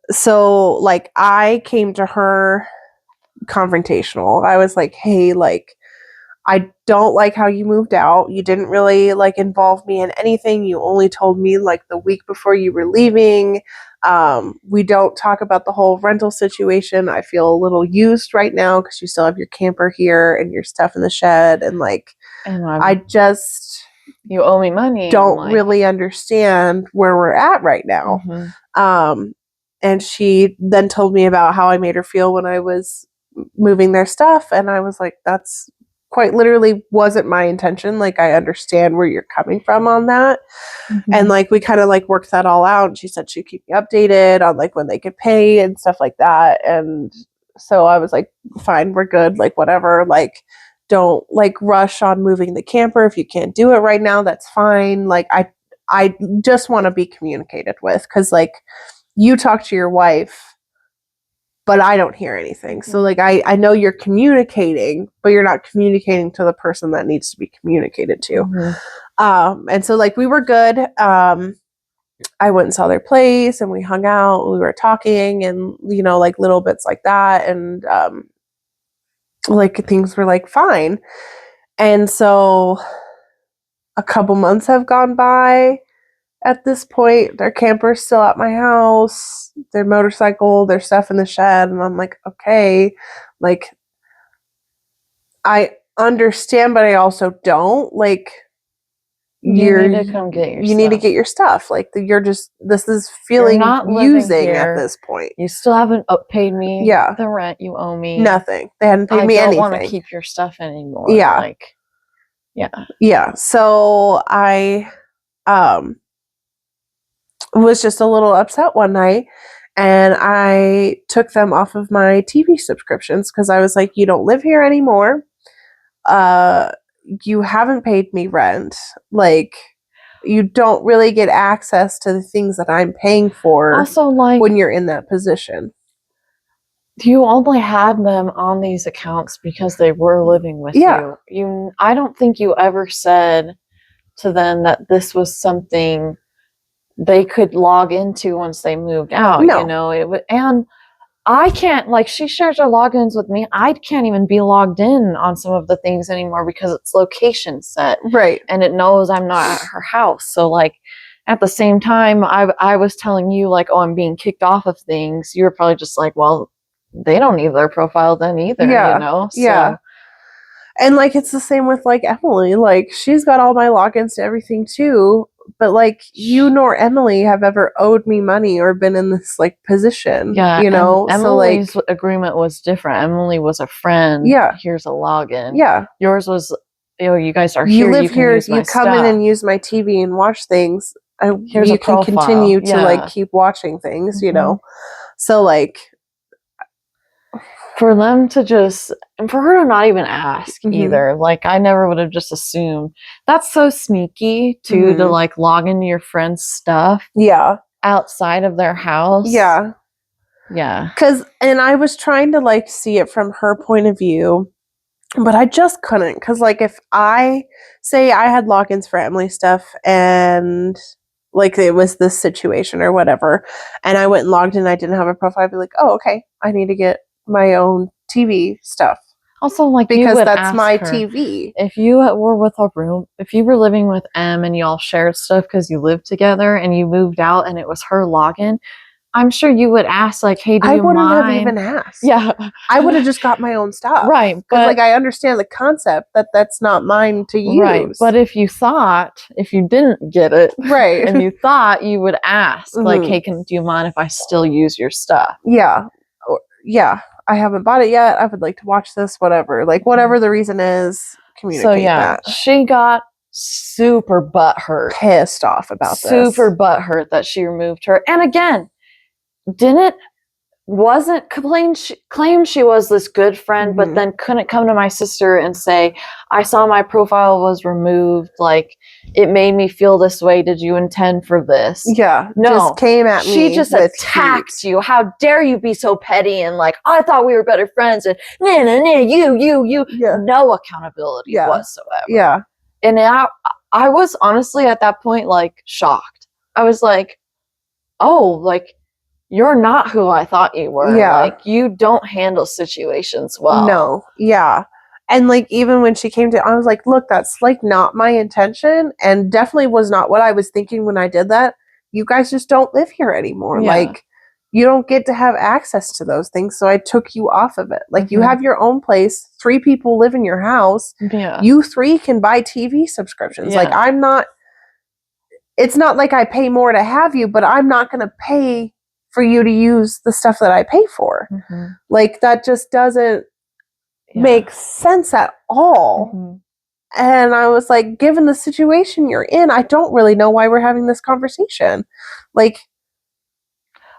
C: So like I came to her confrontational. I was like, hey, like I don't like how you moved out. You didn't really like involve me in anything. You only told me like the week before you were leaving. We don't talk about the whole rental situation. I feel a little used right now because you still have your camper here and your stuff in the shed, and like I just
B: you owe me money.
C: Don't really understand where we're at right now. And she then told me about how I made her feel when I was moving their stuff, and I was like, that's quite literally wasn't my intention. Like, I understand where you're coming from on that. And like we kind of like worked that all out, and she said she'd keep me updated on like when they could pay and stuff like that. And so I was like, fine, we're good, like whatever, like don't like rush on moving the camper. If you can't do it right now, that's fine. Like I just want to be communicated with, because like you talk to your wife but I don't hear anything. So like I know you're communicating, but you're not communicating to the person that needs to be communicated to. And so like we were good. I went and saw their place, and we hung out, and we were talking, and you know, like little bits like that, and like things were like fine. And so a couple months have gone by. At this point, their camper's still at my house, their motorcycle, their stuff in the shed, and I'm like, okay, like I understand, but I also don't. Like,
B: you need to come get your
C: you need to get your stuff. Like, you're just, this is feeling
B: not
C: using at this point.
B: You still haven't paid me the rent you owe me.
C: Nothing. They hadn't paid me anything. I don't want
B: to keep your stuff anymore.
C: Yeah.
B: Like,
C: yeah. So I was just a little upset one night, and I took them off of my TV subscriptions because I was like, you don't live here anymore. You haven't paid me rent. Like, you don't really get access to the things that I'm paying for.
B: Also, like,
C: when you're in that position.
B: You only had them on these accounts because they were living with you. I don't think you ever said to them that this was something they could log into once they moved out.
C: No.
B: You know, and I can't, like, she shares her logins with me. I can't even be logged in on some of the things anymore because it's location set.
C: Right.
B: And it knows I'm not at her house. So, like, at the same time, I was telling you, like, oh, I'm being kicked off of things. You were probably just like, well, they don't need their profile then either, you know? So.
C: Yeah. And, like, it's the same with, like, Emily. Like, she's got all my logins to everything, too. But, like, you nor Emily have ever owed me money or been in this, like, position, you know?
B: Emily's
C: so, like,
B: agreement was different. Emily was a friend.
C: Yeah.
B: Here's a login.
C: Yeah.
B: Yours was, you guys are
C: you
B: here.
C: Live
B: you
C: here.
B: Use
C: you come in and use my TV and watch things. You can continue to, like, keep watching things, you know? So, like,
B: for them to just, and for her to not even ask either, like, I never would have just assumed. That's so sneaky too, to like log into your friend's stuff outside of their house.
C: And I was trying to, like, see it from her point of view, but I just couldn't, because, like, if I say I had logins for Emily stuff and, like, it was this situation or whatever, and I went and logged in, I didn't have a profile, I'd be like, oh, okay, I need to get my own TV stuff.
B: Also, like,
C: because that's my TV.
B: If you were with a room, if you were living with Em and y'all shared stuff because you lived together and you moved out and it was her login, I'm sure you would ask, like, hey, do
C: I
B: you
C: wouldn't have
B: mind?
C: even asked.
B: Yeah.
C: I would have just got my own stuff.
B: Right.
C: Because, like, I understand the concept that that's not mine to use.
B: Right. But if you didn't get it,
C: right,
B: and you thought, you would ask, like, hey, do you mind if I still use your stuff?
C: Yeah. Yeah. I haven't bought it yet. I would like to watch this, whatever. Like, whatever the reason is, communicate that.
B: She got super butthurt.
C: Pissed off about this.
B: Super butthurt that she removed her. And again, claimed she was this good friend, but then couldn't come to my sister and say, I saw my profile was removed, like, it made me feel this way, did you intend for this?
C: Yeah.
B: No.
C: Just came at me.
B: She just attacked you. How dare you be so petty and like, I thought we were better friends and you.
C: Yeah.
B: No accountability whatsoever.
C: Yeah.
B: And I was honestly at that point, like, shocked. I was like, oh, like, you're not who I thought you were.
C: Yeah.
B: Like, you don't handle situations well.
C: No. Yeah. And, like, even when she came to, I was like, look, that's, like, not my intention and definitely was not what I was thinking when I did that. You guys just don't live here anymore.
B: Yeah.
C: Like, you don't get to have access to those things. So I took you off of it. Like, you have your own place. 3 people live in your house.
B: Yeah.
C: You 3 can buy TV subscriptions.
B: Yeah.
C: Like, it's not like I pay more to have you, but I'm not going to pay for you to use the stuff that I pay for. Like, that just doesn't make sense at all. And I was like, given the situation you're in, I don't really know why we're having this conversation. Like,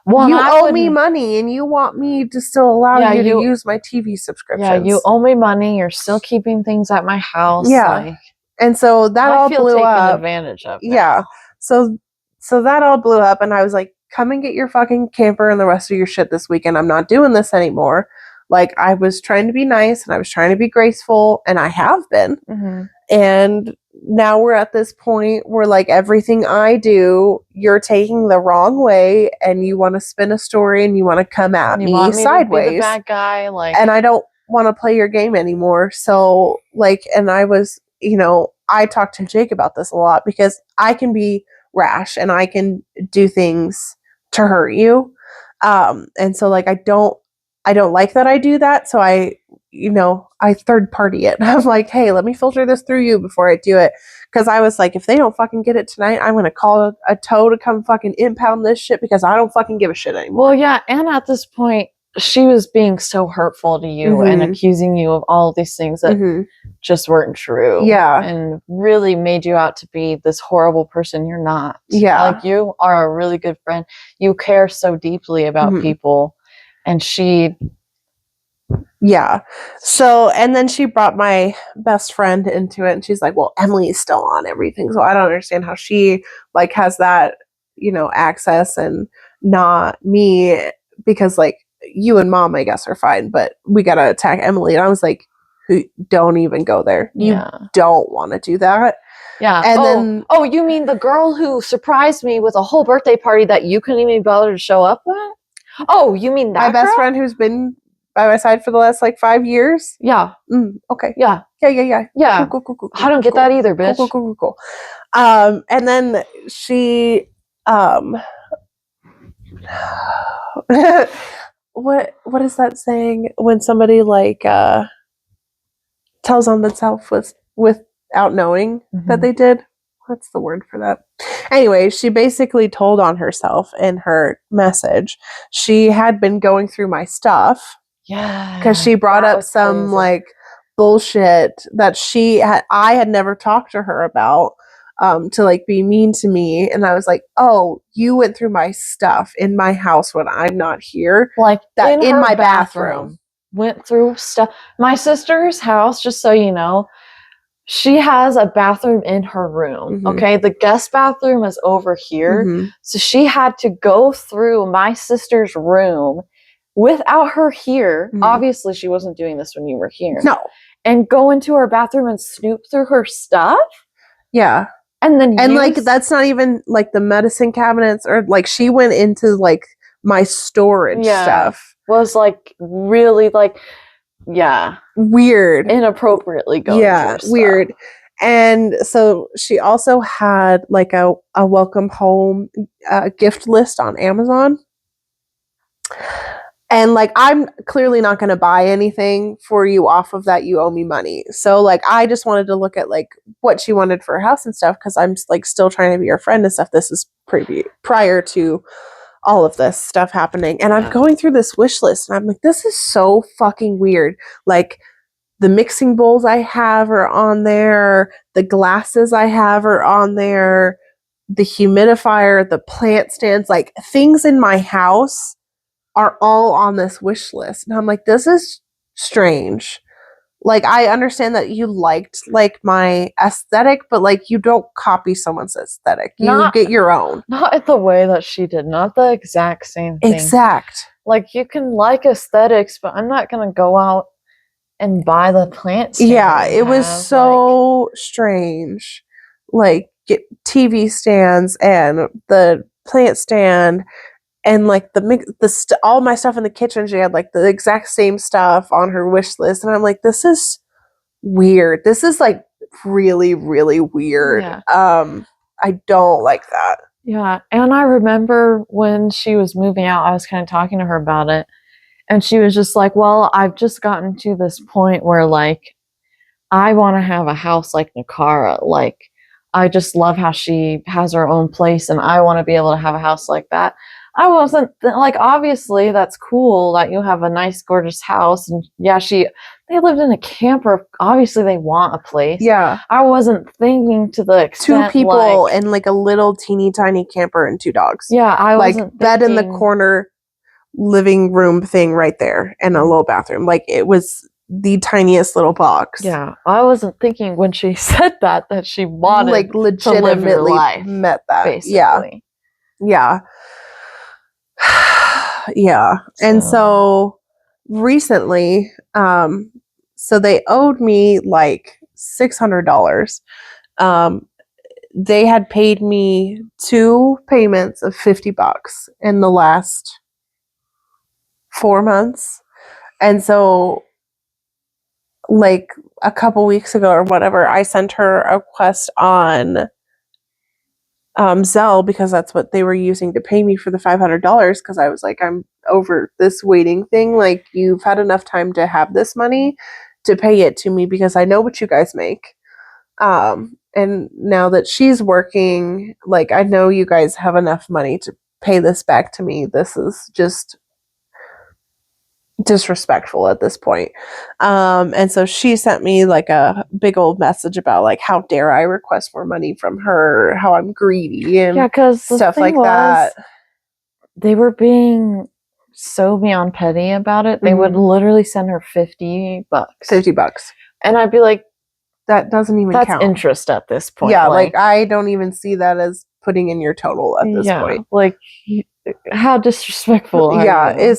C: well, you owe me money and you want me to still allow you to use my TV subscriptions.
B: Yeah, you owe me money. You're still keeping things at my house.
C: Yeah.
B: Like,
C: and so that all blew up.
B: Advantage of now.
C: Yeah. So that all blew up and I was like, come and get your fucking camper and the rest of your shit this weekend. I'm not doing this anymore. Like, I was trying to be nice and I was trying to be graceful and I have been. And now we're at this point where, like, everything I do, you're taking the wrong way and you want to spin a story and you want to come at me sideways. To be the
B: bad guy, like,
C: and I don't want to play your game anymore. So, like, and I was, I talked to Jake about this a lot because I can be rash and I can do things to hurt you. And so, like, I don't like that I do that. So I third party it. I'm like, hey, let me filter this through you before I do it. Cause I was like, if they don't fucking get it tonight, I'm going to call a tow to come fucking impound this shit because I don't fucking give a shit anymore.
B: Well, yeah. And at this point, she was being so hurtful to you and accusing you of all of these things that just weren't true.
C: Yeah.
B: And really made you out to be this horrible person you're not.
C: Yeah.
B: Like, you are a really good friend. You care so deeply about people. And she...
C: Yeah. So, and then she brought my best friend into it and she's like, well, Emily's still on everything. So I don't understand how she, like, has that, access and not me, because, like, you and Mom, I guess, are fine, but we got to attack Emily. And I was like, don't even go there. You don't want to do that.
B: Yeah.
C: And then...
B: Oh, you mean the girl who surprised me with a whole birthday party that you couldn't even bother to show up at? Oh, you mean that
C: my best friend who's been by my side for the last, like, 5 years?
B: Yeah.
C: Okay.
B: Yeah.
C: Yeah. Cool.
B: I don't get that either, bitch.
C: Cool. And then she... what is that saying when somebody, like, tells on themselves without knowing that they did? What's the word for that? Anyway, she basically told on herself in her message. She had been going through my stuff.
B: Yeah.
C: Because she brought up some crazy, like, bullshit that I had never talked to her about, to, like, be mean to me. And I was like, oh, you went through my stuff in my house when I'm not here.
B: Like,
C: that in my bathroom.
B: Went through stuff. My sister's house, just so you know, she has a bathroom in her room. Okay. The guest bathroom is over here. So she had to go through my sister's room without her here. Obviously, she wasn't doing this when you were here.
C: No.
B: And go into her bathroom and snoop through her stuff. Yeah. And then
C: like, that's not even, like, the medicine cabinets, or, like, she went into, like, my storage stuff.
B: Was, like, really, like,
C: weird.
B: Inappropriately going through stuff.
C: Weird. And so she also had, like, a welcome home gift list on Amazon. And like, I'm clearly not going to buy anything for you off of that. You owe me money. So like, I just wanted to look at like what she wanted for her house and stuff, because I'm like still trying to be your friend and stuff. This is prior to all of this stuff happening. And I'm going through this wish list and I'm like, this is so fucking weird. Like, the mixing bowls I have are on there. The glasses I have are on there. The humidifier, the plant stands, like things in my house are all on this wish list. And I'm like, this is strange. Like, I understand that you liked like my aesthetic, but like, you don't copy someone's aesthetic. You get your own.
B: Not in the way that she did. Not the exact same thing.
C: Exact.
B: Like, you can like aesthetics, but I'm not going to go out and buy the plant stand.
C: Yeah, it was so strange. Like, get TV stands and the plant stand. And like all my stuff in the kitchen, she had like the exact same stuff on her wish list, and I'm like, this is weird. This is like really, really weird.
B: Yeah.
C: I don't like that.
B: Yeah, and I remember when she was moving out, I was kind of talking to her about it, and she was just like, "Well, I've just gotten to this point where like I want to have a house like Nakara. Like, I just love how she has her own place, and I want to be able to have a house like that." I wasn't like, obviously that's cool that you have a nice, gorgeous house, and yeah, they lived in a camper. Obviously, they want a place.
C: Yeah,
B: I wasn't thinking to the extent
C: 2 people and like a little teeny tiny camper and 2 dogs.
B: Yeah, I
C: like
B: wasn't
C: bed in the corner, living room thing right there, and a little bathroom. Like, it was the tiniest little box.
B: Yeah, I wasn't thinking when she said that she wanted
C: like legitimately
B: to live life,
C: met that.
B: basically.
C: Yeah. Yeah. And so recently, so they owed me like $600. They had paid me 2 payments of $50 in the last 4 months. And so like a couple weeks ago or whatever, I sent her a request on Zelle, because that's what they were using to pay me for the $500, because I was like, I'm over this waiting thing. Like, you've had enough time to have this money to pay it to me, because I know what you guys make. And now that she's working, like, I know you guys have enough money to pay this back to me. This is just disrespectful at this point. And so she sent me like a big old message about like, how dare I request more money from her, how I'm greedy, and
B: because
C: stuff like that.
B: They were being so beyond petty about it. They would literally send her $50.
C: $50.
B: And I'd be like,
C: that doesn't even
B: that's
C: count.
B: interest at this point.
C: Yeah, like I don't even see that as putting in your total at this point.
B: Like, how disrespectful are you?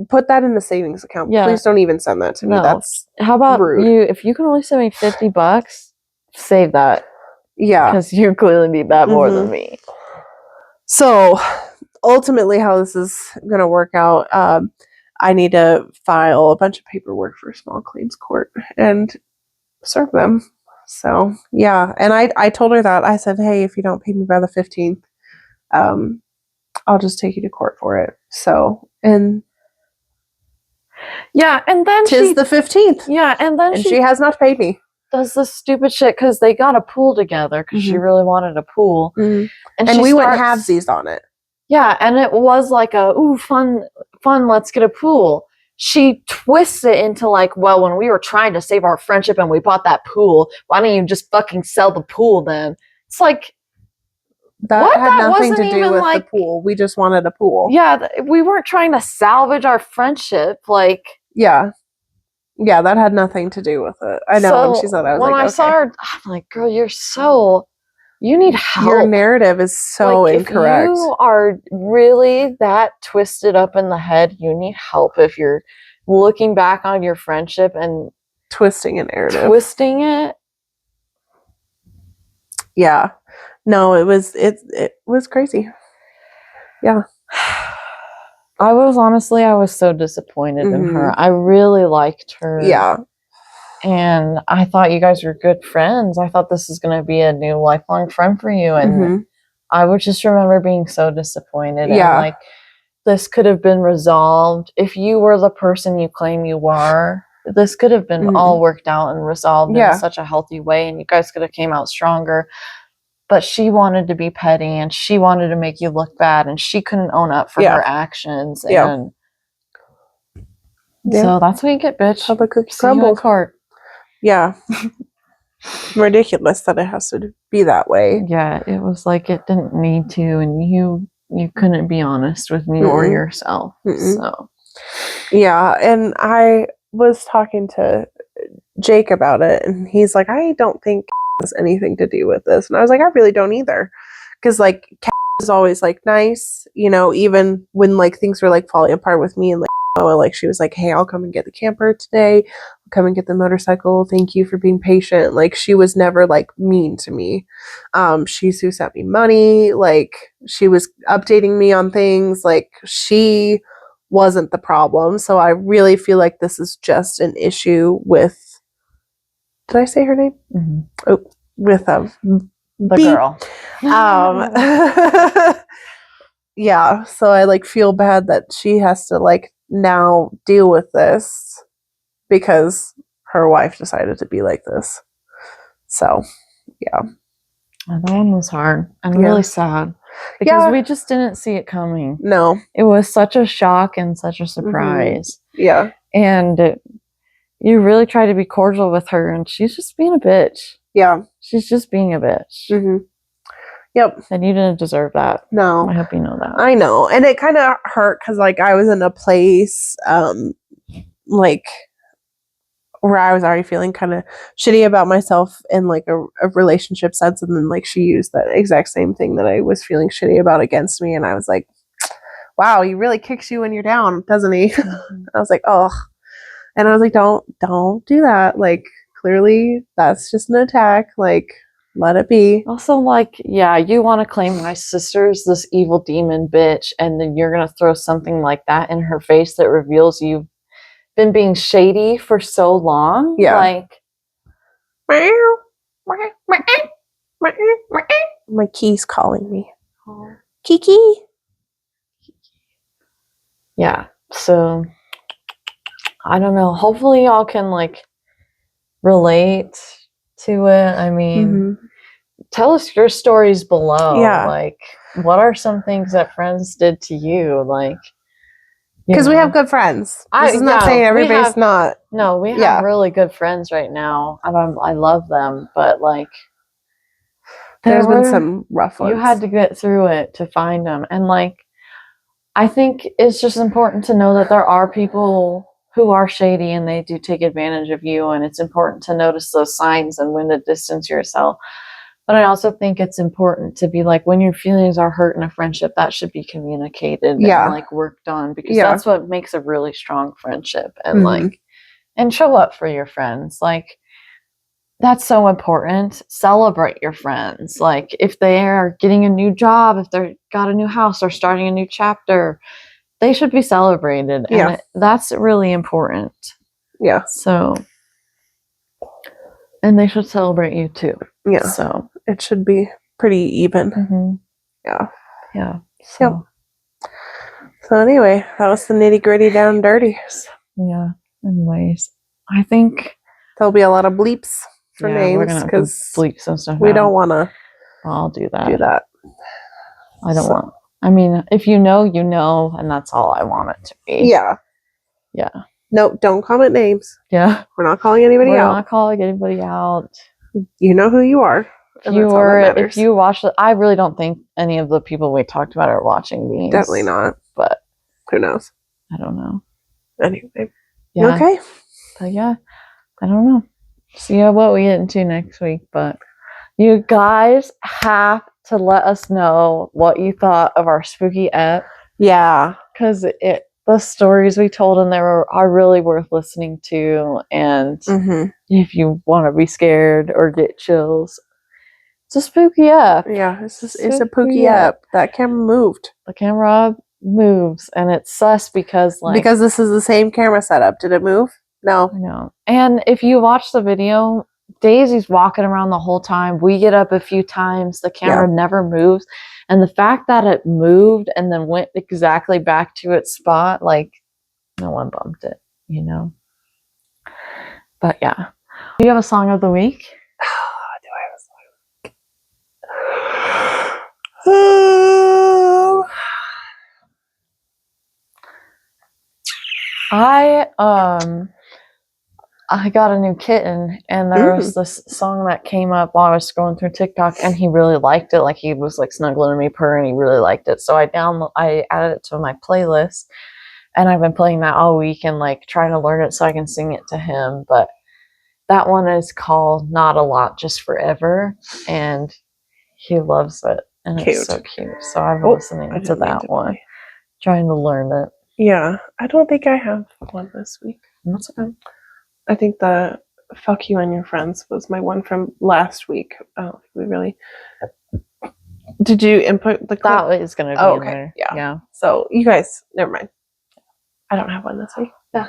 C: Put that in the savings account.
B: Yeah.
C: Please don't even send that to me. That's
B: how about
C: rude.
B: you? If you can only send me $50, save that.
C: Yeah,
B: because you clearly need that more than me.
C: So ultimately, how this is going to work out, I need to file a bunch of paperwork for small claims court and serve them. So yeah, and I told her that. I said, hey, if you don't pay me by the 15th, I'll just take you to court for it. So, and
B: yeah, and then
C: tis the 15th.
B: Yeah, and then
C: she has not paid me.
B: Does this stupid shit because they got a pool together because she really wanted a pool,
C: and we went halvesies on it.
B: Yeah, and it was like fun, let's get a pool. She twists it into like, well, when we were trying to save our friendship and we bought that pool, why don't you just fucking sell the pool then? It's like,
C: that had nothing to do with the pool. We just wanted a pool.
B: Yeah, we weren't trying to salvage our friendship. Like,
C: yeah, that had nothing to do with it. I know.
B: So
C: when she said, I was
B: when
C: like,
B: I saw her, I'm like, girl, you need help.
C: Your narrative is so incorrect.
B: If you are really that twisted up in the head, you need help. If you're looking back on your friendship and
C: twisting a narrative,
B: twisting it.
C: Yeah. No, it was crazy. Yeah.
B: I was so disappointed in her. I really liked her.
C: Yeah.
B: And I thought you guys were good friends. I thought this was going to be a new lifelong friend for you. And I would just remember being so disappointed.
C: Yeah.
B: And like, this could have been resolved. If you were the person you claim you were, this could have been all worked out and resolved in such a healthy way, and you guys could have came out stronger. But she wanted to be petty, and she wanted to make you look bad, and she couldn't own up for her actions. And so that's what you get, bitch.
C: Public cookie
B: See you in
C: crumbles.
B: court.
C: Yeah. Ridiculous that it has to be that way.
B: Yeah, it was like it didn't need to, and you couldn't be honest with me or yourself. So
C: yeah, and I was talking to Jake about it, and he's like, I don't think has anything to do with this. And I was like, I really don't either, because like Kat is always like nice, you know, even when like things were like falling apart with me, and like like she was like, hey, I'll come and get the camper today, I'll come and get the motorcycle, thank you for being patient. Like she was never like mean to me. She's who sent me money, like she was updating me on things, like she wasn't the problem. So I really feel like this is just an issue with, did I say her name? Oh, with
B: the
C: B.
B: girl.
C: Yeah, so I like feel bad that she has to like now deal with this because her wife decided to be like this. So, yeah.
B: That one was hard and really sad because we just didn't see it coming.
C: No.
B: It was such a shock and such a surprise.
C: Yeah.
B: And you really try to be cordial with her, and she's just being a bitch.
C: Yeah.
B: She's just being a bitch.
C: Yep.
B: And you didn't deserve that.
C: No.
B: I hope you know that.
C: I know. And it kind of hurt because, like, I was in a place, like, where I was already feeling kind of shitty about myself in, like, a relationship sense. And then, like, she used that exact same thing that I was feeling shitty about against me. And I was like, wow, he really kicks you when you're down, doesn't he? I was like, oh. And I was like, don't do that. Like, clearly, that's just an attack. Like, let it be.
B: Also, like, yeah, you want to claim my sister's this evil demon bitch, and then you're going to throw something like that in her face that reveals you've been being shady for so long?
C: Yeah.
B: Like,
C: my key's calling me. Kiki?
B: Yeah, so I don't know. Hopefully y'all can like relate to it. I mean, tell us your stories below.
C: Yeah.
B: Like, what are some things that friends did to you? Like,
C: because we have good friends. This is not saying everybody's not.
B: No, we have really good friends right now, and I love them. But like,
C: there's been some rough ones.
B: You had to get through it to find them, and like, I think it's just important to know that there are people who are shady and they do take advantage of you, and it's important to notice those signs and when to distance yourself. But I also think it's important to be like, when your feelings are hurt in a friendship, that should be communicated and like worked on, because that's what makes a really strong friendship. And like, and show up for your friends. Like, that's so important. Celebrate your friends. Like, if they are getting a new job, if they've got a new house or starting a new chapter, they should be celebrated. And that's really important.
C: Yeah.
B: So, and they should celebrate you too.
C: Yeah.
B: So
C: it should be pretty even. Yeah.
B: Yeah. So.
C: So anyway, that was the nitty gritty down dirty.
B: Yeah. Anyways, I think
C: there'll be a lot of bleeps for names because
B: bleeps and stuff.
C: We don't want to.
B: I'll do that.
C: I
B: don't want. I mean, if you know, you know, and that's all I want it to be.
C: Yeah.
B: Yeah.
C: Nope. Don't comment names.
B: Yeah.
C: We're not calling anybody out.
B: We're not calling anybody out.
C: You know who you are.
B: If you watch I really don't think any of the people we talked about are watching these.
C: Definitely not.
B: But
C: who knows?
B: I don't know.
C: Anyway.
B: Yeah.
C: Okay.
B: But yeah, I don't know. See what we get into next week. But you guys have to let us know what you thought of our spooky ep.
C: Yeah.
B: Because the stories we told in there are really worth listening to. And if you want to be scared or get chills, it's a spooky ep.
C: Yeah, it's a spooky ep. That camera moved.
B: The camera moves, and it's sus because
C: this is the same camera setup. Did it move? No.
B: No. And if you watch the video, Daisy's walking around the whole time. We get up a few times. The camera never moves. And the fact that it moved and then went exactly back to its spot, like no one bumped it, you know? But yeah. Do you have a song of the week?
C: Do I have a song?
B: I got a new kitten, and there was this song that came up while I was scrolling through TikTok, and he really liked it. Like, he was like snuggling to me, purring, and he really liked it. So I added it to my playlist, and I've been playing that all week and like trying to learn it so I can sing it to him. But that one is called "Not a Lot, Just Forever," and he loves it, and it's so cute. So I've been listening to that one, trying to learn it.
C: Yeah, I don't think I have one this week.
B: That's okay.
C: I think the "Fuck You and Your Friends" was my one from last week. Oh, we really. Did you input the clip?
B: That is going to be in there.
C: Yeah. So you guys, never mind. I don't have one this week.
B: Yeah.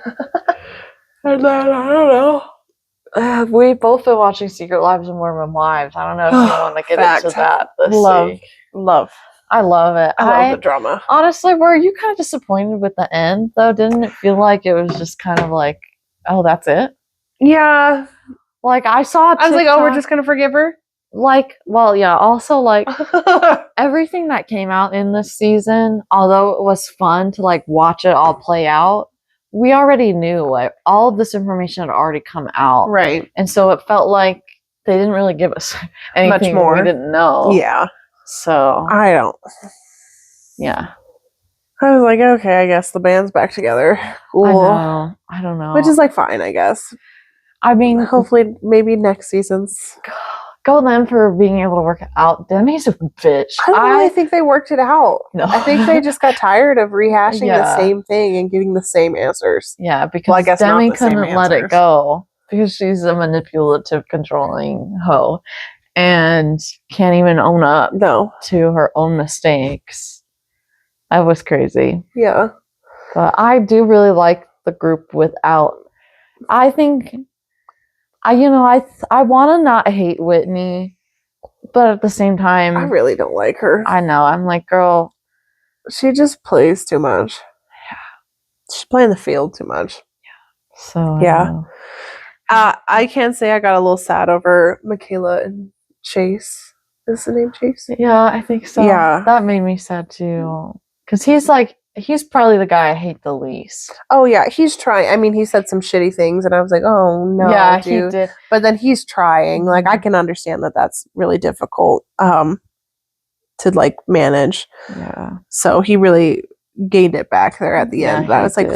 C: And then, I don't know.
B: We've both been watching Secret Lives of Mormon Wives. I don't know if you want to get into that this week.
C: Love.
B: I love it.
C: I love the drama.
B: Honestly, were you kind of disappointed with the end, though? Didn't it feel like it was just kind of like, oh, that's it?
C: Yeah.
B: Like, I saw a TikTok,
C: I was like, oh, we're just going to forgive her?
B: Like, well, yeah. Also, like, everything that came out in this season, although it was fun to, like, watch it all play out, we already knew, like, all of this information had already come out.
C: Right.
B: And so it felt like they didn't really give us anything
C: much more
B: we didn't know.
C: Yeah.
B: So.
C: I don't.
B: Yeah.
C: I was like, okay, I guess the band's back together. Cool.
B: I don't know.
C: Which is, like, fine, I guess.
B: I mean,
C: hopefully, maybe next season's.
B: Go them for being able to work it out. Demi's a bitch.
C: I don't really think they worked it out.
B: No.
C: I think they just got tired of rehashing the same thing and getting the same answers.
B: Yeah, because Demi couldn't let it go because she's a manipulative, controlling hoe and can't even own up to her own mistakes. That was crazy.
C: Yeah.
B: But I do really like the group without. I think. I want to not hate Whitney, but at the same time,
C: I really don't like her.
B: I know. I'm like, girl,
C: she just plays too much.
B: Yeah,
C: she's playing the field too much.
B: Yeah. So
C: yeah, I can say I got a little sad over Michaela and Chase. Is the name Chase?
B: Yeah, I think so.
C: Yeah,
B: that made me sad too, because he's probably the guy I hate the least.
C: Oh yeah, he's trying. I mean, he said some shitty things, and I was like, oh no,
B: yeah,
C: dude.
B: He did.
C: But then he's trying. Like, I can understand that that's really difficult to like manage.
B: Yeah.
C: So he really gained it back there at the end. I was like,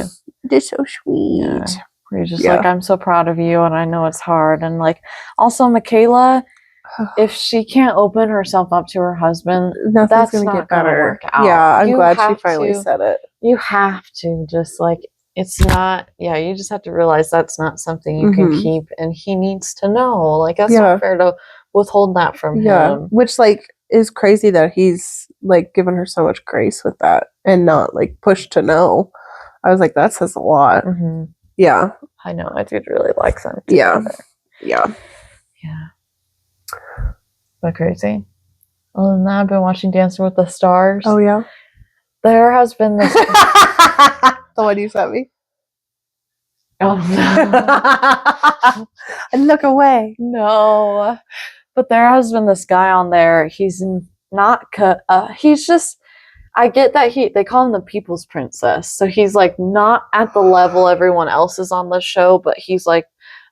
C: they're so sweet.
B: Yeah. You're just like, I'm so proud of you, and I know it's hard. And like, also Michaela, if she can't open herself up to her husband, that's going to get better. Work out.
C: Yeah, I'm glad she finally said it.
B: You have to just like, it's not, you just have to realize that's not something you can keep, and he needs to know. Like, that's not fair to withhold that from him.
C: Which, like, is crazy that he's, like, given her so much grace with that and not, like, pushed to know. I was like, that says a lot.
B: Mm-hmm.
C: Yeah.
B: I know. I did really like them.
C: Yeah.
B: Yeah. But crazy. Other than that, I've been watching Dancing with the Stars.
C: Oh, yeah?
B: There has been this...
C: The one you sent me?
B: Oh, no.
C: And look away.
B: No. But there has been this guy on there. He's not... he's just... I get that they call him the People's Princess. So he's, like, not at the level everyone else is on the show, but he's, like,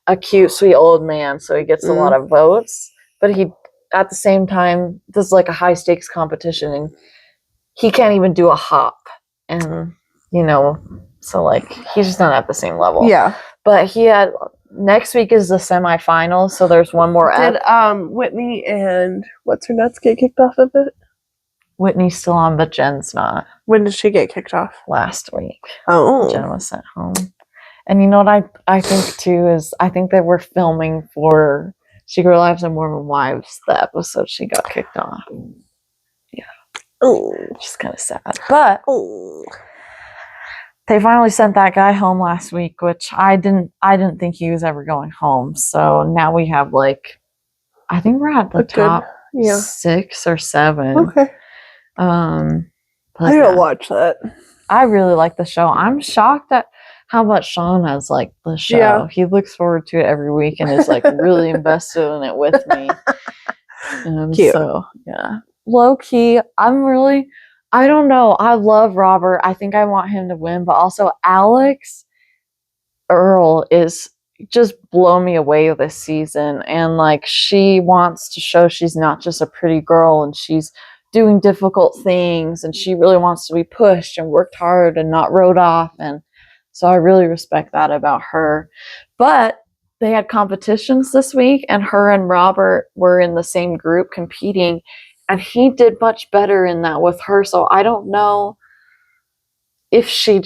B: a cute, sweet old man. So he gets a lot of votes. But he... at the same time, this is like a high stakes competition, and he can't even do a hop, and so like he's just not at the same level.
C: Yeah,
B: but next week is the semifinals, so there's one more.
C: Did Whitney and what's her nuts get kicked off of it?
B: Whitney's still on, but Jen's not.
C: When did she get kicked off?
B: Last week.
C: Oh,
B: Jen was sent home, and you know what I think too is I think that we're filming for Secret Lives of Mormon Wives, the episode she got kicked off. Yeah.
C: Oh,
B: just kind of sad. But they finally sent that guy home last week, which I didn't think he was ever going home. So now we have I think we're at the top 6 or 7.
C: Okay.
B: But
C: I gotta
B: yeah,
C: watch that.
B: I really like the show. I'm shocked at how much Sean has liked the show.
C: Yeah.
B: He looks forward to it every week and is like really invested in it with me.
C: Cute.
B: So yeah, low key, I don't know. I love Robert. I think I want him to win, but also Alex Earl is just blow me away this season. And like, she wants to show she's not just a pretty girl and she's doing difficult things and she really wants to be pushed and worked hard and not wrote off. And so I really respect that about her. But they had competitions this week and her and Robert were in the same group competing and he did much better in that with her. So I don't know if she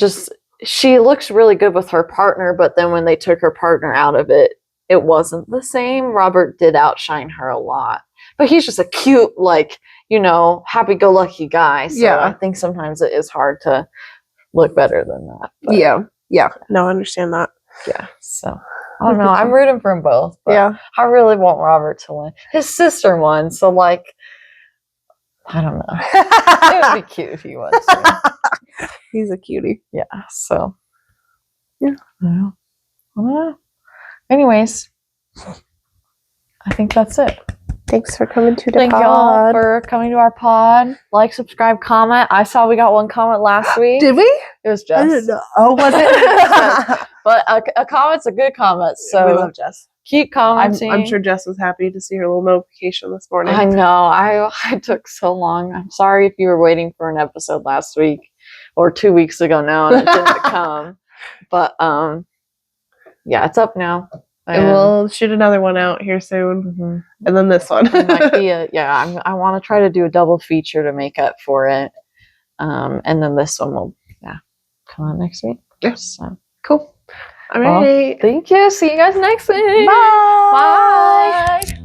B: looks really good with her partner, but then when they took her partner out of it, it wasn't the same. Robert did outshine her a lot. But he's just a cute, like, happy-go-lucky guy. So
C: Yeah.
B: I think sometimes it is hard to look better than that. But
C: Yeah. No, I understand that.
B: yeah. So I don't know. I'm rooting for them both. But
C: Yeah.
B: I really want Robert to win. His sister won, so like, I don't know. It would be cute if he won too.
C: He's a cutie.
B: Yeah. So
C: yeah.
B: I don't know. Anyways, I think that's it.
C: Thanks for coming to the
B: Thank
C: pod.
B: y'all for coming to our pod. Like, subscribe, comment. I saw we got one comment last week.
C: Did we?
B: It was Jess.
C: I didn't know. Oh, was it?
B: But a comment's a good comment. So
C: we love Jess.
B: Keep commenting.
C: I'm sure Jess was happy to see her little notification this morning.
B: I know. I took so long. I'm sorry if you were waiting for an episode last week or 2 weeks ago now and it didn't come. But yeah, it's up now.
C: And we'll shoot another one out here soon.
B: Mm-hmm.
C: And then this one.
B: It might be I want to try to do a double feature to make up for it. And then this one will come out next week.
C: Yeah.
B: So
C: cool. All right.
B: Thank you. See you guys next week.
C: Bye.
B: Bye.